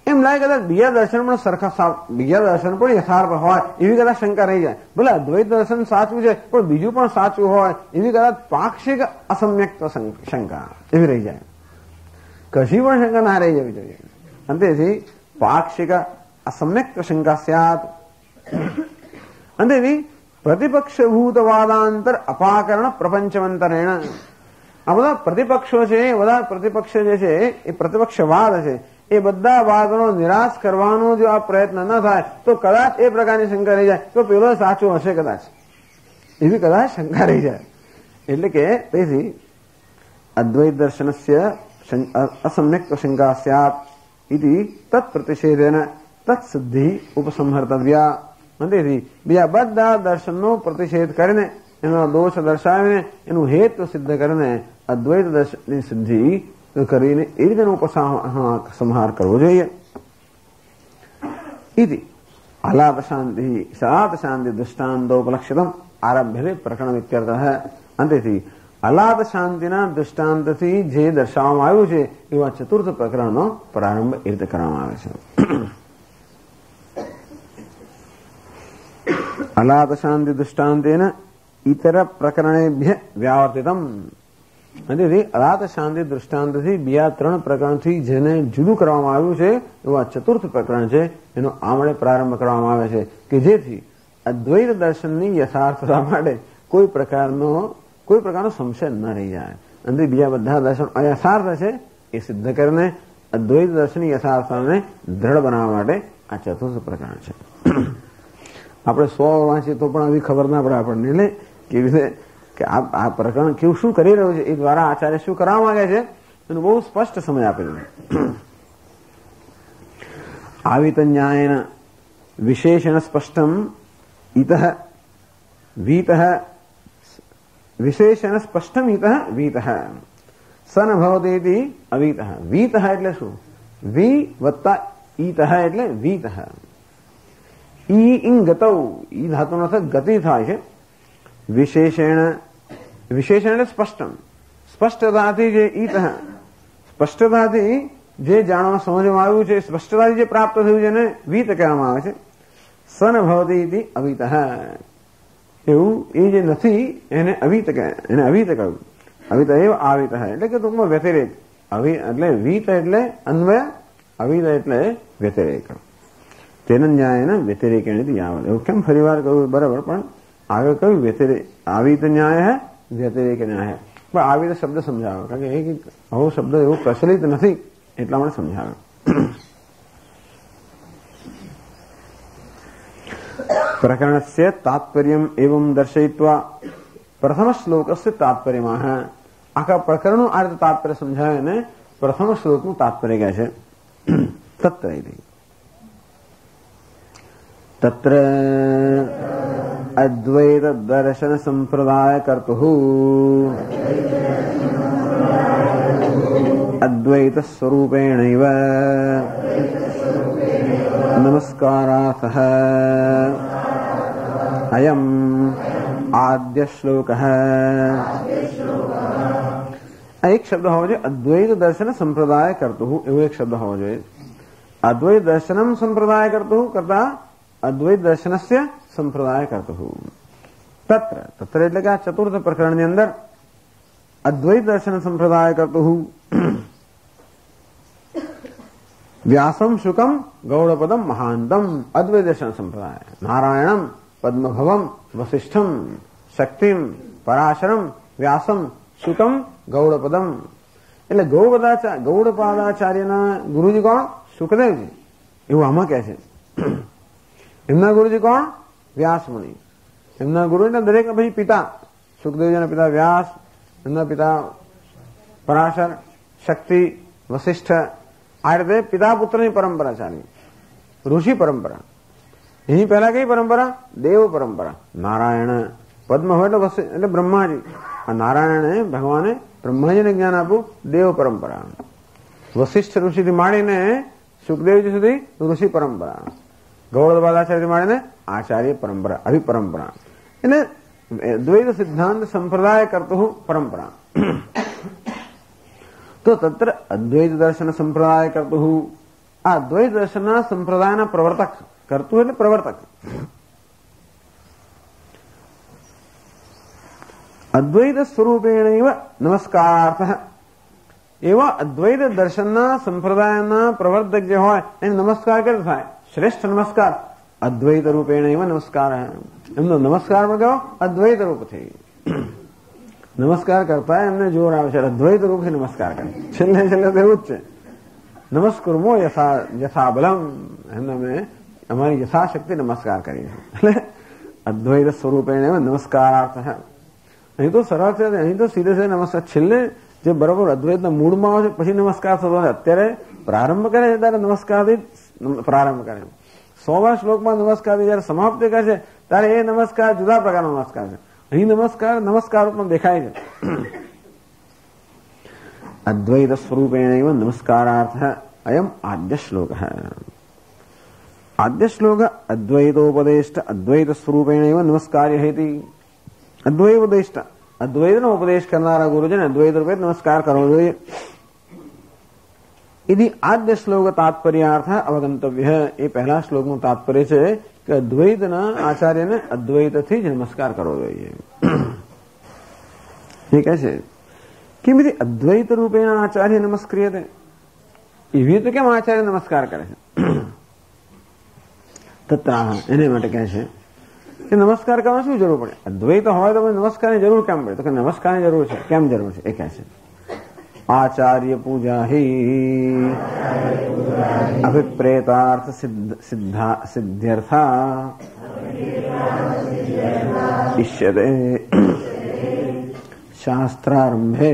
એમ લાગે કદાચ બીજા દર્શન પણ સરખા, બીજા દર્શન પણ યથાર્થ હોય એવી કદાચ શંકા રહી જાય. ભલે અદ્વૈત દર્શન સાચું છે પણ બીજું પણ સાચું હોય એવી કદાચ પાક્ષિક અસમ્યક શંકા એવી રહી જાય. કશી પણ શંકા ના રહી જવી જોઈએ. અંતેથી પાક્ષિક અસમ્યક શંકા સ્યાત. અંતેથી પ્રતિપક્ષભૂત વાદાંતર અપાકરણ પ્રપંચમંતરેણ. આ બધા પ્રતિપક્ષો છે, એ બધા પ્રતિપક્ષ જે છે એ પ્રતિપક્ષવાદ છે, એ બધા વાદનો નિરાશ કરવાનો જો આ પ્રયત્ન ન થાય તો કદાચ એ પ્રકારની શંકા રહી જાય તો પેલો સાચો હશે કદાચ, એવી કદાચ શંકા રહી જાય. એટલે કે તેથી અદ્વૈત દર્શનસ્ય અસમ્યક શંકા સ્યાત ઇતિ તત્પ્રતિષેધેન તત્સિદ્ધિ ઉપસંહર્તવ્યા. તેથી બીજા બધા દર્શનનો પ્રતિષેધ કરીને, એનો દોષ દર્શાવીને, એનું હેતુ સિદ્ધ કરીને અદ્વૈત દર્શનની સિદ્ધિ કરીને એ રીતેનો ઉપસંહાર કરવો જોઈએ. ઇતિ આલાપ શાંતિ સલાત શાંતિ દૃષ્ટાંતોપલક્ષિતમ આરભ્યતે પ્રકરણ ઇત્યર્થઃ. અંતેથી આલાપ શાંતિના દૃષ્ટાંતથી જે દર્શાવવામાં આવ્યું છે એવા ચતુર્થ પ્રકરણનો પ્રારંભ એ રીતે કરવામાં આવે છે. અલાપ શાંતિ દૃષ્ટાંતેન ઇતર પ્રકરણેભ્ય વ્યાવર્તિતમ. તેથી અલાત શાંતિ દૃષ્ટાંતથી બીજા 3 પ્રકરણથી જેને જુદું કરવામાં આવ્યું છે એવા ચતુર્થ પ્રકરણ છે એનો આમળે પ્રારંભ કરવામાં આવે છે કે જેથી અદ્વૈત દર્શનની યથાર્થતા માટે કોઈ પ્રકારનો સંશય ન રહી જાય. અને બીજા બધા દર્શન અયથાર્થ છે એ સિદ્ધ કરીને અદ્વૈત દર્શનની યથાર્થતાને દ્રઢ બનાવવા માટે આ ચતુર્થ પ્રકરણ છે. આપણે 100 વાંચીએ તો પણ આવી ખબર ના પડે આપણને, એટલે કેવી રીતે કે આ પ્રકરણ કેવું શું કરી રહ્યું છે એ દ્વારા આચાર્ય શું કરવા માંગે છે એનું બહુ સ્પષ્ટ સમય આપેલું. આવિત ન્યાયન વિશેષણ સ્પષ્ટમ ઇતઃ વીતઃ વિશેષણ સ્પષ્ટમ ઇતઃ વીતઃ સન ભવતી અવીતઃ. વીતઃ એટલે શું? વી વત્તા ઈતઃ એટલે વીતઃ. ઈ ઇંગ ગતૌ, ઈ ધાતુનો અર્થ ગતિ થાય છે. વિશેષણ એટલે સ્પષ્ટમ, સ્પષ્ટતાથી જે ઈતઃ, સ્પષ્ટતાથી જે જાણવા સમજવામાં આવ્યું છે, સ્પષ્ટતાથી જે પ્રાપ્ત થયું છે એને વીત કહેવામાં આવે છે. સન ભવતી અવીતઃ, એવું એ જે નથી એને અવીત કહે, એને અવીત કહ્યું. અવીત એવ આવીત એટલે કે ટૂંકમાં વ્યતિરેક. એટલે વીત એટલે અન્વય, અવીત એટલે વ્યતિરેક. તેના ન્યાયના વ્યતિરેકેણથી યાવત. એવું કેમ ફરી વાર કહ્યું બરાબર, પણ આગળ કયું વ્યતિરેક, આવીત ન્યાય હે વ્યતિરેક ન્યાય. પણ આવીત શબ્દ સમજાવે, કારણ કે એક આવો શબ્દ એવો પ્રચલિત નથી એટલા માટે સમજાવે. પ્રકરણસ્ય તાત્પર્યમ એવં દર્શયિત્વા પ્રથમ શ્લોકસ્ય તાત્પર્યમાહ. આખા પ્રકરણનું આ રીતે તાત્પર્ય સમજાવે અને પ્રથમ શ્લોકનું તાત્પર્ય કહે છે તત્ર તત્ર અદ્વૈત દર્શન સંપ્રદાય કર્તુઃ અદ્વૈત સ્વરૂપેણૈવ નમસ્કારાર્થઃ અયમ આદ્ય શ્લોકઃ. એક શબ્દ હોવો જોઈએ અદ્વૈત દર્શન સંપ્રદાય કરતું એવો એક શબ્દ હોવો જોઈએ. અદ્વૈત દર્શનમ સંપ્રદાય કરતું કરતા અદ્વૈત દર્શનસ્ય સંપ્રદાય કરતું. તત્ર તત્ર એટલે કે આ ચતુર્થ પ્રકરણની અંદર અદ્વૈત દર્શન સંપ્રદાય કરતું વ્યાસમ શુકમ ગૌડપદમ મહાંતમ અદ્વૈત દર્શન સંપ્રદાય નારાયણમ પદ્મભવમ વસિષ્ઠમ શક્તિમ પરાશરમ વ્યાસમ શુકમ ગૌડપદમ. એટલે ગૌડપાદાચાર્યના ગુરુજી કોણ? સુખદેવજી. એવું આમાં કહે છે. એમના ગુરુજી કોણ? વ્યાસમુનિ. એમના ગુરુ એટલે દરેક ભાઈ પિતા. સુખદેવજીના પિતા વ્યાસ, એમના પિતા પરાશર, શક્તિ, વસિષ્ઠ. આ રીતે પિતા પુત્રની પરંપરા ચાલી. ઋષિ પરંપરા. એની પહેલા કઈ પરંપરા? દેવ પરંપરા. નારાયણ પદ્મ હોય એટલે બ્રહ્માજી. આ નારાયણે ભગવાને બ્રહ્માજીને જ્ઞાન આપ્યું. દેવ પરંપરા. વસિષ્ઠ ઋષિથી માંડીને સુખદેવજી સુધી ઋષિ પરંપરા. ગૌડપાદાચાર્યથી માંડીને આચાર્ય પરંપરા, અભિપરંપરા. એટલે દ્વૈત સિદ્ધાંત સંપ્રદાય કરતું પરંપરા. તો તત્ર અદ્વૈત દર્શન સંપ્રદાય કરતું. આ દ્વૈત દર્શનના સંપ્રદાયના પ્રવર્તક. કરતું એટલે પ્રવર્તક. અદ્વૈત સ્વરૂપેણૈવ નમસ્કારાર્થ. એવા અદ્વૈત દર્શનના સંપ્રદાયના પ્રવર્તક જે હોય એને નમસ્કાર કેમ થાય? શ્રેષ્ઠ નમસ્કાર અદ્વૈત રૂપેણૈવ નમસ્કાર. એમનો નમસ્કાર પણ કયો? અદ્વૈત રૂપથી. નમસ્કાર કરતા એમને જોર આવે છે અદ્વૈત રૂપથી નમસ્કાર કરે. છેલ્લે છેલ્લે તો એવું જ છે. નમસ્કુર્મો યથા બલમ. એમને અમે અમારી યથાશક્તિ નમસ્કાર કરીએ. એટલે અદ્વૈત સ્વરૂપેણ નમસ્કારાર્થ. અહીં તો સરળ છે. અહીં તો સીધે સીધે નમસ્કાર. છેલ્લે જે બરોબર અદ્વૈતના મૂળમાં આવે છે પછી નમસ્કાર થતો હોય. અત્યારે પ્રારંભ કરે છે ત્યારે નમસ્કારથી પ્રારંભ કરે. 100મા શ્લોકમાં નમસ્કારથી જયારે સમાપ્તિ કરે છે ત્યારે એ નમસ્કાર જુદા પ્રકારનો નમસ્કાર છે. અહીં નમસ્કાર રૂપમાં દેખાય છે. અદ્વૈત સ્વરૂપેણ નમસ્કારાર્થ અયમ આદ્ય શ્લોક. આદ્ય શ્લોક અદ્વૈતોપદેષ્ટ અદ્વૈત સ્વરૂપેણ નમસ્કાર્ય હેતિ. અદ્વૈતોપદેષ્ટ અદ્વૈતનો ઉપદેશ કરનારા ગુરુજીને અદ્વૈત રૂપે નમસ્કાર કરવો જોઈએ. यदि आद्य श्लोक तात्पर्यार्थ अवगंतव्य. એ પહેલા શ્લોકનું તાત્પર્ય છે કે અદ્વૈતના આચાર્યને અદ્વૈતથી જ નમસ્કાર કરવો જોઈએ. એ કહે છે કેમ અદ્વૈત રૂપેણ આચાર્ય નમસ્ક્રિયતે. એવી તો કેમ આચાર્ય નમસ્કાર કરે છે? તત્રાહ એને માટે કહે છે કે નમસ્કાર કરવાની શું જરૂર પડે? અદ્વૈત હોય તો નમસ્કારની જરૂર કેમ પડે? તો કે નમસ્કારની જરૂર છે. કેમ જરૂર છે? એ કહે છે आचार्य पूजा ही अभिप्रेतार्थ सिद्ध्यर्था इष्यते शास्त्रारंभे.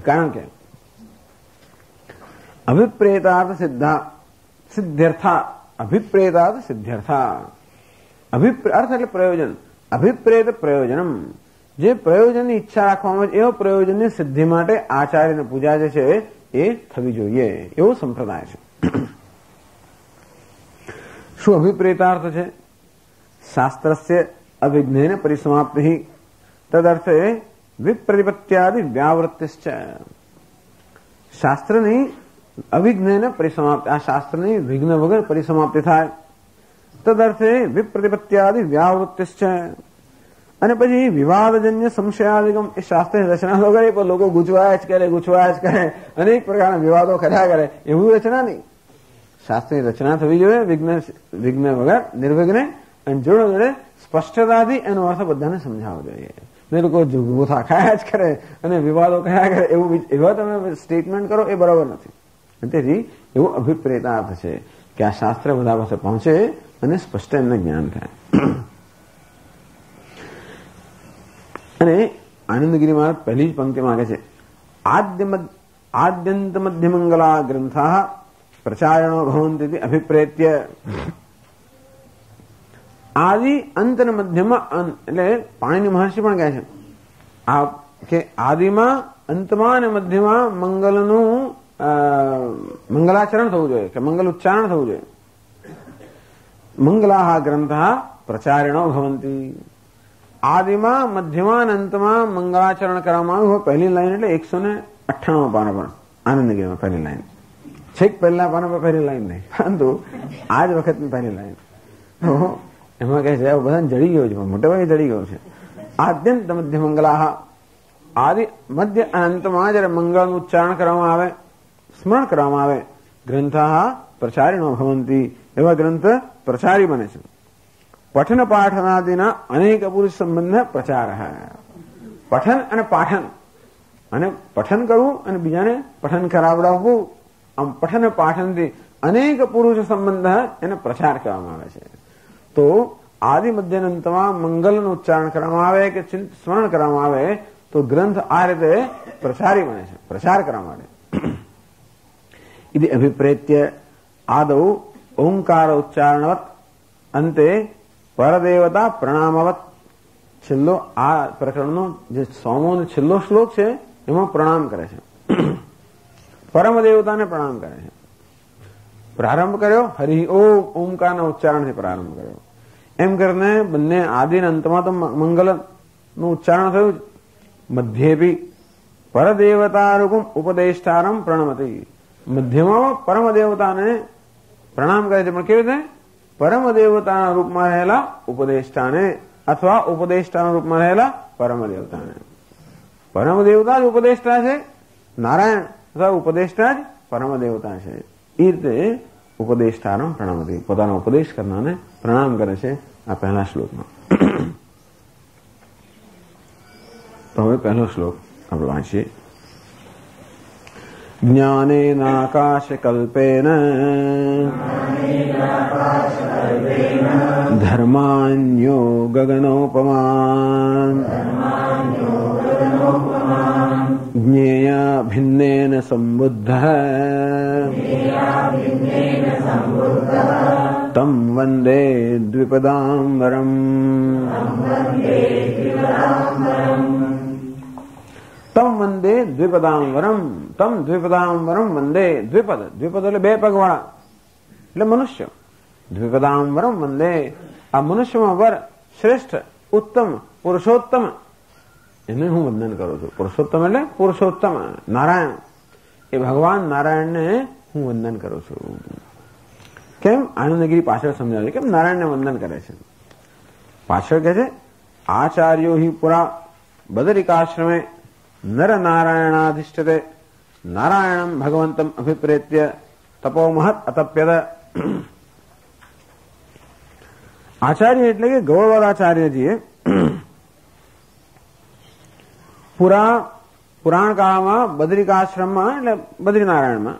કારણ કે અભિપ્રેતાર્થ સિદ્ધ્યર્થા. અભિપ્રેતાર્થ સિદ્ધ્યર્થા. અર્થ એટલે પ્રયોજન. અભિપ્રેત પ્રયોજનમ. જે પ્રયોજનની ઈચ્છા રાખવામાં આવે એવા પ્રયોજનની સિદ્ધિ માટે આચાર્યની પૂજા જે છે એ થવી જોઈએ. એવો સંપ્રદાય છે. શું અભિપ્રેતાર્થ છે? શાસ્ત્રસ્ય અવિઘ્નેન પરિસમાપ્તિ તદર્થે વિપ્રતિપત્યાદિ વ્યાવૃત્તિશ્ચ. શાસ્ત્રની અવિઘ્નેન પરિસમાપ્તિ. આ શાસ્ત્રની વિઘ્ન વગર પરિસમાપ્તિ થાય. તદર્થે વિપ્રતિપત્યાદિ વ્યાવૃત્તિશ્ચ. અને પછી વિવાદજન્ય સંશયાદિકમ. એ શાસ્ત્રની રચના તો કરે પણ લોકો ગુચવાયા જ કરે અનેક પ્રકારના વિવાદો કર્યા કરે. એવું રચના નહીં. શાસ્ત્રની રચના થવી જોઈએ વિઘ્ન વગર, નિર્વિઘ્ને, અને જોડે જોડે સ્પષ્ટતાથી એનો અર્થ બધાને સમજાવવો જોઈએ. એ લોકો જુગોથા ખાયા જ કરે અને વિવાદો કર્યા કરે એવા તમે સ્ટેટમેન્ટ કરો એ બરાબર નથી. તેથી એવો અભિપ્રેતાર્થ છે કે આ શાસ્ત્ર બધા પાસે પહોંચે અને સ્પષ્ટ એમને જ્ઞાન થાય. અને આનંદગીરી મહારાજ પહેલી જ પંક્તિમાં કહે છે, આદ્યંત મધ્ય મંગલા ગ્રંથા પ્રચારણો ભવંતિ અભિપ્રેત્ય. આદિ અંત અને મધ્યમાં, એટલે પાણીની મહર્ષિ પણ કહે છે આ કે આદિમાં, અંતમાં અને મધ્યમાં મંગલનું મંગલાચરણ થવું જોઈએ, કે મંગલ ઉચ્ચારણ થવું જોઈએ. મંગલા ગ્રંથા પ્રચારણો ભવંતી. આદિમાં, મધ્યમાં અને અંતમાં મંગલાચરણ કરવામાં આવ્યું હોય. પહેલી લાઈન એટલે 198 પાના પર આનંદગીરીમાં પહેલી લાઈન. છેક પહેલા પાના પર પહેલી લાઈન નહીં, પરંતુ આ જ વખતની પહેલી લાઈન. તો એમાં કહે છે બધાને જડી ગયું છે, મોટે ભાગે જડી ગયું છે. આદ્યંત મધ્ય મંગલા, આદિ મધ્ય અંતમાં જયારે મંગળનું ઉચ્ચારણ કરવામાં આવે, સ્મરણ કરવામાં આવે, ગ્રંથા પ્રચારિણો ભવંતી, એવા ગ્રંથ પ્રચારી બને છે. પઠન પાઠનાદિના અનેક પુરુષ સંબંધ પ્રચાર. પઠન અને પાઠન, અને પઠન કરવું અને બીજાને પઠન કરાવડાવવું, આમ પઠન પાઠનથી અનેક પુરુષ સંબંધ એને પ્રચાર કરવામાં આવે છે. તો આદિ મધ્ય અંતમાં મંગલનું ઉચ્ચારણ કરવામાં આવે કે સ્મરણ કરવામાં આવે તો ગ્રંથ આ રીતે પ્રચારી બને છે, પ્રચાર કરવા માટે. ઇતિ અભિપ્રેત્ય આદૌ ઓંકાર ઉચ્ચારણવત અંતે પરદેવતા પ્રણામવત. છેલ્લો આ પ્રકરણનો જે 100મો છેલ્લો શ્લોક છે એમાં પ્રણામ કરે છે, પરમ દેવતાને પ્રણામ કરે છે. પ્રારંભ કર્યો હરિ ઓમ, ઓમકારના ઉચ્ચારણથી પ્રારંભ કર્યો. એમ કરીને બંને આદિ અને અંતમાં તો મંગલનું ઉચ્ચારણ થયું. મધ્યેપી પરદેવતારૂપમ ઉપદેષ્ટારમ પ્રણમતી. મધ્યમાં પરમ દેવતાને પ્રણામ કરે છે, પણ કેવી રીતે? પરમ દેવતાના રૂપમાં રહેલા ઉપદેષ્ટાને, અથવા ઉપદેષ્ટાના રૂપમાં રહેલા પરમ દેવતાને. પરમ દેવતા જ ઉપદેષ્ટા છે નારાયણ, અથવા ઉપદેષ્ટા જ પરમ દેવતા છે. એ રીતે ઉપદેષ્ટારમ પ્રણમતી, પોતાનો ઉપદેશ કરનારને પ્રણામ કરે છે આ પહેલા શ્લોકમાં. તો હવે પહેલો શ્લોક આપણે વાંચીએ. જ્ઞાનેનાકાશ કલ્પેન ધર્માન્યો ગગનોપમાન જ્ઞેયા ભિન્નેન સંબુદ્ધઃ તમ વંદે દ્વિપદાંબરમ. તમ વંદે દ્વિપદાંબરમ, તમ દ્વિપદાંબરમ વંદે. દ્વિપદ, દ્વિપદ એટલે બે પગવાળા, એટલે મનુષ્ય. દ્વિપદાંબરમ વંદે, આ મનુષ્યમાં વર શ્રેષ્ઠ, ઉત્તમ, પુરુષોત્તમ, એને હું વંદન કરું છું. પુરુષોત્તમ એટલે પુરુષોત્તમ નારાયણ, એ ભગવાન નારાયણને હું વંદન કરું છું. કેમ? આનંદગીરી પાછળ સમજાવે કેમ નારાયણને વંદન કરે છે. પાછળ કહે છે આચાર્યો હિ પુરા બદરિકાશ્રમે નર નારાયણાધિષ્ઠતે નારાયણમ ભગવંતમ અભિપ્રેત્ય તપો મહત અતપ્યદ. આચાર્ય એટલે કે ગૌરવાચાર્યજીએ પુરાણ કાળમાં બદ્રિકાશ્રમમાં, એટલે બદ્રીનારાયણમાં,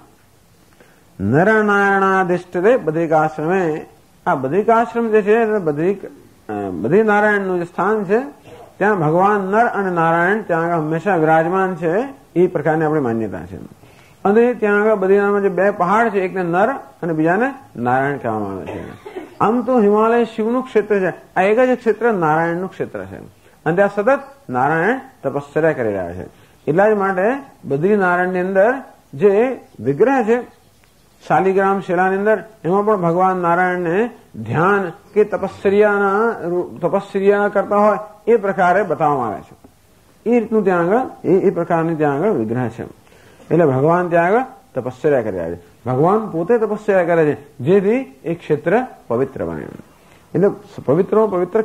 નરનારાયણાધિષ્ઠતે બદ્રિકાશ્રમે. આ બદ્રિકાશ્રમ જે છે બદ્રીનારાયણનું જે સ્થાન છે ત્યાં ભગવાન નર અને નારાયણ ત્યાં આગળ હંમેશા વિરાજમાન છે, એ પ્રકારની આપણી માન્યતા છે. અને ત્યાં આગળ બદ્રીનારાયણમાં જે બે પહાડ છે, એકને નર અને બીજાને નારાયણ કહેવામાં આવે છે. આમ તો હિમાલય શિવનું ક્ષેત્ર છે, આ એક જ ક્ષેત્ર નારાયણનું ક્ષેત્ર છે, અને ત્યાં સતત નારાયણ તપશ્ચર્યા કરી રહ્યા છે. એટલા જ માટે બદ્રીનારાયણની અંદર જે વિગ્રહ છે શાલિગ્રામ શિલાની અંદર, એમાં પણ ભગવાન નારાયણને ધ્યાન કે તપશ્ચર્યા કરતા હોય એ પ્રકારે બતાવવામાં આવે છે. એ રીતનું ત્યાં આગળ એ પ્રકારની ત્યાં આગળ વિગ્રહ છે. એટલે ભગવાન ત્યાં આગળ તપશ્ચર્યા કરી રહ્યા છે. ભગવાન પોતે તપશ્ચર્યા કરે છે જેથી એ ક્ષેત્ર પવિત્ર બને. એટલે પવિત્ર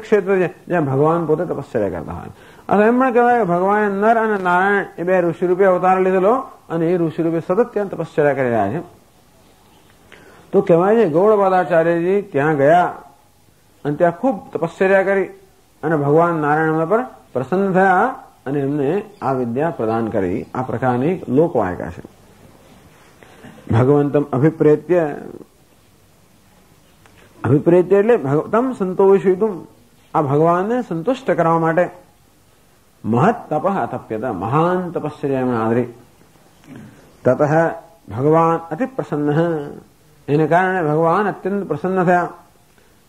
ક્ષેત્ર છે જ્યાં ભગવાન પોતે તપશ્ચર્યા કરતા હોય. અથવા એમ પણ કહેવાય કે ભગવાને નર અને નારાયણ એ બે ઋષિરૂપે અવતાર લીધેલો અને એ ઋષિરૂપે સતત ત્યાં તપશ્ચર્યા કરી રહ્યા છે. તો કહેવાય છે ગૌડપાદાચાર્યજી ત્યાં ગયા અને ત્યાં ખૂબ તપશ્ચર્યા કરી અને ભગવાન નારાયણ પર પ્રસન્ન થયા અને એમને આ વિદ્યા પ્રદાન કરી. આ પ્રકારની લોકવાયકા છે. ભગવંતમ અભિપ્રેત્ય, અભિપ્રેત્ય એટલે તમ સંતોષિતુમ, આ ભગવાનને સંતુષ્ટ કરવા માટે. महत् तपः अतप्यत, महान तपश्चर्या आदरे ततः भगवान अति प्रसन्न, एने कारणे भगवान अत्यंत प्रसन्न थया।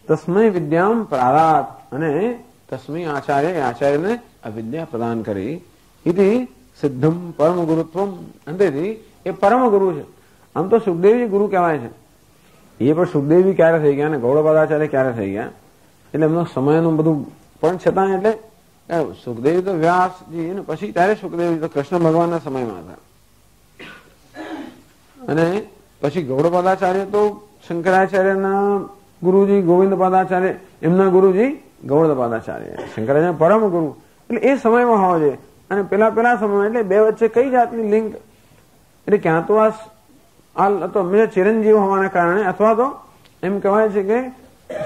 तस्मै विद्याम प्रादात, अने तस्मै आचार्य ने अविद्या प्रदान करी। इति सिद्धम परम गुरुत्वम, अंतेથી એ પરમ ગુરુ છે। આમ તો સુખદેવજી ગુરુ કહેવાય છે, એ પણ સુખદેવજી ક્યારે થઈ ગયા ને ગૌડપાદાચાર્ય ક્યારે થઈ ગયા, એટલે એમનો સમયનું બધું પણ છતાં એટલે સુખદેવી તો વ્યાસજી ને પછી ત્યારે સુખદેવજી તો કૃષ્ણ ભગવાનના સમયમાં હતા, અને પછી ગૌડપાદાચાર્ય તો શંકરાચાર્યના ગુરુજી ગોવિંદપાદાચાર્ય, એમના ગુરુજી ગૌડપાદાચાર્ય, શંકરાચાર્ય પરમ ગુરુ, એટલે એ સમયમાં હોવો જોઈએ। અને પેલા સમય એટલે બે વચ્ચે કઈ જાતની લિંક, એટલે ક્યાં તો આ હંમેશા ચિરંજીવ હોવાના કારણે, અથવા તો એમ કહેવાય છે કે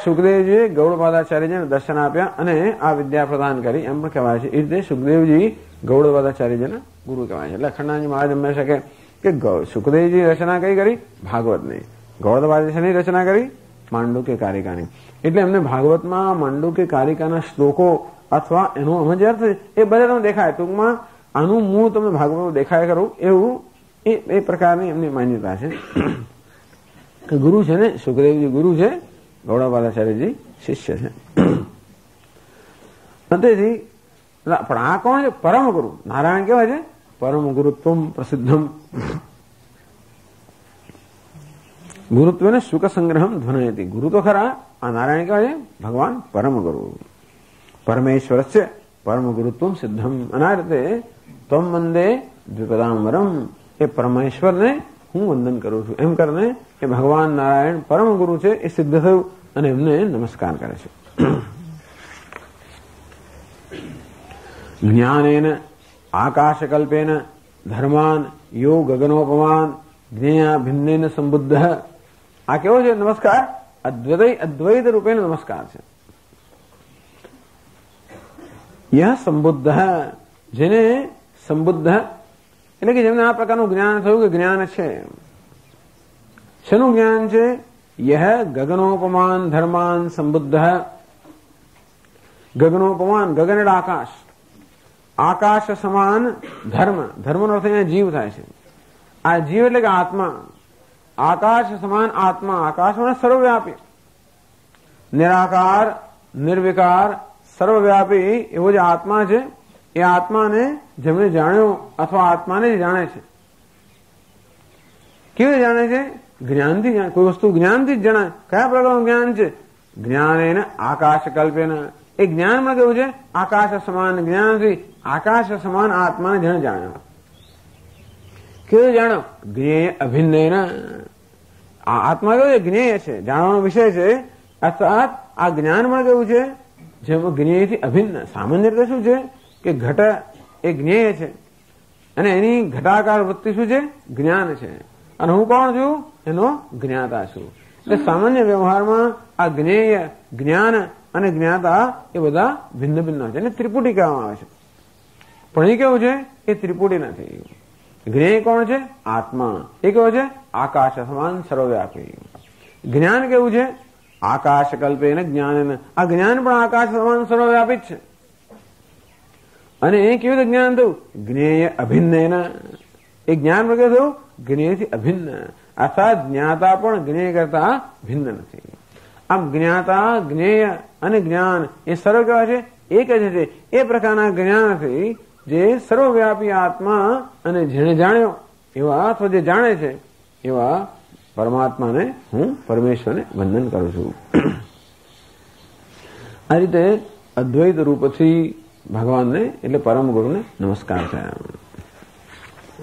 સુખદેવજીએ ગૌડપાદાચાર્યજીને દર્શન આપ્યા અને આ વિદ્યા પ્રદાન કરી, એમ પણ કહેવાય છે। એ રીતે સુખદેવજી ગૌડપાદાચાર્યજીના ગુરુ કહેવાય છે। એટલે અખંડાનંદજી મહારાજ હંમેશા કે સુખદેવજી રચના કઈ કરી? ભાગવતની। ગૌડપાદાચાર્યની રચના કરી માંડુક્ય કારિકાની। એટલે એમને ભાગવતમાં માંડુક્ય કારિકાના શ્લોકો અથવા એનો અમે જે અર્થ એ બધે તમને દેખાય, ટૂંકમાં આનું મૂળ તમને ભાગવત દેખાય કરું એવું એ પ્રકારની એમની માન્યતા છે કે ગુરુ છે ને સુખદેવજી ગુરુ છે, ગૌડપાદાચાર્યજી શિષ્ય છે। તેથી પણ આ કોણ છે? પરમ ગુરુ નારાયણ કેવાય છે, પરમ ગુરુત્વમ પ્રસિદ્ધમ, ગુરુત્વને સુખ સંગ્રહમ ધ્વનયતિ। ગુરુ તો ખરા, આ નારાયણ કહેવાય છે ભગવાન પરમ ગુરુ, પરમેશ્વર છે પરમ ગુરુત્વમ સિદ્ધમ। અને આ રીતે તમ વંદે દ્વિપદાંબરમ, એ પરમેશ્વરને હું વંદન કરું છું એમ કરીને એ ભગવાન નારાયણ પરમ ગુરુ છે એ સિદ્ધ થયું અને એમને નમસ્કાર કરે છે। જ્ઞાનેન આકાશકલ્પેન ધર્માન યો ગગનોપમાન જ્ઞેયા ભિન્નેન સંબુદ્ધ, આ કેવો છે નમસ્કાર? અદ્વૈત રૂપેણ નમસ્કાર છે। યહ સંબુદ્ધ, જેને સંબુદ્ધ એટલે કે જેમને આ પ્રકારનું જ્ઞાન થયું કે જ્ઞાન છે, શેનું જ્ઞાન છે? યહ ગગનોપમાન ધર્માન સંબુદ્ધ, ગગનોપમાન, ગગન એટલે આકાશ, આકાશ સમાન ધર્મ, ધર્મનો અર્થ અહીંયા જીવ થાય છે। આ જીવ એટલે કે આત્મા, આકાશ સમાન આત્મા, આકાશ એટલે સર્વવ્યાપી, નિરાકાર નિર્વિકાર સર્વવ્યાપી એવો જે આત્મા છે, એ આત્માને જેમણે જાણ્યો અથવા આત્માને જ જાણે છે, કેવી રીતે જાણે છે? જ્ઞાનથી જાણે, કોઈ વસ્તુ જ્ઞાનથી જ જણાય। કયા પ્રકારનું જ્ઞાન છે? જ્ઞાનેન આકાશ કલ્પેન, એ જ્ઞાનમાં કેવું છે? આકાશ સમાન જ્ઞાનથી આકાશ સમાન આત્માને જેને જાણ્યો, કેવું જાણ્યો? જ્ઞેય અભિન્ન, આ આત્મા કેવું છે? જ્ઞેય છે, જાણવાનો વિષય છે, અર્થાત આ જ્ઞાનમાં કેવું છે? જેમાં જ્ઞેયથી અભિન્ન, સામાન્ય રીતે શું છે કે ઘટ એ જ્ઞેય છે અને એની ઘટાકાર વૃત્તિ શું છે? જ્ઞાન છે, અને હું કોણ છું? એનો જ્ઞાતા છું। એટલે સામાન્ય વ્યવહારમાં આ જ્ઞેય, જ્ઞાન અને જ્ઞાતા એ બધા ભિન્ન ભિન્ન છે, એને ત્રિપુટી કહેવામાં આવે છે। પણ એ કેવું છે? એ ત્રિપુટી નથી। જ્ઞેય કોણ છે? આત્મા, એ કેવો છે? આકાશ સમાન સર્વવ્યાપી। જ્ઞાન કેવું છે? આકાશ કલ્પેન જ્ઞાન, આ જ્ઞાન પણ આકાશ સમાન સર્વવ્યાપી જ છે। અને એ કેવું રીતે જ્ઞાન થયું? જ્ઞેય અભિન્ન, એ જ્ઞાન પણ કેવું થયું? જ્ઞેયથી અભિન્ન, અર્થાત જ્ઞાતા પણ જ્ઞેય કરતા ભિન્ન નથી। આમ જ્ઞાતા, જ્ઞેય અને જ્ઞાન એ સર્વ કેવા છે? એક જ છે। એ પ્રકારના જ્ઞાનથી જે સર્વવ્યાપી આત્મા અને જેને જાણ્યો એવા અથવા જે જાણે છે એવા પરમાત્માને હું પરમેશ્વરને વંદન કરું છું। આ રીતે અદ્વૈત રૂપથી ભગવાનને એટલે પરમ ગુરુને નમસ્કાર થયા।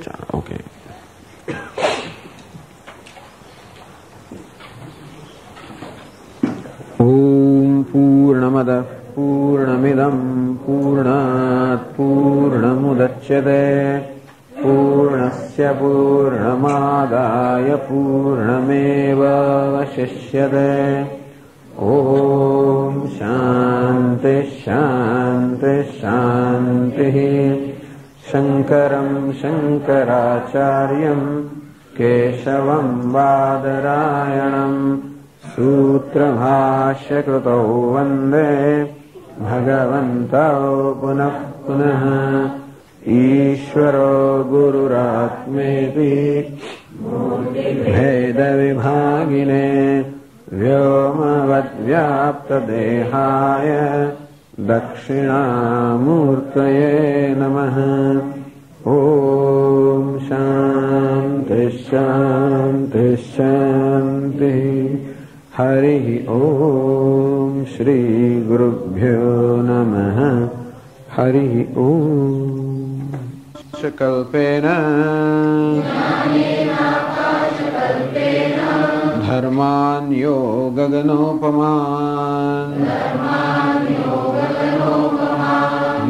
ચાલો, ઓકે। ઓમ પૂર્ણમદ પૂર્ણમિદં પૂર્ણાત પૂર્ણમુદચ્યતે પૂર્ણસ્ય પૂર્ણમાદાય પૂર્ણમેવાવશિષ્યતે। ઓમ શાંતિ શાંતિ શાંતિ। શંકરં શંકરાચાર્યં કેશવં બાદરાયણં સૂત્રભાષ્યકૃતૌ વંદે ભગવन्तौ પુનઃ पुनः ईश्वरो गुरुरात्मेति भेदविभागिने व्योमवद्व्याप्तदेहाय दक्षिणामूर्तये नमः। ॐ शान्ति शान्ति शान्तिः। हरिः ॐ श्री गुरुभ्यो नमः। हरिः ॐ। कल्पेन धर्मान् यो गगनोपमान्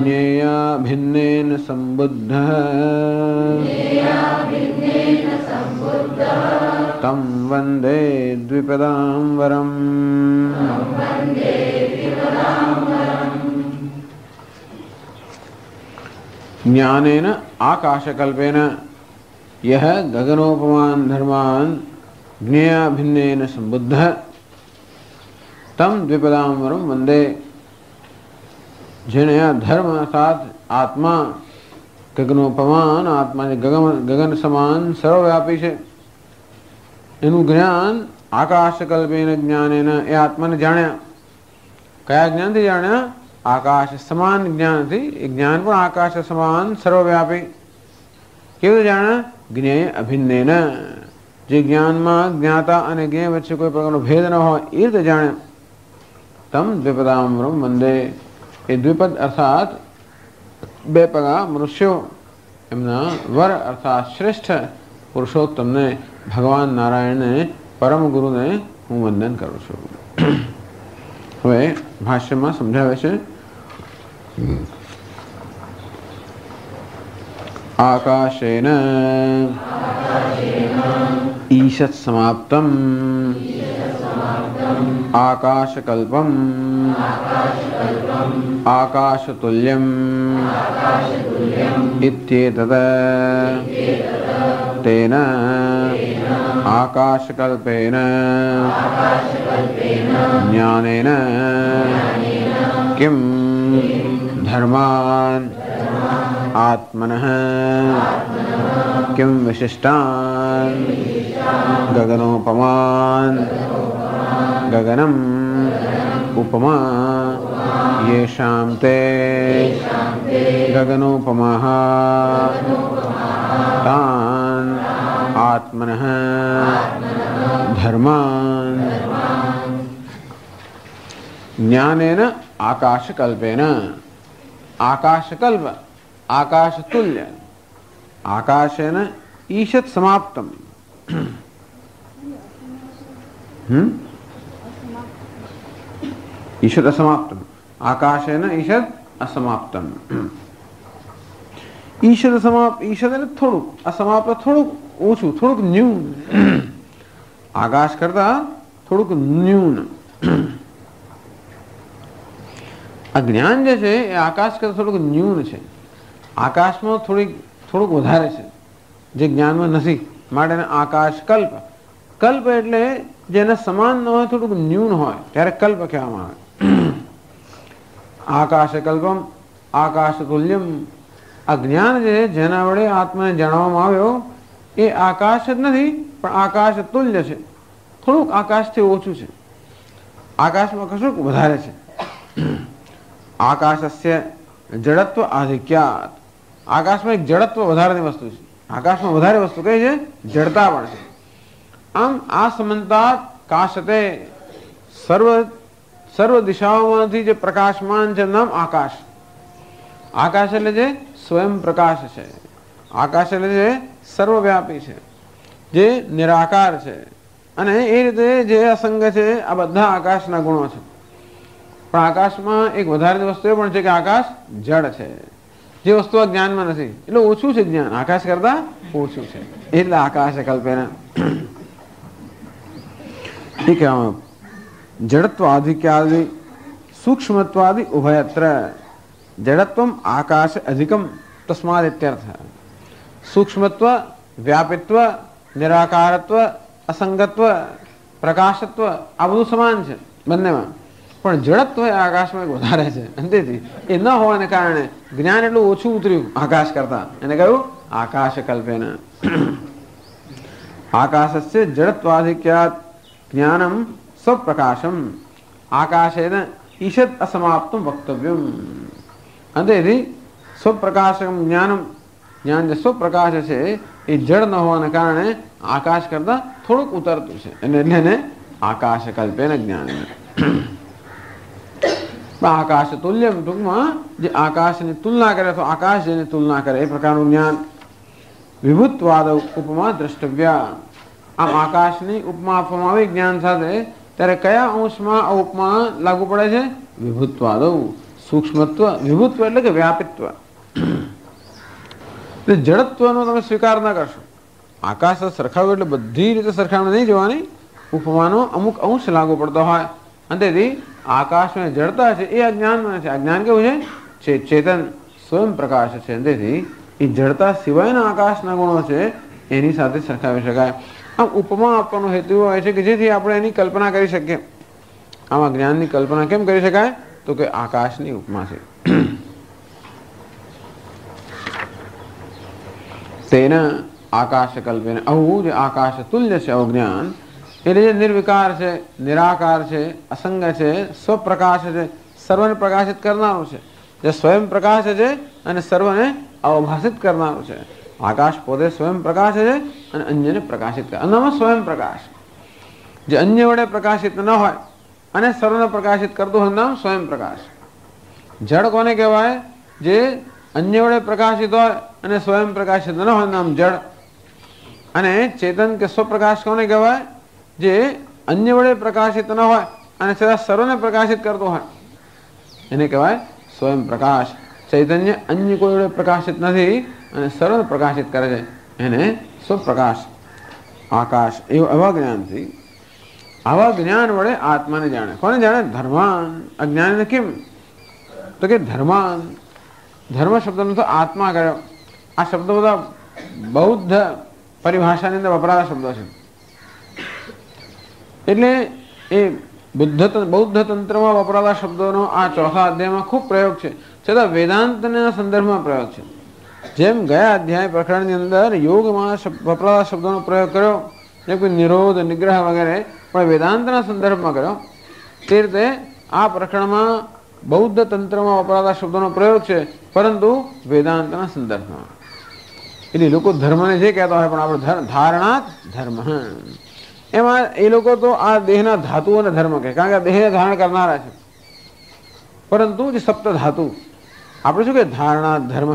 ज्ञेया भिन्नेन सम्बुद्धः तं वन्दे द्विपदाम्बरम्। ज्ञानेन आकाशकल्पेन यह गगनोपमान् धर्मान् ज्ञेया भिन्नेन सम्बुद्धः तम द्विपदाम्बरम वंदे। जिन्हें धर्म अर्थात आत्मा गगनोपमान आत्मा गगन समान सर्वव्यापी है एनु ज्ञान आकाशकल्पेन ज्ञानेन ए आत्मा ने जाण्या। कया ज्ञान थी जाण्या? आकाश समान ज्ञान थी। ज्ञान पर आकाश समान सर्वव्यापी केवल जाण्या ज्ञेय अभिन्नेन। जे ज्ञान में ज्ञाता और ज्ञेय वच्चे कोई प्रकार भेद न हो ए रीते जाण्या। तम द्विपदाम्बरम वंदे। ए द्विपद अर्थात बे पगा मनुष्यों एमना वर अर्थात श्रेष्ठ पुरुषोत्तम ने भगवान नारायण ने परम गुरु ने हूँ वंदन करूँ छू। हवे भाष्य में समझावे छे आकाशेन ईशत् समाप्तम् आकाशकल्पम् आकाशतुल्यम् इत्येतत् तेन आकाशकल्पेन ज्ञानेन किं धर्मान् आत्मनः किं विशिष्टान् गगनोपमान् गगनम् उपमा येषां ते गगनोपमाः तान् आत्मनः धर्मान् ज्ञानेन आकाशकल्पेन। आकाशकल्प आकाशतुल्य आकाशेन ईशत् समाप्तम्। ईशत् असमाप्तम् आकाशेन ईशत् असमाप्तम्। ईशत् समाप्त ईशत् એટલે થોડું असमाप्त થોડું ઓછું થોડુંક ન્યૂન આકાશ કરતા થોડુંક ન્યૂન। અજ્ઞાન જે છે એ આકાશ કરતા થોડુંક ન્યૂન છે। આકાશમાં થોડુંક વધારે છે જે જ્ઞાનમાં નથી માટે આકાશ કલ્પ। કલ્પ એટલે જેને સમાન ન હોય થોડુંક ન્યૂન હોય ત્યારે કલ્પ કહેવામાં આવે। આકાશકલ્પમ આકાશતુલ્યમ। આ જ્ઞાન જે જેના વડે આત્માને જાણવામાં આવ્યો એ આકાશ જ નથી પણ આકાશ તુલ્ય છે। થોડુંક આકાશથી ઓછું છે। આકાશમાં કશુંક વધારે છે। આકાશસ્ય જડત્વ આધિક્યાત। આકાશમાં એક જડત્વ વધારેની વસ્તુ છે। આકાશમાં વધારે વસ્તુ કઈ છે? જડતા પણ છે। આમ આ સમંતાત કાશતે સર્વ દિશાઓમાંથી જે પ્રકાશમાન છે નામ આકાશ। આકાશ એટલે જે સ્વયં પ્રકાશ છે। આકાશ એટલે જે સર્વવ્યાપી છે જે નિરાકાર છે અને એ રીતે જે અસંગ છે આ બધા આકાશના ગુણો છે। પણ આકાશમાં એક વધારે વસ્તુ એ પણ છે કે આકાશ જડ છે જે વસ્તુ આ જ્ઞાનમાં નથી એટલે ઓછું છે જ્ઞાન આકાશ કરતા ઓછું છે એટલે આકાશ કલ્પેના। ठीक है जड़त्वाधिक्यादि सूक्ष्मत्वादि उभयत्र जड़त्वम आकाश अधिकम तस्माद् इत्यर्थ। सूक्ष्मत्व व्यापित्व निराकारत्व असंगत्व प्रकाशत्व आ બધું સમાન છે બંનેમાં પણ જડત્વ એ આકાશમાં વધારે છે. તેથી એ ન હોવાને કારણે જ્ઞાન એટલું ઓછું ઉતર્યું આકાશ કરતા. એને કહ્યું આકાશ કલ્પેન. આકાશસ્ય જડત્વાધિક્યાત જ્ઞાનમ સ્વપ્રકાશમ આકાશેન ઈશદ અસમાપ્તમ વક્તવ્યમ. તેથી સ્વપ્રકાશમ જ્ઞાનમ, જ્ઞાન જે સ્વપ્રકાશ છે એ જડ ન હોવાને કારણે આકાશ કરતા થોડુંક ઉતરતું છે. એટલે એને આકાશ કલ્પેન જ્ઞાન. આકાશ તુલ્યમ, ટૂંકમાં જે આકાશની તુલના કરે તો આકાશ જેની તુલના કરે એ પ્રકારનું જ્ઞાન. વિભુત્વાદ ઉપમા દ્રષ્ટવ્ય. આમ આકાશની ઉપમા આપવામાં આવી જ્ઞાન સાથે, ત્યારે કયા અંશમાં આ ઉપમા લાગુ પડે છે? વિભુત્વાદ, સૂક્ષ્મત્વ. વિભુત્વ એટલે કે વ્યાપિત્વ. જડત્વનો તમે સ્વીકાર ન કરશો. આકાશ સરખાવ્યું એટલે બધી રીતે સરખામણી નહીં જોવાની. ઉપમાનો અમુક અંશ લાગુ પડતો હોય. તેથી આકાશમાં જડતા છે એ અજ્ઞાનમાં છે. આ જ્ઞાન કેવું છે? ચેતન સ્વયં પ્રકાશ છે. તેથી એ જડતા સિવાયના આકાશના ગુણો છે એની સાથે સરખાવી શકાય. આમ ઉપમા આપવાનો હેતુ હોય છે કે જેથી આપણે એની કલ્પના કરી શકીએ. આમાં જ્ઞાનની કલ્પના કેમ કરી શકાય? તો કે આકાશની ઉપમા છે. તેના આકાશ કલ્પેન. આવું જે આકાશ તુલ્ય છે આવું જ્ઞાન, એટલે જે નિર્વિકાર છે, નિરાકાર છે, અસંગ છે, સ્વપ્રકાશ છે, સર્વને પ્રકાશિત કરનારું છે, જે સ્વયં પ્રકાશ છે અને સર્વને અવભાષિત કરનારું છે. આકાશ પોતે સ્વયં પ્રકાશ છે અને અન્યને પ્રકાશિત કરે. આનામાં સ્વયં પ્રકાશ જે અન્ય વડે પ્રકાશિત ન હોય અને સર્વને પ્રકાશિત કરતું હોય નામ સ્વયં પ્રકાશ. જડ કોને કહેવાય? જે અન્ય વડે પ્રકાશિત હોય અને સ્વયં પ્રકાશિત ન હોય નામ જડ. અને ચેતન કે સ્વપ્રકાશ કોને કહેવાય? જે અન્ય વડે પ્રકાશિત ન હોય અને છતાં સર્વને પ્રકાશિત કરતો હોય એને કહેવાય સ્વયં પ્રકાશ. ચૈતન્ય અન્ય કોઈ વડે પ્રકાશિત નથી અને સર્વને પ્રકાશિત કરે છે, એને સ્વપ્રકાશ. આકાશ એવું આવા જ્ઞાનથી, આવા જ્ઞાન વડે આત્માને જાણે. કોને જાણે? ધર્માન. અજ્ઞાનીને કેમ? તો કે ધર્માન. ધર્મ શબ્દનો તો આત્મા કર્યો. આ શબ્દો બધા બૌદ્ધ પરિભાષાની અંદર વપરાતા શબ્દો છે. એટલે એ બૌદ્ધ તંત્રમાં વપરાતા શબ્દોનો આ ચોથા અધ્યાયમાં ખૂબ પ્રયોગ છે. છતાં વેદાંતના સંદર્ભમાં પ્રયોગ છે. જેમ ગયા અધ્યાય પ્રકરણની અંદર યોગમાં વપરાતા શબ્દોનો પ્રયોગ કર્યો, જેમ કે નિરોધ, નિગ્રહ વગેરે, પણ વેદાંતના સંદર્ભમાં કર્યો. તે રીતે આ પ્રકરણમાં બૌદ્ધ તંત્રમાં વપરાતા શબ્દોનો પ્રયોગ છે, પરંતુ વેદાંતના સંદર્ભમાં. એટલે લોકો ધર્મને જે કહેતા હોય, પણ આપણે ધારણાત ધર્મ. એમાં એ લોકો તો આ દેહના ધાતુઓને ધર્મ કહે, કારણ કે આ દેહને ધારણ કરનારા છે. પરંતુ જે સપ્ત ધાતુ આપણે શું કે ધારણા ધર્મ,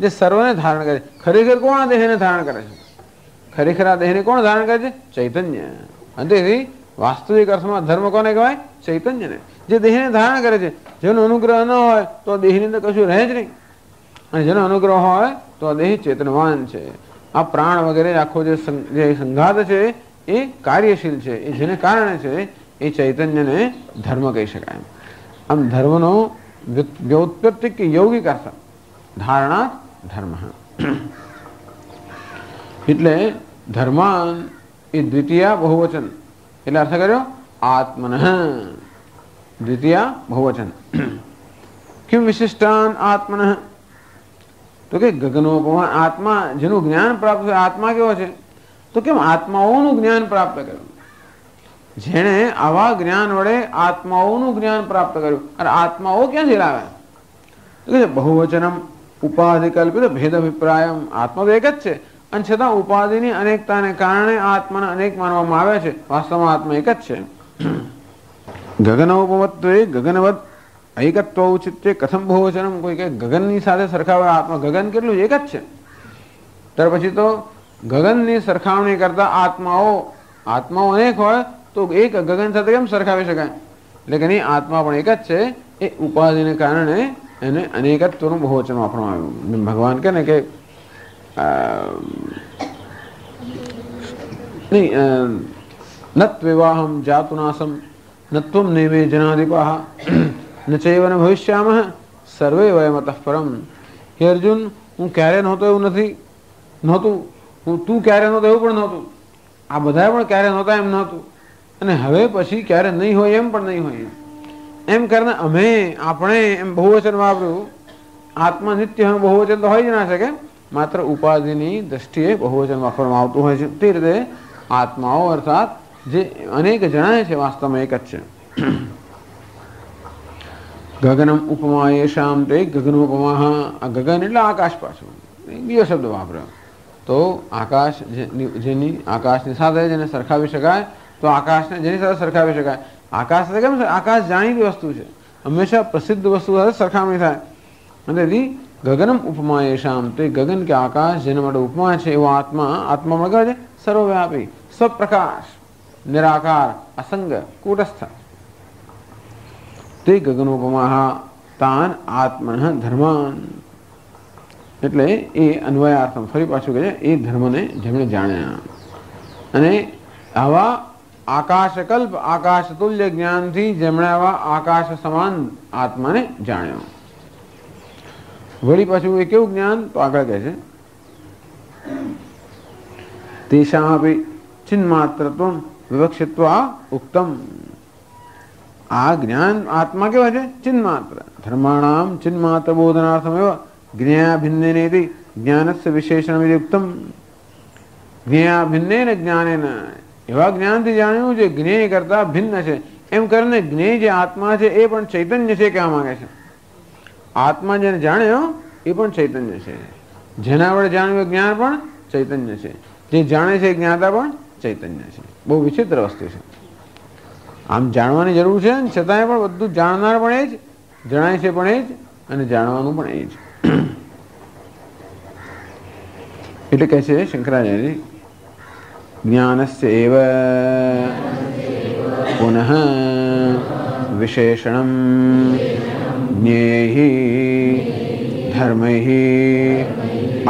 જે સર્વને ધારણ કરે. ખરેખર કોણ આ દેહને ધારણ કરે છે? ખરેખર આ દેહને કોણ ધારણ કરે છે? ચૈતન્ય. અને તેથી વાસ્તવિક અર્થમાં ધર્મ કોને કહેવાય? ચૈતન્યને. જે દેહને ધારણ કરે છે. જેનો અનુગ્રહ ન હોય તો દેહની અંદર કશું રહે જ નહીં, અને જેનો અનુગ્રહ હોય તો આ દેહ ચેતનવાન છે. આ પ્રાણ વગેરે આખો જે સંઘાત છે એ કાર્યશીલ છે. એ જેને કારણે છે એ ચૈતન્યને ધર્મ કહી શકાય. આમ ધર્મનો વ્યુત્પત્તિક यौगिक अर्थ धारणा धर्म. એટલે ધર્માન એ દ્વિતીય બહુવચન, એટલે અર્થ કર્યો આત્મન. દ્વિતીય બહુવચન. किम विशिष्टान आत्मन? तो કે ગગનોપમાન. આત્મા જેનું જ્ઞાન પ્રાપ્ત થયું, આત્મા કેવો છે? તો કેમ આત્માઓનું જ્ઞાન પ્રાપ્ત કર્યું? જેણે આવા જ્ઞાન વડે આત્માઓનું જ્ઞાન પ્રાપ્ત કર્યું. અને આત્માઓ ક્યાંથી લાવે? તો કે બહુવચનમ ઉપાધિ કલ્પિત ભેદ અભિપ્રાયમ. આત્મા તો એક જ છે, અને છતાં ઉપાધિની અનેકતાને કારણે આત્માને અનેક માનવામાં આવે છે. વાસ્તવમાં આત્મા એક જ છે. ગગનોપમત્વે ગગનવત એકત્વ ઔચિત્ય કથમ બહુવચનમ. કોઈ કે ગગનની સાથે સરખાવે આત્મા. ગગન કેટલું એક જ છે. ત્યાર પછી તો ગગનની સરખામણી કરતા આત્માઓ અનેક હોય તો એક ગગન સાથે કેમ સરખાવી શકાય? એટલે કે નહીં, આત્મા પણ એક જ છે. એ ઉપાધિને કારણે એને અનેકત્વનું બહુવચન વાપરવામાં આવ્યું. ભગવાન કે ને કે નત વિવાહમ જાતુનાસમ નત્વમ નેમે જનાધિપાહ ન ચૈવન ભવિષ્યામઃ સર્વે વયમતઃ પરમ. હે અર્જુન, હું ક્યારે નહોતો એવું નહોતું, તું ક્યારે નહોતો એવું પણ નહોતું, આ બધા પણ ક્યારે નહોતા એમ નહોતું, અને હવે પછી ક્યારે નહીં હોય એમ પણ નહીં હોય. એમ કરીને અમે આપણે એમ બહુવચન વાપર્યું. આત્મા નિત્ય બહુવચન તો હોય જ ના શકે, માત્ર ઉપાધિની દ્રષ્ટિએ બહુવચન વાપરવામાં આવતું હોય છે. તે રીતે આત્માઓ અર્થાત જે અનેક જણાય છે વાસ્તવમાં એક જ છે. ગગનમ ઉપમા યેશામ તે ગગનોપમા. આ ગગન એટલે આકાશ પાછું બીજો શબ્દ વાપર્યો. તો આકાશ જેની આકાશની સાથે જેને સરખાવી શકાય, તો આકાશને જેની સાથે સરખાવી શકાય. આકાશ સાથે કેમ છે? આકાશ જાણીતી વસ્તુ છે, હંમેશા પ્રસિદ્ધ વસ્તુ સાથે સરખામણી થાય. અને તેથી ગગનમ ઉપમા યેશામ તે ગગન કે આકાશ જેના માટે ઉપમા છે એવો આત્મા. આત્મા મળે છે સર્વવ્યાપી, સ્વપ્રકાશ, નિરાકાર, અસંગ, કૂટસ્થ. તે ગગનોપમા તાન આત્મન ધર્માન. એટલે એ અન્વયાર્થમ ફરી પાછું કહે છે એ ધર્મને જેમણે જાણ્યા. અને આવા આકાશકલ્પ આકાશ તુલ્ય જ્ઞાનથી જેમણે આવા આકાશ સમાન આત્માને જાણ્યો. વળી પાછું એ કેવું જ્ઞાન? તો આગળ કહે છે તેષામપી ચિન્માત્રત્વમ વિવક્ષિત્વા ઉક્તમ. આ જ્ઞાન આત્મા કેવા છે? ચિન્માત્ર. ધર્માણામ ચિન્માત્ર બોધનાર્થમ એવા જ્ઞેયા ભિન્નેનેતિ જ્ઞાનસ્ય વિશેષણ યુક્તમ. જ્ઞેયા ભિન્નેન જ્ઞાનેન એવા જ્ઞાનથી જાણ્યું છે જ્ઞેય કરતા ભિન્ન છે. એમ કરીને જ્ઞેય જે આત્મા છે એ પણ ચૈતન્ય છે કહેવા માંગે છે. આત્મા જેને જાણ્યો એ પણ ચૈતન્ય છે. જેના વડે જાણ્યું જ્ઞાન પણ ચૈતન્ય છે. જે જાણે છે જ્ઞાતા પણ ચૈતન્ય છે. બહુ વિચિત્ર વસ્તુ છે. આમ જાણવાની જરૂર છે, છતાંય પણ બધું જાણનાર પણ એ જ, જણાય છે પણ એ જ, અને જાણવાનું પણ એ જ. એટલે કહે છે શંકરાચાર્ય જ્ઞાનસ્ય એવ પુનઃ વિશેષણમ જ્ઞેયૈ ધર્મૈ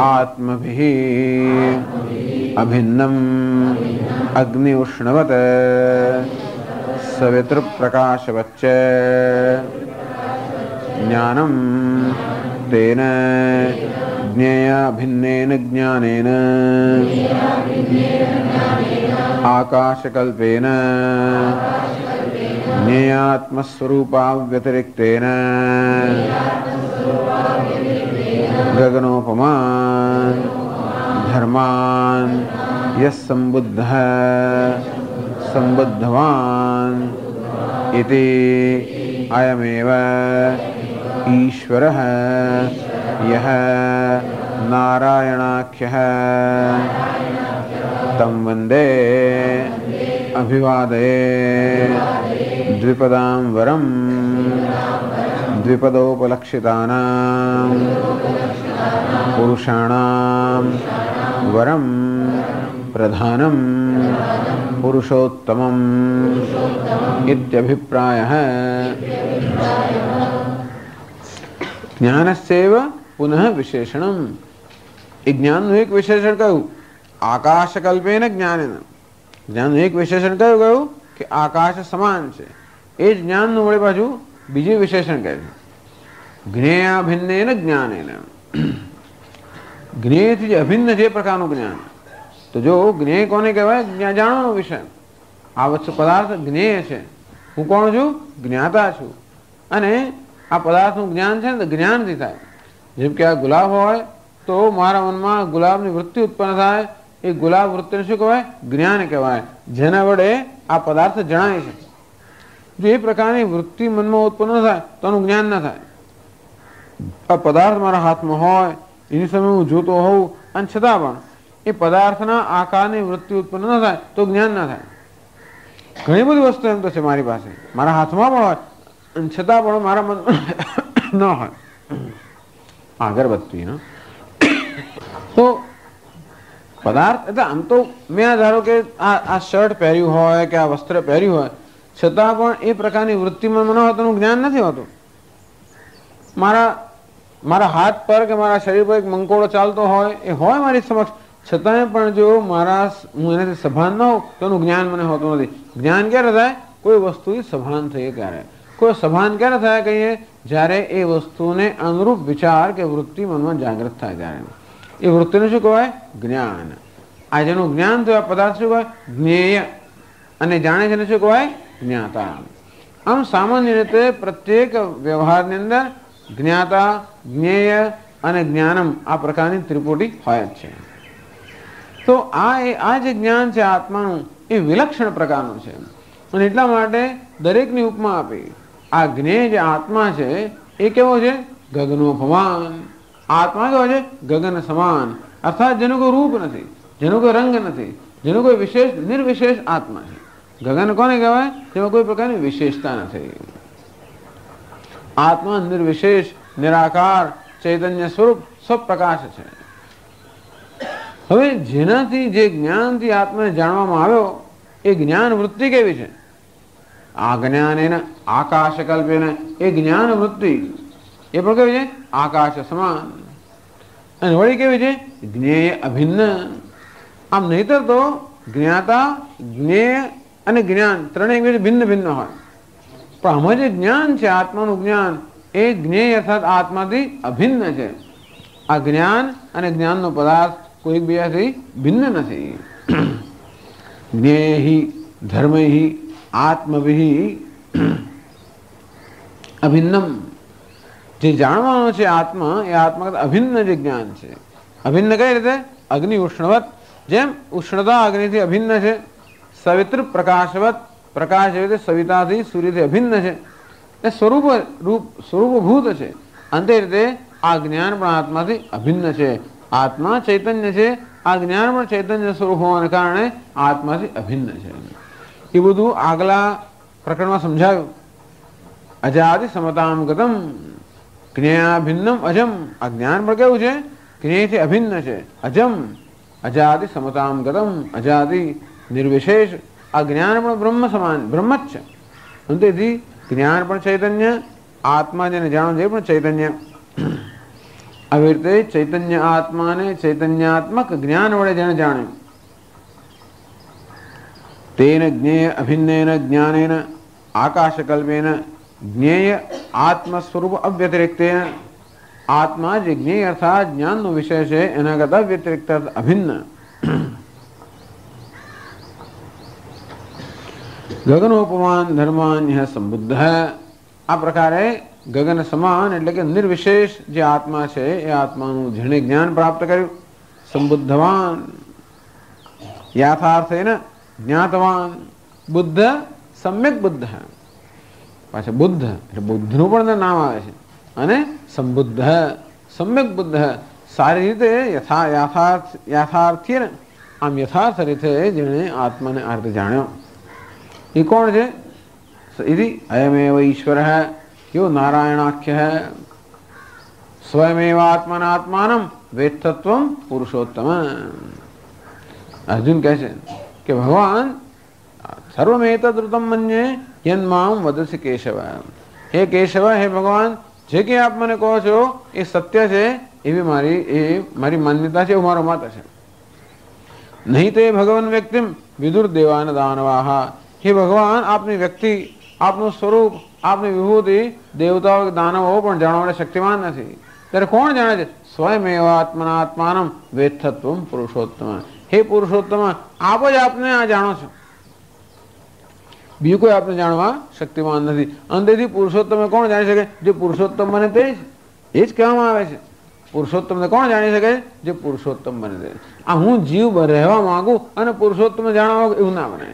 આત્મભિઃ અભિન્નમ અગ્નિ ઉષ્ણવત સવિતૃ પ્રકાશવચ્ચ જ્ઞાનમ તેન જ્ઞેય ભિન્નેન જ્ઞાનેન આકાશકલ્પેન જ્ઞેયાત્મસ્વરૂપાવ્યતિરિક્તેન ગગનોપમાન ધર્માન યસ સંબુદ્ધઃ સંબુદ્ધવાન ઇતિ અયમેવ ઈશ્વરઃ યહ નારાયણાખ્યઃ તમ વંદે અભિવાદયે દ્વિપદાં વરમ દ્વિપદોપલક્ષિતાનાં પુરુષાણાં વરમ પ્રધાનમ પુરુષોત્તમમ ઇત્યભિપ્રાયઃ. જ્ઞાનસ્યૈવ પુનઃ વિશેષણમ. એ જ્ઞાનનું એક વિશેષણ કયું? આકાશકલ્પેન જ્ઞાનેન. જ્ઞાનનું એક વિશેષણ કયું કે આકાશ સમાન છે. એ જ જ્ઞાનનું વળી પાછું બીજું વિશેષણ કહે છે જ્ઞેયા ભિન્નેન જ્ઞાનેન. જ્ઞેયથી જે અભિન્ન છે એ પ્રકારનું જ્ઞાન. તો જો જ્ઞેય કોને કહેવાય? જાણવાનો વિષય. આ વસ્તુ પદાર્થ જ્ઞેય છે. હું કોણ છું? જ્ઞાતા છું. અને આ પદાર્થનું જ્ઞાન છે ને તો જ્ઞાનથી થાય. જેમ કે આ ગુલાબ હોય તો મારા મનમાં ગુલાબની વૃત્તિ ઉત્પન્ન થાય. એ ગુલાબ વૃત્તિને શું કહેવાય? જ્ઞાન કહેવાય. જેના વડે આ પદાર્થ જણાય છે. જો એ પ્રકારની વૃત્તિ મનમાં ઉત્પન્ન થાય તો એનું જ્ઞાન ના થાય. આ પદાર્થ મારા હાથમાં હોય, એની સામે હું જોતો હોઉં, અને છતાં પણ એ પદાર્થના આકારની વૃત્તિ ઉત્પન્ન ન થાય તો જ્ઞાન ના થાય. ઘણી બધી વસ્તુ એમ તો છે મારી પાસે, મારા હાથમાં પણ હોય, અને છતાં પણ મારા મન ન હોય. અગરબત્તી તો પદાર્થ એટલે આમ તો મેં ધારો કે આ શર્ટ પહેર્યું હોય કે આ વસ્ત્ર પહેર્યું હોય, છતાં પણ એ પ્રકારની વૃત્તિમાં ન હોય તો જ્ઞાન નથી હોતું. મારા હાથ પર કે મારા શરીર પર એક મંકોડો ચાલતો હોય, એ હોય મારી સમક્ષ, છતાંય પણ જો હું એનાથી સભાન ન હોઉં તો એનું જ્ઞાન મને હોતું નથી. જ્ઞાન ક્યારે થાય? કોઈ વસ્તુથી સભાન થઈએ ત્યારે. કોઈ સભાન ક્યારે થાય કહીએ? જ્યારે એ વસ્તુને અનુરૂપ વિચાર કે વૃત્તિ મનમાં જાગૃત થાય ત્યારે. એ વૃત્તિને શું કહેવાય? જ્ઞાન. આ જેનું જ્ઞાન થયું આ પદાર્થ શું કહેવાય? જ્ઞેય. અને જાણે છે શું કહેવાય? જ્ઞાતા. આમ સામાન્ય રીતે પ્રત્યેક વ્યવહારની અંદર જ્ઞાતા, જ્ઞેય અને જ્ઞાનમ આ પ્રકારની ત્રિપુટી હોય જ છે. તો આ જે જ્ઞાન છે આત્માનું એ વિલક્ષણ પ્રકારનું છે અને એટલા માટે દરેકની ઉપમા આપી. આ જ્ઞેય જે આત્મા છે એ કેવો છે? ગગનોપમાન. આત્મા કેવો છે? ગગન સમાન, અર્થાત જેનું કોઈ રૂપ નથી, જેનો કોઈ રંગ નથી, જેનો કોઈ વિશેષ નિર્વિશેષ આત્મા છે. ગગન કોને કહેવાય? જેમાં કોઈ પ્રકારની વિશેષતા નથી. આત્મા નિર્વિશેષ, નિરાકાર, ચૈતન્ય સ્વરૂપ, સ્વપ્રકાશ છે. હવે જેનાથી જે જ્ઞાનથી આત્માને જાણવામાં આવ્યો એ જ્ઞાન વૃત્તિ કેવી છે? આ જ્ઞાન આકાશ કલ્પેને, એ જ્ઞાન વૃત્તિ એ પણ કેવી છે? આકાશ સમાન. અને વળી કેવી છે? જ્ઞેય અભિન્ન. આમ નહીતર તો જ્ઞાતા, જ્ઞેય અને જ્ઞાન ત્રણેય ભિન્ન ભિન્ન હોય, પણ આમાં જે જ્ઞાન છે આત્માનું જ્ઞાન એ જ્ઞેય અર્થાત આત્માથી અભિન્ન છે. આ જ્ઞાન અને જ્ઞાનનો પદાર્થ કોઈ એકબીજાથી ભિન્ન નથી. જ્ઞેય ધર્મૈ આત્મભિ અભિન્નમ. જે જાણવાનો છે આત્મા એ આત્મા કરતા અભિન્ન જે જ્ઞાન છે. અભિન્ન કઈ રીતે? અગ્નિ ઉષ્ણવત, જેમ ઉષ્ણતા અગ્નિથી અભિન્ન છે. સવિત્ર પ્રકાશવત, પ્રકાશ એવી રીતે સવિતાથી સૂર્યથી અભિન્ન છે. એ સ્વરૂપભૂત છે. અંતે રીતે આ જ્ઞાન પણ આત્માથી અભિન્ન છે. આત્મા ચૈતન્ય છે, આ જ્ઞાન પણ ચૈતન્ય સ્વરૂપ હોવાને કારણે આત્માથી અભિન્ન છે. એ બધું આગલા પ્રકરણમાં સમજાયું. અજાતિ સમતામ ગતમ જ્ઞેયાભિન્નમ અજમ. આ જ્ઞાન પણ કેવું છે? જ્ઞેયથી અભિન્ન છે, અજમ. અજાતિ સમતામ ગતમ, અજાતિ નિર્વિશેષ. આ જ્ઞાન પણ બ્રહ્મ સમાન, બ્રહ્મ જ છે. અને તેથી જ્ઞાન પણ ચૈતન્ય, આત્મા જેને જાણો છે એ પણ ચૈતન્ય. આવી રીતે ચૈતન્ય આત્માને ચૈતન્યાત્મક જ્ઞાન વડે જેને જાણે તેન જ્ઞેય અભિન્નેન જ્ઞાનેન આકાશકલ્પેન જ્ઞેય આત્મ સ્વરૂપ અવ્યતિરિક્તેન. આત્મા જે જ્ઞેય અર્થાત જ્ઞાનનો વિષય છે એના કરતા વ્યતિરિક્ત અભિન્ન. ગગનોપમાન ધર્માન્ય સંબુદ્ધ. આ પ્રકારે ગગન સમાન એટલે કે નિર્વિશેષ જે આત્મા છે એ આત્માનું જેણે જ્ઞાન પ્રાપ્ત કર્યું, સંબુદ્ધવાન યથાર્થેન જ્ઞાતવાન. બુદ્ધ સમ્યક બુદ્ધ. પાછા બુદ્ધ એટલે બુદ્ધનું પણ નામ આવે છે. અને સંબુદ્ધ સમ્યક બુદ્ધ, સારી રીતે યથાર્થ્ય આમ યથાર્થ રીતે જેણે આત્માને આ રીતે જાણ્યો એ કોણ છે? અયમેવ ઈશ્વર यो नारायणाख्य है. स्वयमेव आत्मनात्मानं वेत्तत्वं पुरुषोत्तम. अर्जुन कहते हैं कि भगवान सर्वमेतद्रुतं मन्ये यन्मां वदसि केशव. हे केशव, हे भगवान, જે કે આપ મને કહો છો એ સત્ય છે એવી મારી માન્યતા છે, એવું મારો મત છે. નહીં તે ભગવાન વ્યક્તિમ વિદુર દેવાન દાનવાહ. હે ભગવાન, આપની વ્યક્તિ, આપનું સ્વરૂપ, આપની વિભૂતિ દેવતાઓ દાનવો પણ જાણવા માટે શક્તિમાન નથી. ત્યારે કોણ જાણે છે? સ્વયમેવ આત્મનાત્માનમ વેત્તત્વમ પુરુષોત્તમ. હે પુરુષોત્તમ, આપ જ આપને આ જાણો છો, બીજું કોઈ આપને જાણવા શક્તિમાન નથી. અંતેથી પુરુષોત્તમ કોણ જાણી શકે? જે પુરુષોત્તમ બને તે જ. એ જ કહેવામાં આવે છે. પુરુષોત્તમને કોણ જાણી શકે? જે પુરુષોત્તમ બને તે. આ હું જીવ રહેવા માંગુ અને પુરુષોત્તમ જાણવા એવું ના બને.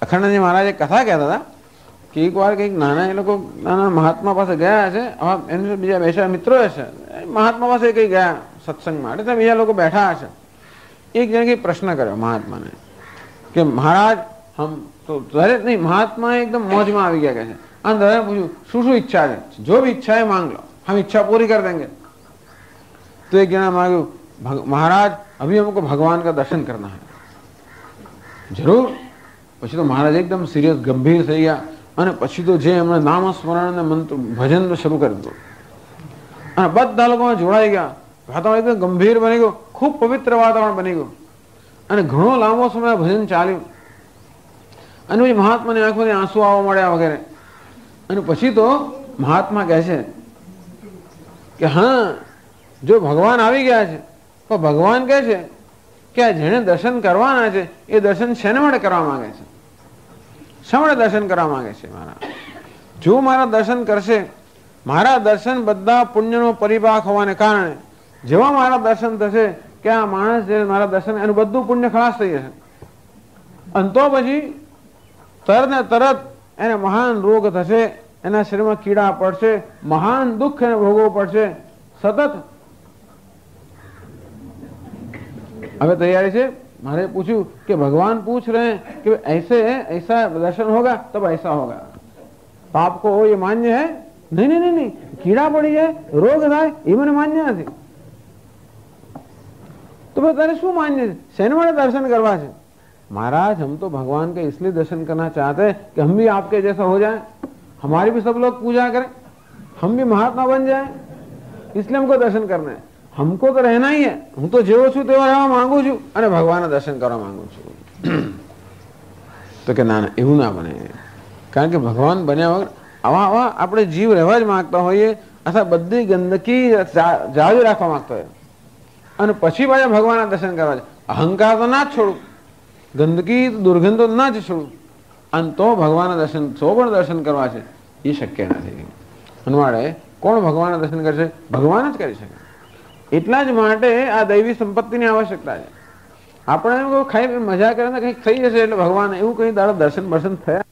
અખંડજી મહારાજ એક કથા કહેતા હતા કે એક વાર કંઈક નાના એ લોકો નાના મહાત્મા પાસે ગયા છે. એમને બીજા બેસા મિત્રો હશે, મહાત્મા પાસે કઈ ગયા સત્સંગ માટે, ત્યાં બીજા લોકો બેઠા હશે. એક જણે કઈ પ્રશ્ન કર્યો મહાત્માને કે મહારાજ હમ તો દરેક નહીં, મહાત્મા એકદમ મોજમાં આવી ગયા કે છે. અને દરેક પૂછ્યું શું શું ઈચ્છા છે? જો भी इच्छा है मांग लो, हम इच्छा पूरी कर देंगे. तो एक जना मांग्યું महाराज अभी हमको भगवान का दर्शन करना है. જરૂર. પછી તો મહારાજ એકદમ સિરિયસ ગંભીર થઈ ગયા અને પછી તો જે એમણે નામ સ્મરણ અને મંત્ર ભજન શરૂ કરી દીધું અને બધા લોકો જોડાઈ ગયા. વાતાવરણ એકદમ ગંભીર બની ગયું, ખૂબ પવિત્ર વાતાવરણ બની ગયું અને ઘણો લાંબો સમય ભજન ચાલ્યું. અને પછી મહાત્માની આંખોથી આંસુ આવવા મળ્યા વગેરે. અને પછી તો મહાત્મા કહે છે કે હા, જો ભગવાન આવી ગયા છે તો ભગવાન કહે છે કે આ જેને દર્શન કરવાના છે એ દર્શન શેને માટે કરવા માંગે છે? શા માટે દર્શન કરવા માંગે છે મારા? જો મારા દર્શન કરશે, મારા દર્શન બધા પુણ્યનો પરિપાક હોવાને કારણે જેવા મારા દર્શન થશે કે આ માણસ જે મારા દર્શન એનું બધું પુણ્ય ખલાસ થઈ જશે. અને તો પછી તરત ને તરત એને મહાન રોગ થશે, એના શરીરમાં કીડા પડશે, મહાન દુઃખ એને ભોગવવું પડશે સતત. હવે તૈયારી છે? મારે પૂછ્યું कि भगवान पूछ रहे हैं कि ऐसे है, ऐसा दर्शन होगा तब ऐसा होगा, तो आपको ये मान्य है? नहीं नहीं नहीं नहीं, कीड़ा पड़ी जाए, रोग થાય એ મને માન્ય નથી. तो भाई तेरे शू मान्य है? शनि वाले दर्शन करवा है? महाराज हम तो भगवान के इसलिए दर्शन करना चाहते हैं कि हम भी आपके जैसा हो जाए, हमारी भी सब लोग पूजा करें, हम भी महात्मा बन जाए, इसलिए हमको दर्शन करना है. हमको तो रहना ही है, હું તો જેવો છું તેવો રહેવા માંગુ છું અને ભગવાનના દર્શન કરવા માંગુ છું. તો કે ના ના, એવું ના બને. કારણ કે ભગવાન બન્યા વગર આવા આવા આપણે જીવ રહેવા જ માંગતા હોઈએ અથવા બધી ગંદકી જાળવી રાખવા માંગતા હોય અને પછી પાછા ભગવાનના દર્શન કરવા છે. અહંકાર તો ના જ છોડું, ગંદકી દુર્ગંધ તો ના જ છોડું, અને તો ભગવાનના દર્શન પણ દર્શન કરવા છે એ શક્ય નથી. અનવાડે કોણ ભગવાનના દર્શન કરશે? ભગવાન જ કરી શકે. એટલા જ માટે આ દૈવી સંપત્તિની આવશ્યકતા છે. આપણે એમ ખાઈ મજા કરીને કંઈક થઈ જશે એટલે ભગવાન એવું કઈ દાડો દર્શન બર્શન થયા